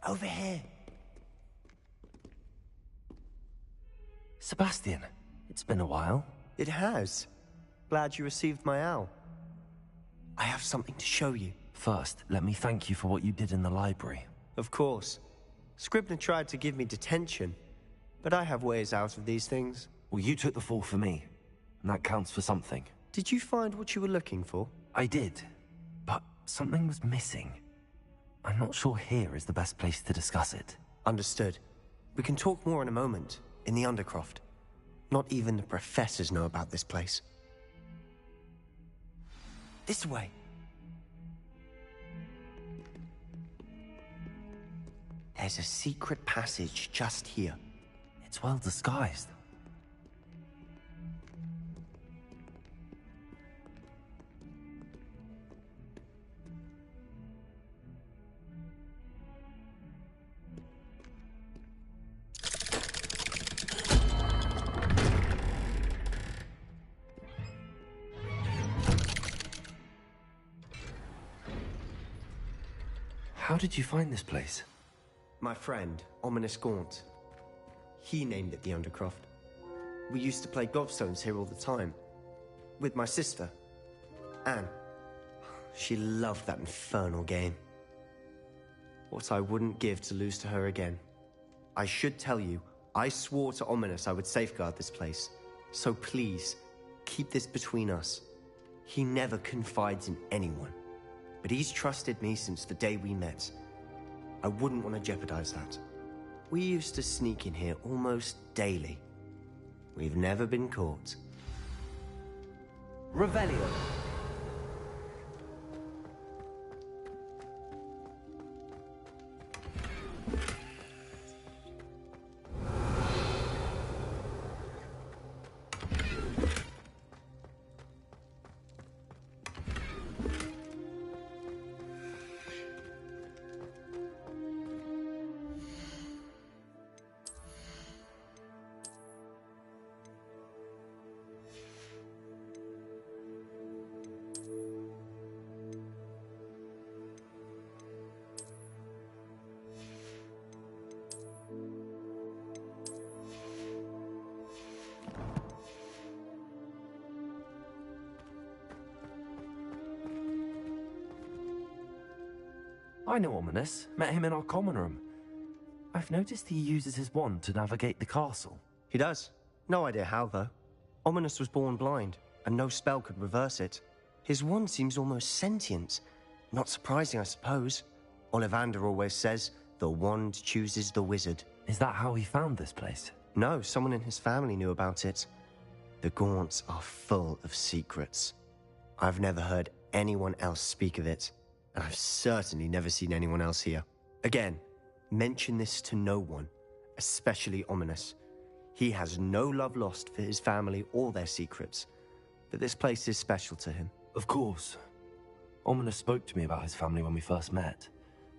Over here. Sebastian, it's been a while. It has. Glad you received my owl. I have something to show you. First, let me thank you for what you did in the library. Of course. Scribner tried to give me detention, but I have ways out of these things. Well, you took the fall for me, and that counts for something. Did you find what you were looking for? I did, but something was missing. I'm not sure here is the best place to discuss it. Understood. We can talk more in a moment, in the Undercroft. Not even the professors know about this place. This way. There's a secret passage just here. It's well disguised. How did you find this place? My friend, Ominous Gaunt. He named it the Undercroft. We used to play gobstones here all the time. With my sister, Anne. She loved that infernal game. What I wouldn't give to lose to her again. I should tell you, I swore to Ominous I would safeguard this place. So please, keep this between us. He never confides in anyone. but he's trusted me since the day we met. I wouldn't want to jeopardize that. We used to sneak in here almost daily. We've never been caught. Revelio. I know Ominous. Met him in our common room. I've noticed he uses his wand to navigate the castle. He does. No idea how, though. Ominous was born blind, and no spell could reverse it. His wand seems almost sentient. Not surprising, I suppose. Ollivander always says, the wand chooses the wizard. Is that how he found this place? No, someone in his family knew about it. The Gaunts are full of secrets. I've never heard anyone else speak of it. I've certainly never seen anyone else here. Again, mention this to no one, especially Ominous. He has no love lost for his family or their secrets, but this place is special to him. Of course. Ominous spoke to me about his family when we first met.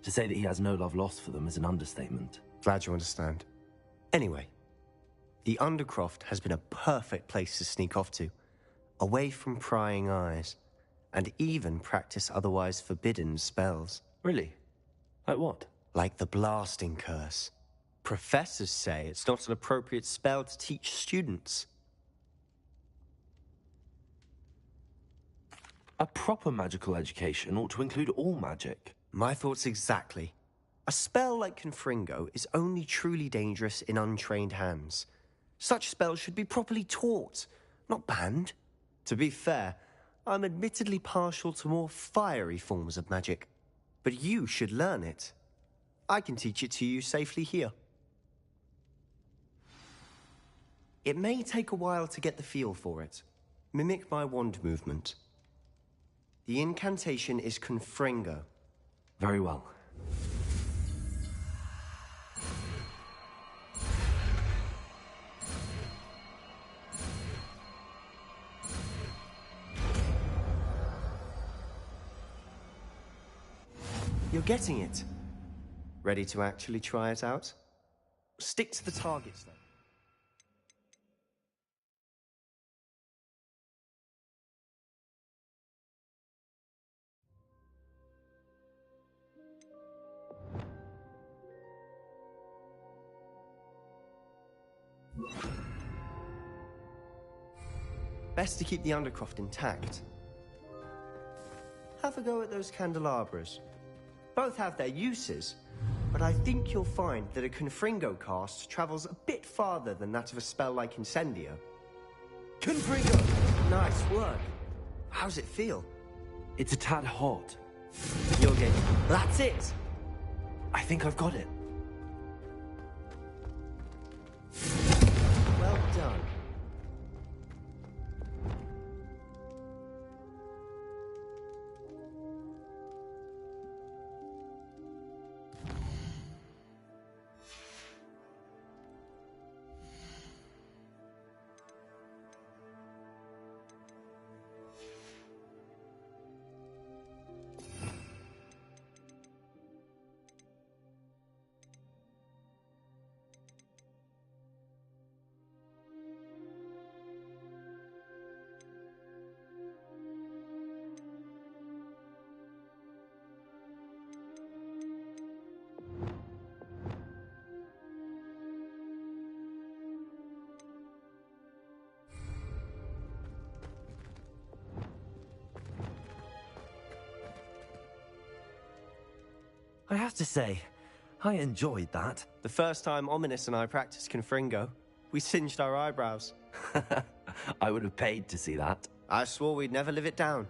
To say that he has no love lost for them is an understatement. Glad you understand. Anyway, the Undercroft has been a perfect place to sneak off to, away from prying eyes. And even practice otherwise forbidden spells. Really? Like what? Like the blasting curse. Professors say it's not an appropriate spell to teach students. A proper magical education ought to include all magic. My thoughts exactly. A spell like Confringo is only truly dangerous in untrained hands. Such spells should be properly taught, not banned. To be fair, I'm admittedly partial to more fiery forms of magic, but you should learn it. I can teach it to you safely here. It may take a while to get the feel for it. Mimic my wand movement. The incantation is Confringo. Very well. You're getting it. Ready to actually try it out? Stick to the targets, though. Best to keep the Undercroft intact. Have a go at those candelabras. Both have their uses, but I think you'll find that a Confringo cast travels a bit farther than that of a spell like Incendio. Confringo! Nice work. How's it feel? It's a tad hot. You'll get it. That's it! I think I've got it. Well done. I have to say, I enjoyed that. The first time Ominous and I practiced Confringo, we singed our eyebrows. I would have paid to see that. I swore we'd never live it down.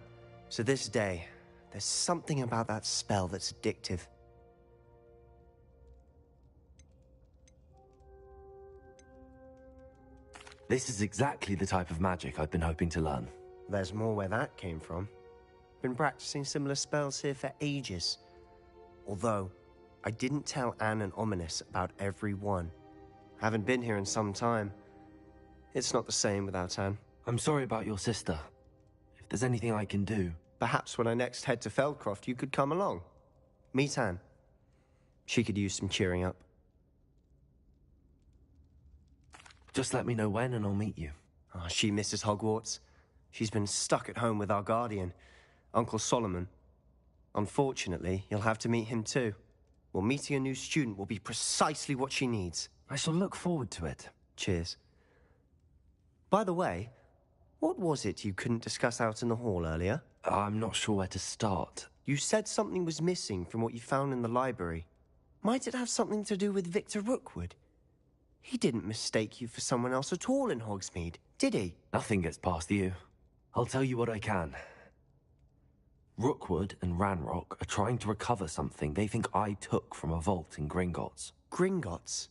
So this day, There's something about that spell that's addictive. This is exactly the type of magic I've been hoping to learn. There's more where that came from. Been practicing similar spells here for ages. Although, I didn't tell Anne and Ominous about every one. Haven't been here in some time. It's not the same without Anne. I'm sorry about your sister. If there's anything I can do... Perhaps when I next head to Feldcroft, you could come along. Meet Anne. She could use some cheering up. Just let me know when and I'll meet you. Oh, she misses Hogwarts. She's been stuck at home with our guardian, Uncle Solomon. Unfortunately, you'll have to meet him too. Well, meeting a new student will be precisely what she needs. I shall look forward to it. Cheers. By the way, what was it you couldn't discuss out in the hall earlier? I'm not sure where to start. You said something was missing from what you found in the library. Might it have something to do with Victor Rookwood? He didn't mistake you for someone else at all in Hogsmeade, did he? Nothing gets past you. I'll tell you what I can. Rookwood and Ranrock are trying to recover something they think I took from a vault in Gringotts. Gringotts?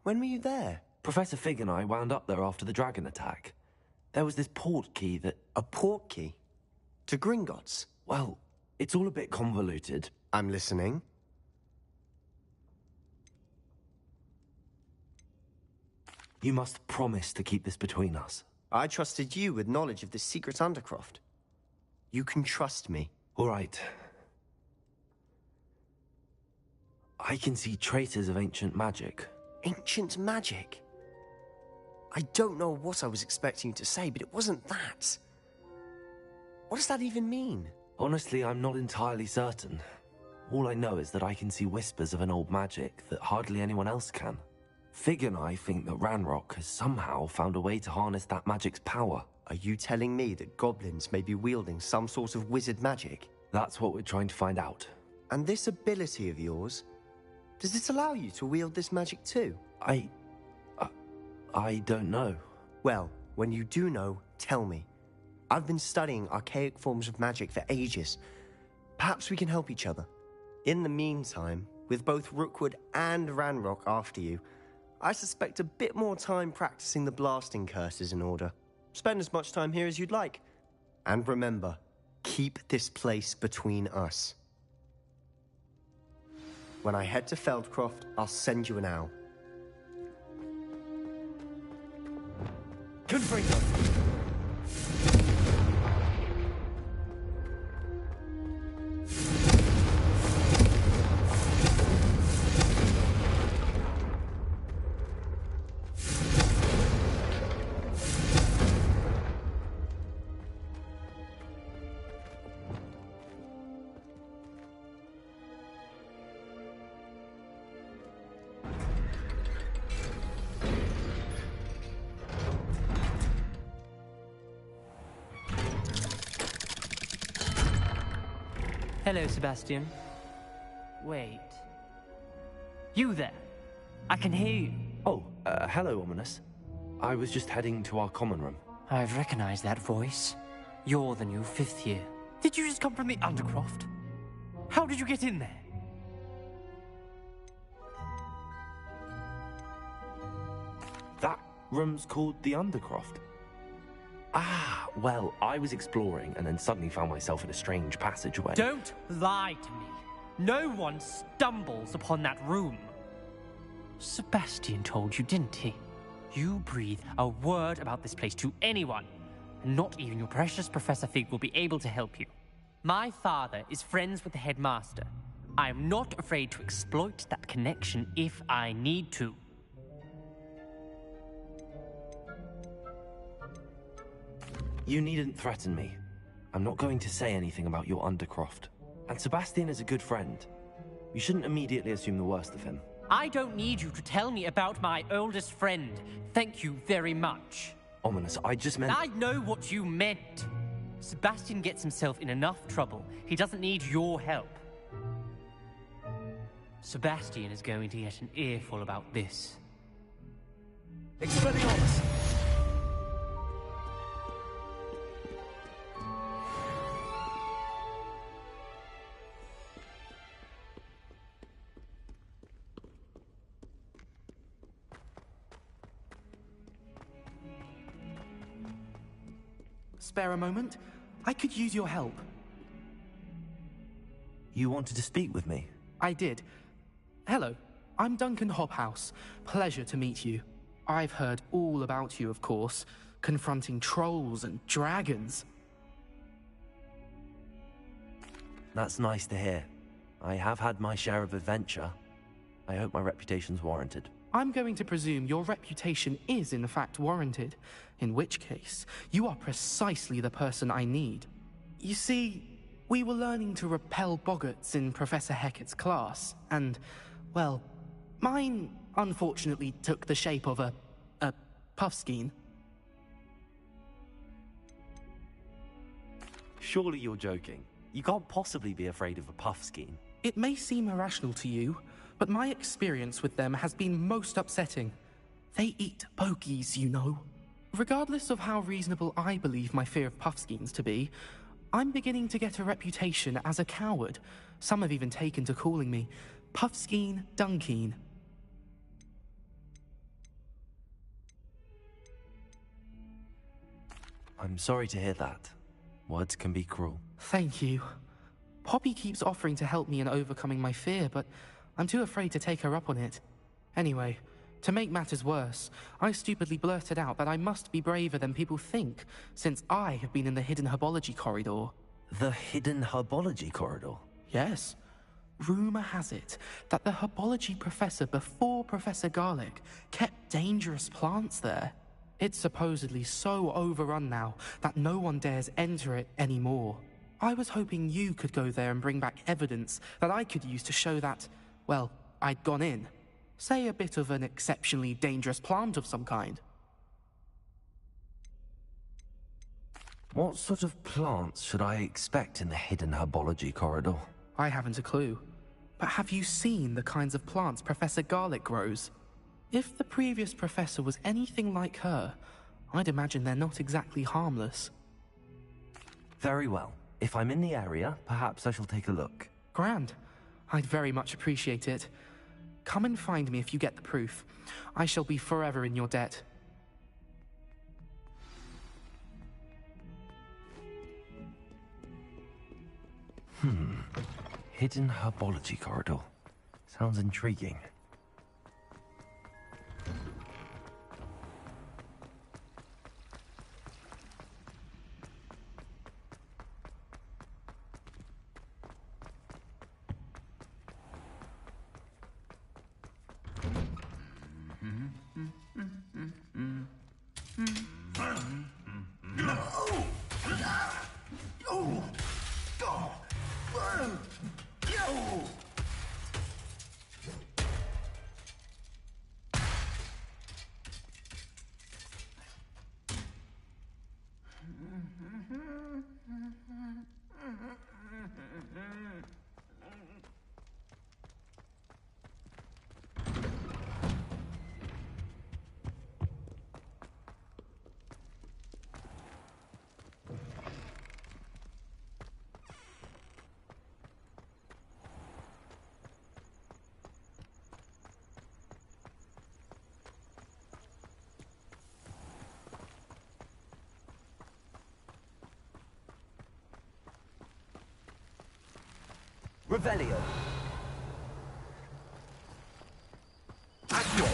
When were you there? Professor Fig and I wound up there after the dragon attack. There was this port key that... A port key? To Gringotts? Well, it's all a bit convoluted. I'm listening. You must promise to keep this between us. I trusted you with knowledge of the secret Undercroft. You can trust me. All right. I can see traces of ancient magic. Ancient magic? I don't know what I was expecting you to say, but it wasn't that. What does that even mean? Honestly, I'm not entirely certain. All I know is that I can see whispers of an old magic that hardly anyone else can. Fig and I think that Ranrock has somehow found a way to harness that magic's power. Are you telling me that goblins may be wielding some sort of wizard magic? That's what we're trying to find out. And this ability of yours, does it allow you to wield this magic too? I don't know. Well, when you do know, tell me. I've been studying archaic forms of magic for ages. Perhaps we can help each other. In the meantime, with both Rookwood and Ranrock after you, I suspect a bit more time practicing the blasting curse is in order. Spend as much time here as you'd like. And remember, keep this place between us. When I head to Feldcroft, I'll send you an owl. Confringo! Hello, Sebastian. Wait. You there? I can hear you. Oh, hello, Ominous. I was just heading to our common room. I've recognized that voice. You're the new 5th year. Did you just come from the Undercroft? How did you get in there? That room's called the Undercroft. Ah, well, I was exploring and then suddenly found myself in a strange passageway. Don't lie to me. No one stumbles upon that room. Sebastian told you, didn't he? You breathe a word about this place to anyone, and not even your precious Professor Fig will be able to help you. My father is friends with the headmaster. I am not afraid to exploit that connection if I need to. You needn't threaten me. I'm not going to say anything about your Undercroft. And Sebastian is a good friend. You shouldn't immediately assume the worst of him. I don't need you to tell me about my oldest friend. Thank you very much. Ominous, I just meant... I know what you meant. Sebastian gets himself in enough trouble. He doesn't need your help. Sebastian is going to get an earful about this. Expelliarmus! spare a moment? I could use your help. You wanted to speak with me? I did. Hello, I'm Duncan Hobhouse. Pleasure to meet you. I've heard all about you, of course, confronting trolls and dragons. That's nice to hear. I have had my share of adventure. I hope my reputation's warranted. I'm going to presume your reputation is in fact warranted, in which case, you are precisely the person I need. You see, we were learning to repel boggarts in Professor Hecat's class, and, well, mine unfortunately took the shape of a puffskein. Surely you're joking. You can't possibly be afraid of a puffskein. It may seem irrational to you, but my experience with them has been most upsetting. They eat bogies, you know. Regardless of how reasonable I believe my fear of puffskeins to be, I'm beginning to get a reputation as a coward. Some have even taken to calling me Puffskein Dunkeen. I'm sorry to hear that. Words can be cruel. Thank you. Poppy keeps offering to help me in overcoming my fear, but I'm too afraid to take her up on it. Anyway, to make matters worse, I stupidly blurted out that I must be braver than people think, since I have been in the hidden herbology corridor. The hidden herbology corridor? Yes. Rumor has it that the herbology professor before Professor Garlic kept dangerous plants there. It's supposedly so overrun now that no one dares enter it anymore. I was hoping you could go there and bring back evidence that I could use to show that, well, I'd gone in. Say a bit of an exceptionally dangerous plant of some kind. What sort of plants should I expect in the hidden herbology corridor? I haven't a clue. But have you seen the kinds of plants Professor Garlic grows? If the previous professor was anything like her, I'd imagine they're not exactly harmless. Very well. If I'm in the area, perhaps I shall take a look. Grand. I'd very much appreciate it. Come and find me if you get the proof. I shall be forever in your debt. Hidden herbology corridor. Sounds intriguing. Revelio. Accio.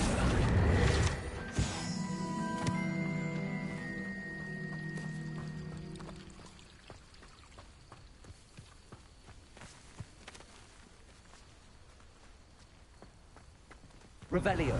Revelio.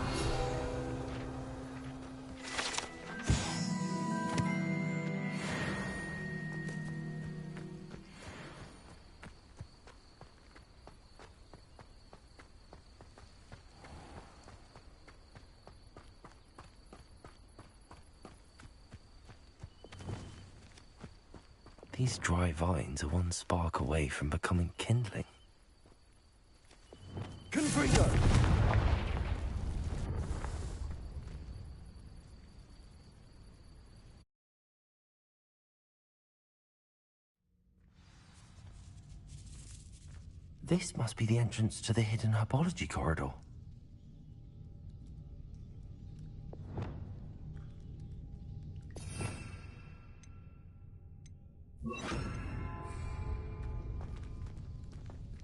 These dry vines are one spark away from becoming kindling. Confringo! This must be the entrance to the hidden herbology corridor.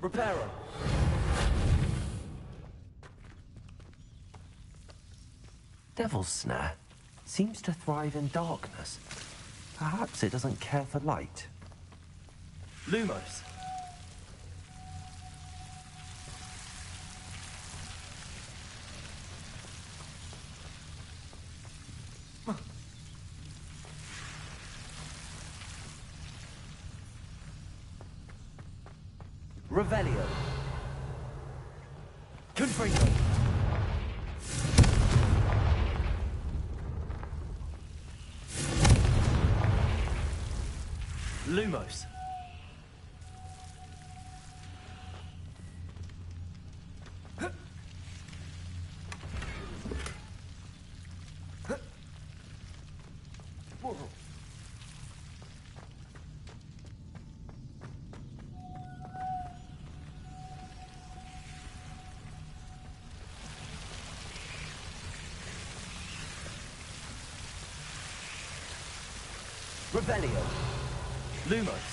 Reparo. Devil's Snare seems to thrive in darkness. Perhaps it doesn't care for light. Lumos. Revelio. Confringo. Lumos. Revelio. Lumos.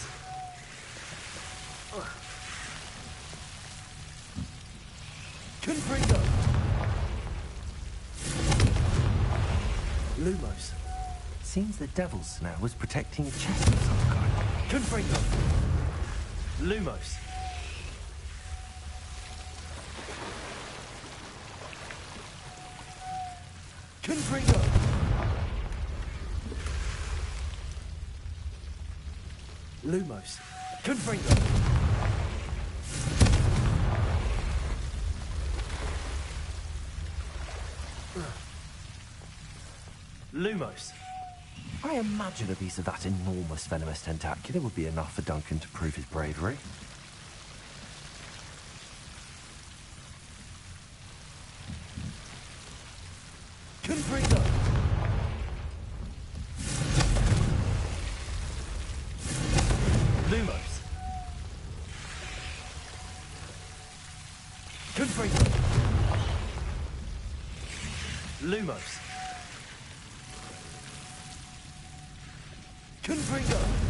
Confringo. Lumos. Seems the Devil's Snare was protecting a chest of some kind. Confringo. Lumos. Confringo. Lumos. Confringo. Lumos. I imagine a piece of that enormous venomous tentacula would be enough for Duncan to prove his bravery. Confringo. Lumos. Confringo. Lumos. Confringo.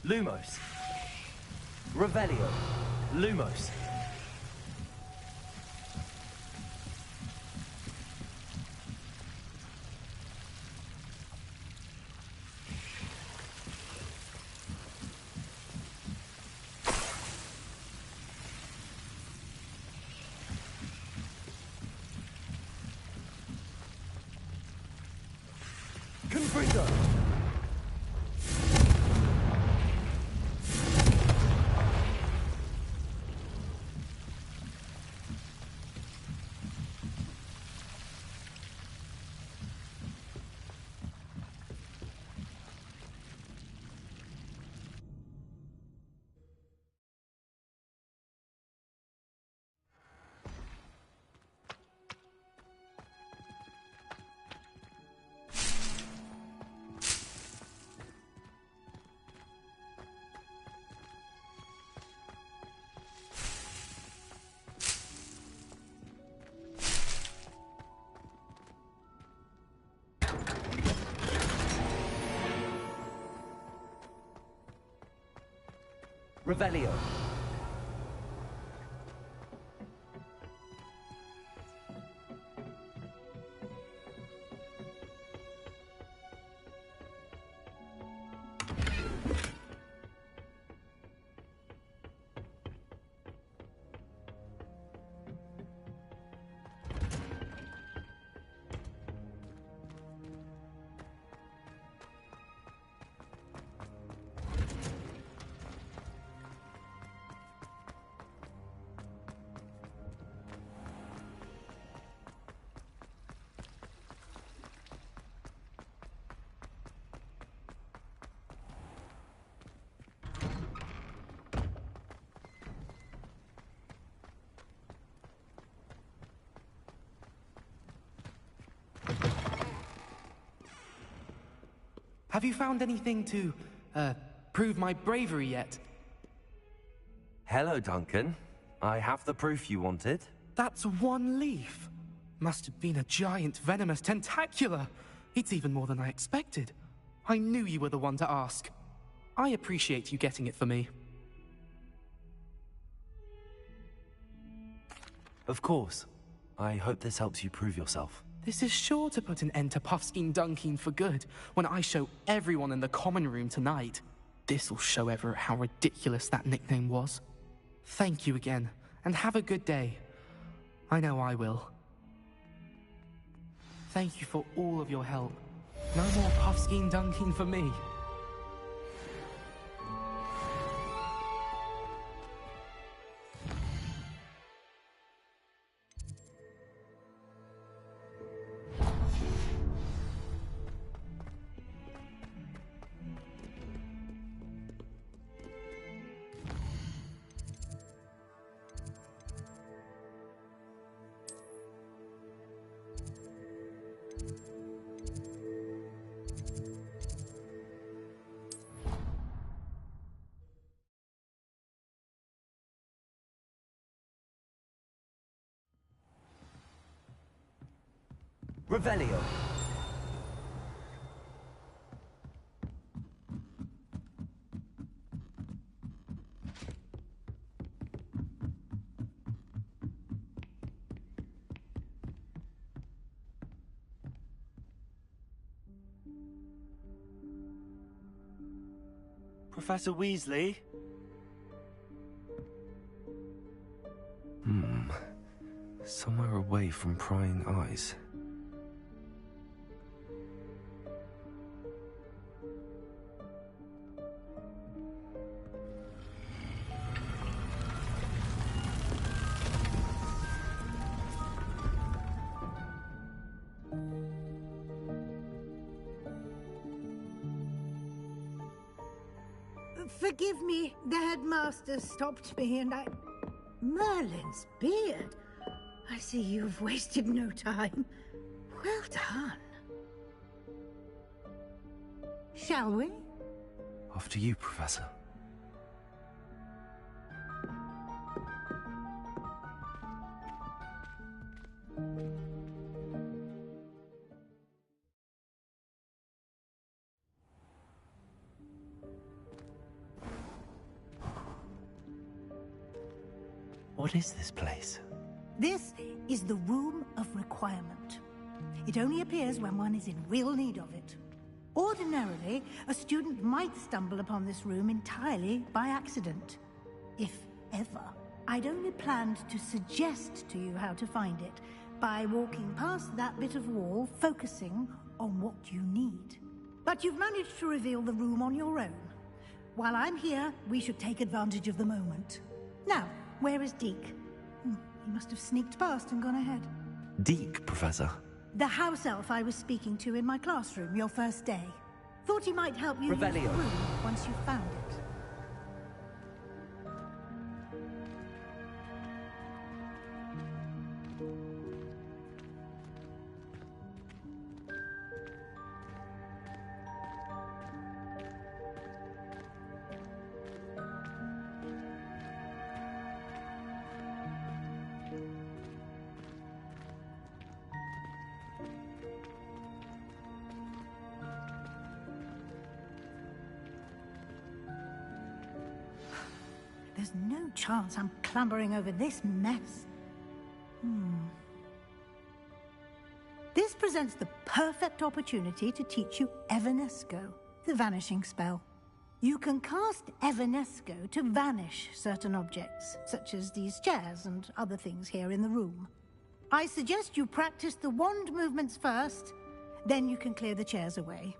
Lumos. Revelio. Lumos. Confringo. Revelio. Have you found anything to, prove my bravery yet? Hello, Duncan. I have the proof you wanted. That's one leaf. Must have been a giant venomous tentacula. It's even more than I expected. I knew you were the one to ask. I appreciate you getting it for me. Of course. I hope this helps you prove yourself. This is sure to put an end to Puffskein Dunkin for good when I show everyone in the common room tonight. This'll show Everett how ridiculous that nickname was. Thank you again, and have a good day. I know I will. Thank you for all of your help. No more Puffskein Dunkin for me. Revelio. Professor Weasley? Somewhere away from prying eyes. Forgive me, the headmaster stopped me and I... Merlin's beard. I see you've wasted no time. Well done. Shall we? After you, Professor. What is this place? This is the Room of Requirement. It only appears when one is in real need of it. Ordinarily, a student might stumble upon this room entirely by accident. If ever. I'd only planned to suggest to you how to find it by walking past that bit of wall, focusing on what you need. But you've managed to reveal the room on your own. While I'm here, we should take advantage of the moment. Now, where is Deke? He must have sneaked past and gone ahead. Deke, Professor. The house elf I was speaking to in my classroom your first day. Thought he might help you use the Revelio. room once you found it. There's no chance I'm clambering over this mess. This presents the perfect opportunity to teach you Evanesco, the vanishing spell. You can cast Evanesco to vanish certain objects, such as these chairs and other things here in the room. I suggest you practice the wand movements first, then you can clear the chairs away.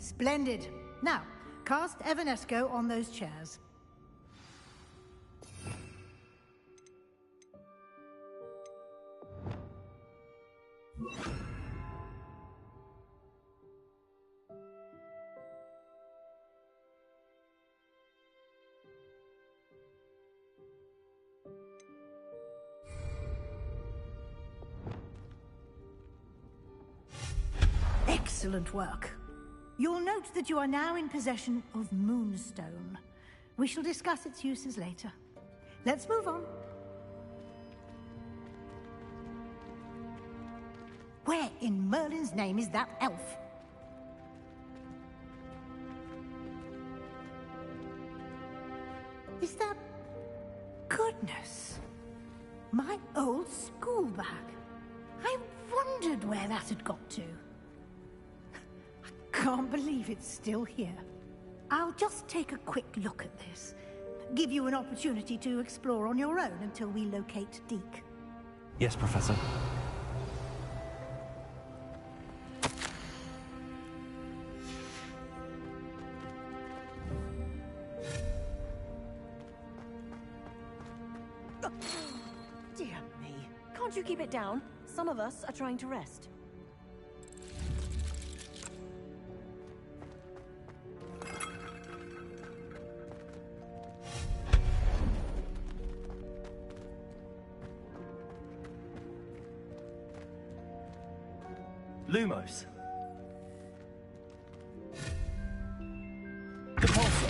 Splendid. Now, cast Evanesco on those chairs. Excellent work. You'll note that you are now in possession of Moonstone. We shall discuss its uses later. Let's move on. Where in Merlin's name is that elf? Is that... Goodness! My old school bag. I wondered where that had got to. Can't believe it's still here. I'll just take a quick look at this. Give you an opportunity to explore on your own until we locate Deke. Yes, Professor. Dear me. Can't you keep it down? Some of us are trying to rest. Lumos. Depulso.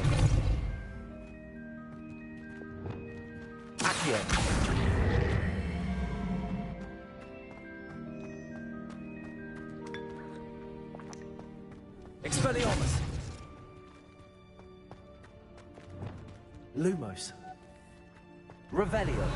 Accio. Expelliarmus. Lumos. Revelio.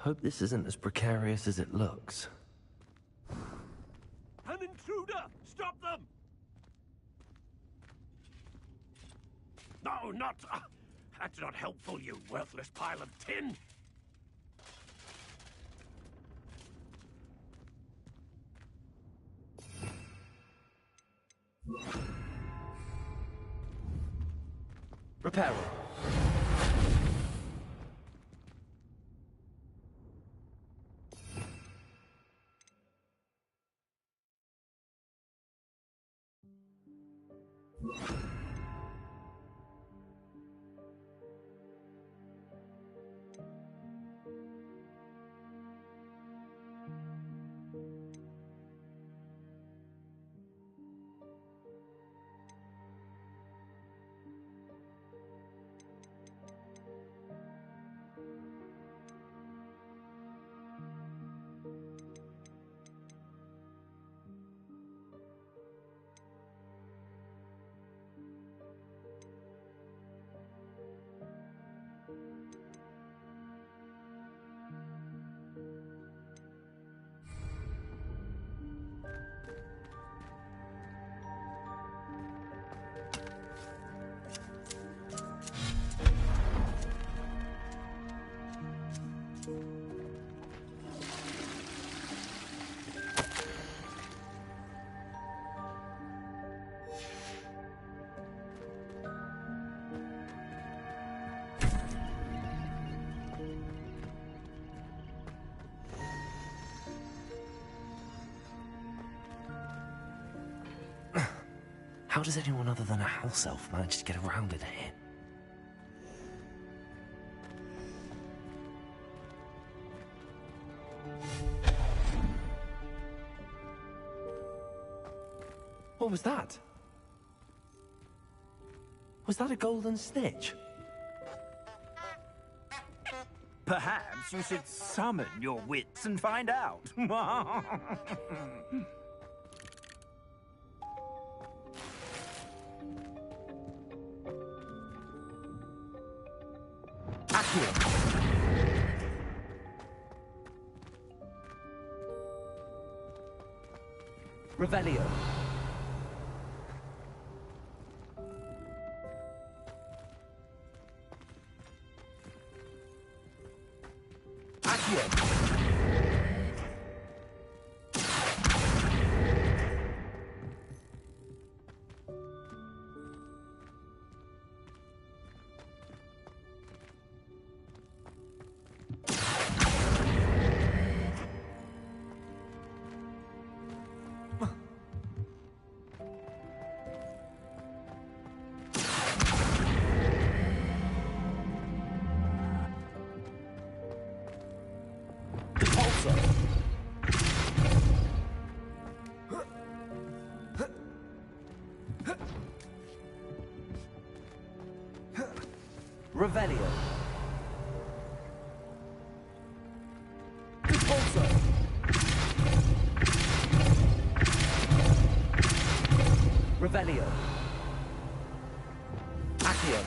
Hope this isn't as precarious as it looks. An intruder! Stop them! No, not... that's not helpful, you worthless pile of tin! Repairing. How does anyone other than a house elf manage to get around in here? What was that? Was that a golden snitch? Perhaps you should summon your wits and find out. Revelio. Revelio. Repulsor. Revelio. Accio.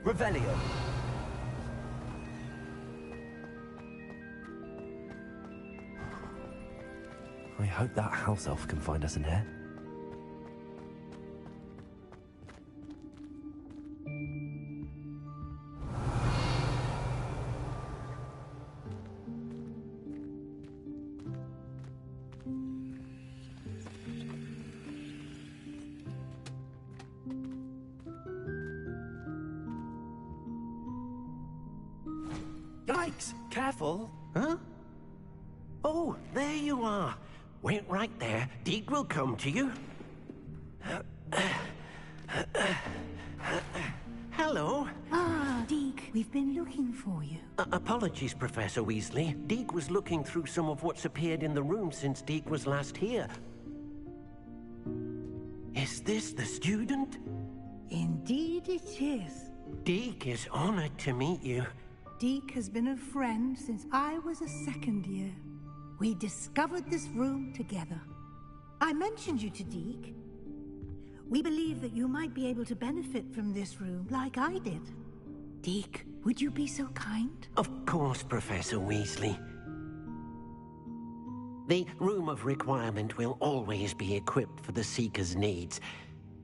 Revelio. I hope that house elf can find us in here. Yikes! Careful! Huh? Oh, there you are. Wait right there. Deke will come to you. Hello. Ah, Deke, we've been looking for you. Apologies, Professor Weasley. Deke was looking through some of what's appeared in the room since Deke was last here. Is this the student? Indeed it is. Deke is honored to meet you. Deke has been a friend since I was a second year. We discovered this room together. I mentioned you to Deke. We believe that you might be able to benefit from this room like I did. Deke, would you be so kind? Of course, Professor Weasley. The Room of Requirement will always be equipped for the Seeker's needs.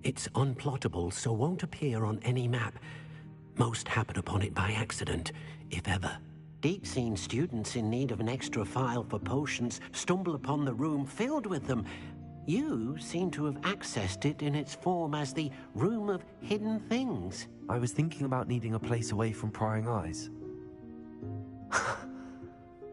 It's unplottable, so won't appear on any map. Most happen upon it by accident, if ever. Deke's seen students in need of an extra file for potions stumble upon the room filled with them. You seem to have accessed it in its form as the Room of Hidden Things. I was thinking about needing a place away from prying eyes.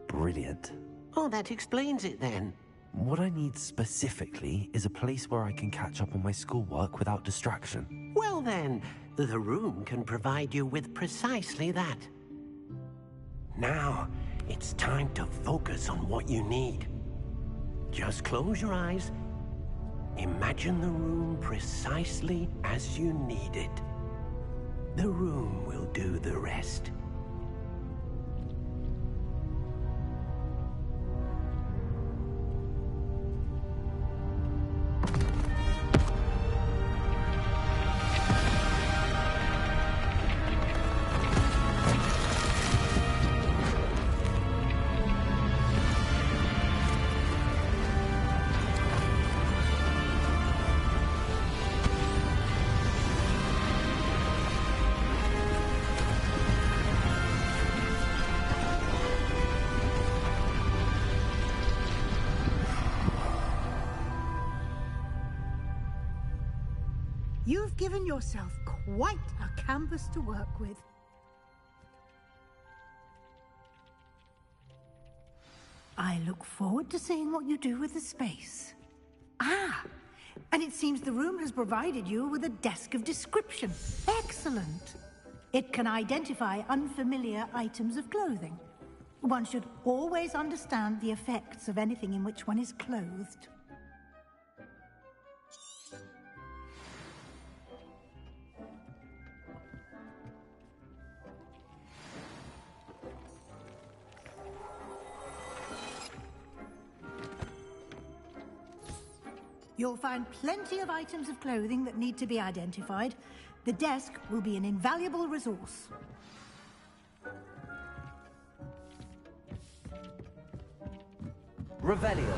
Brilliant. Oh, that explains it then. What I need specifically is a place where I can catch up on my schoolwork without distraction. Well then, the room can provide you with precisely that. Now, it's time to focus on what you need. Just close your eyes. Imagine the room precisely as you need it. The room will do the rest. You've given yourself quite a canvas to work with. I look forward to seeing what you do with the space. Ah, and it seems the room has provided you with a desk of description. Excellent. It can identify unfamiliar items of clothing. One should always understand the effects of anything in which one is clothed. You'll find plenty of items of clothing that need to be identified. The desk will be an invaluable resource. Revelio.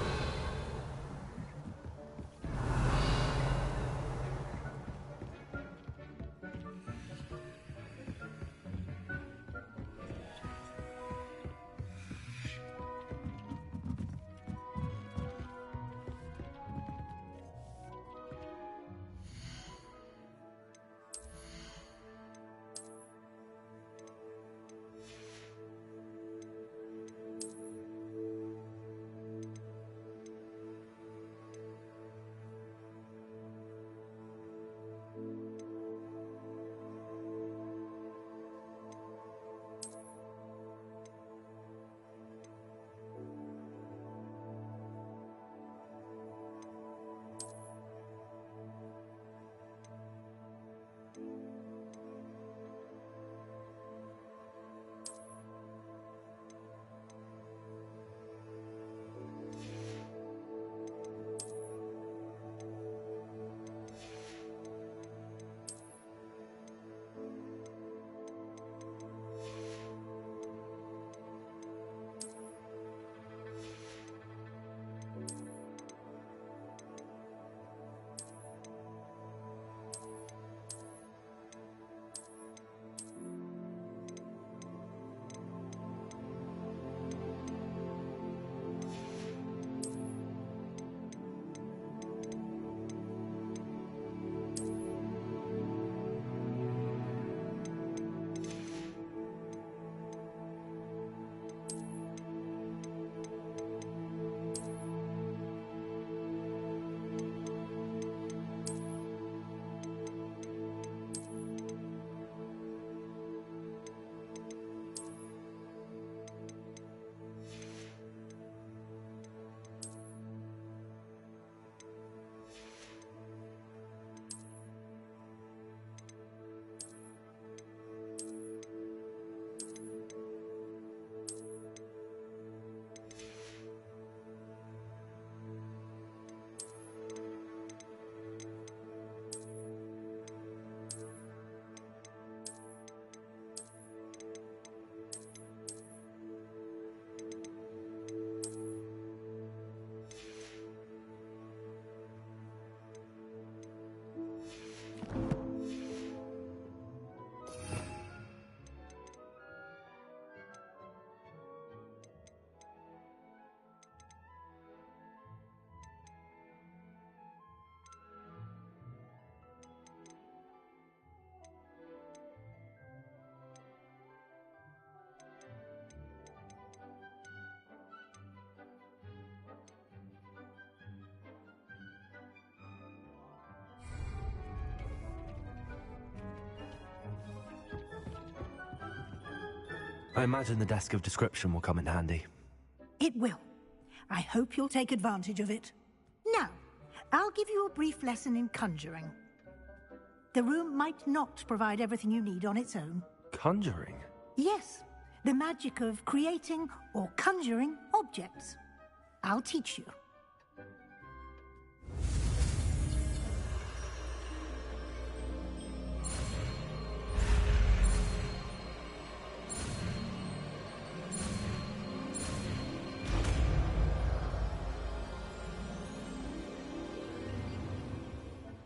I imagine the desk of description will come in handy. It will. I hope you'll take advantage of it. Now, I'll give you a brief lesson in conjuring. The room might not provide everything you need on its own. Conjuring? Yes, the magic of creating or conjuring objects. I'll teach you.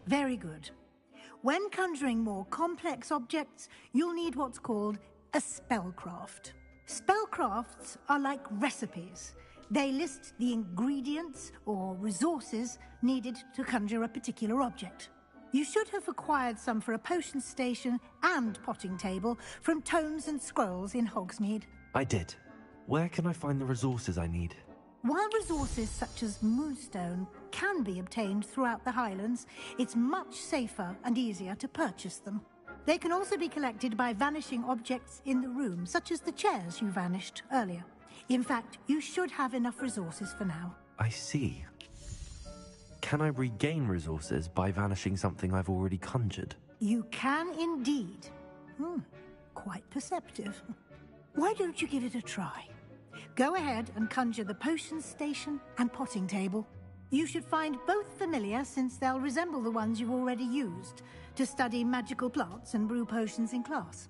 Very good. When conjuring more complex objects, you'll need what's called a spellcraft. Spellcrafts are like recipes. They list the ingredients or resources needed to conjure a particular object. You should have acquired some for a potion station and potting table from tomes and scrolls in Hogsmeade. I did. Where can I find the resources I need? While resources such as moonstone can be obtained throughout the Highlands, it's much safer and easier to purchase them. They can also be collected by vanishing objects in the room, such as the chairs you vanished earlier. In fact, you should have enough resources for now. I see. Can I regain resources by vanishing something I've already conjured? You can indeed. Quite perceptive. Why don't you give it a try? Go ahead and conjure the potion station and potting table. You should find both familiar, since they'll resemble the ones you've already used to study magical plants and brew potions in class.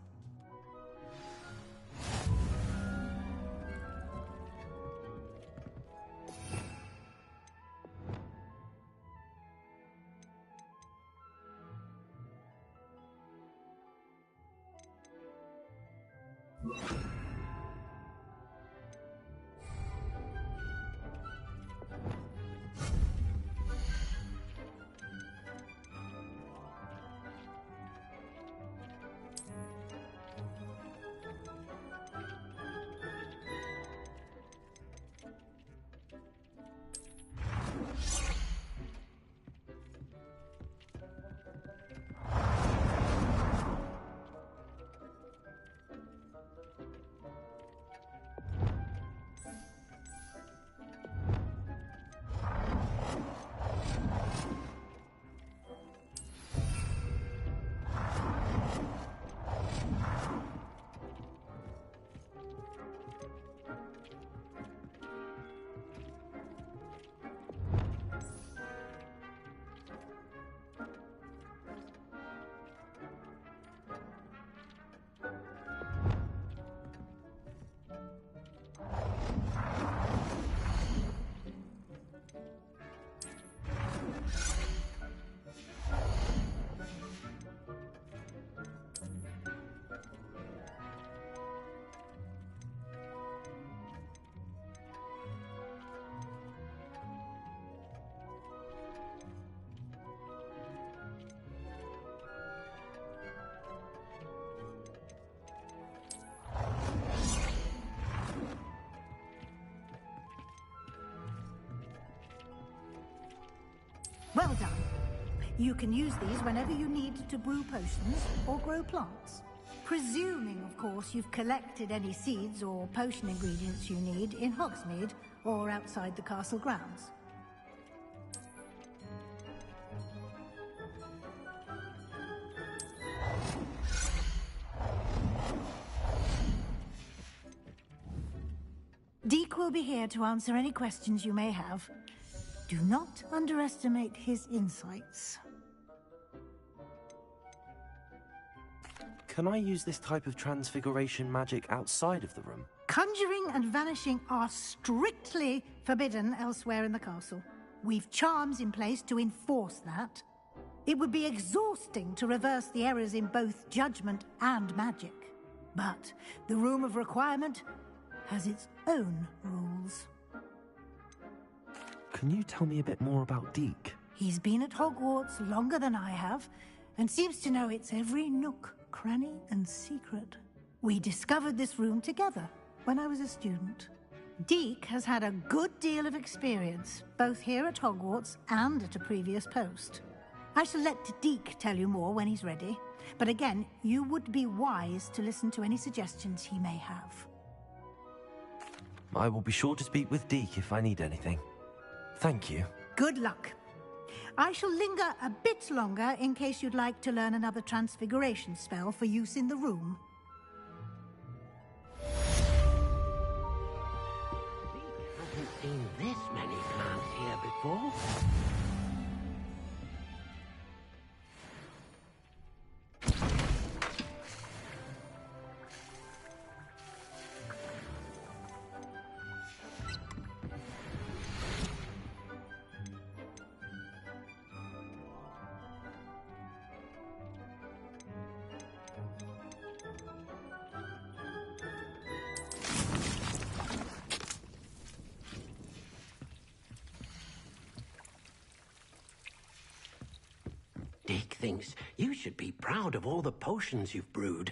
Well done. You can use these whenever you need to brew potions or grow plants. Presuming, of course, you've collected any seeds or potion ingredients you need in Hogsmeade or outside the castle grounds. Deke will be here to answer any questions you may have. Do not underestimate his insights. Can I use this type of transfiguration magic outside of the room? Conjuring and vanishing are strictly forbidden elsewhere in the castle. We've charms in place to enforce that. It would be exhausting to reverse the errors in both judgment and magic. But the Room of Requirement has its own rules. Can you tell me a bit more about Deke? He's been at Hogwarts longer than I have, and seems to know its every nook, cranny, and secret. We discovered this room together when I was a student. Deke has had a good deal of experience, both here at Hogwarts and at a previous post. I shall let Deke tell you more when he's ready. But again, you would be wise to listen to any suggestions he may have. I will be sure to speak with Deke if I need anything. Thank you. Good luck. I shall linger a bit longer in case you'd like to learn another transfiguration spell for use in the room. Haven't seen this many plants here before. Dick thinks you should be proud of all the potions you've brewed.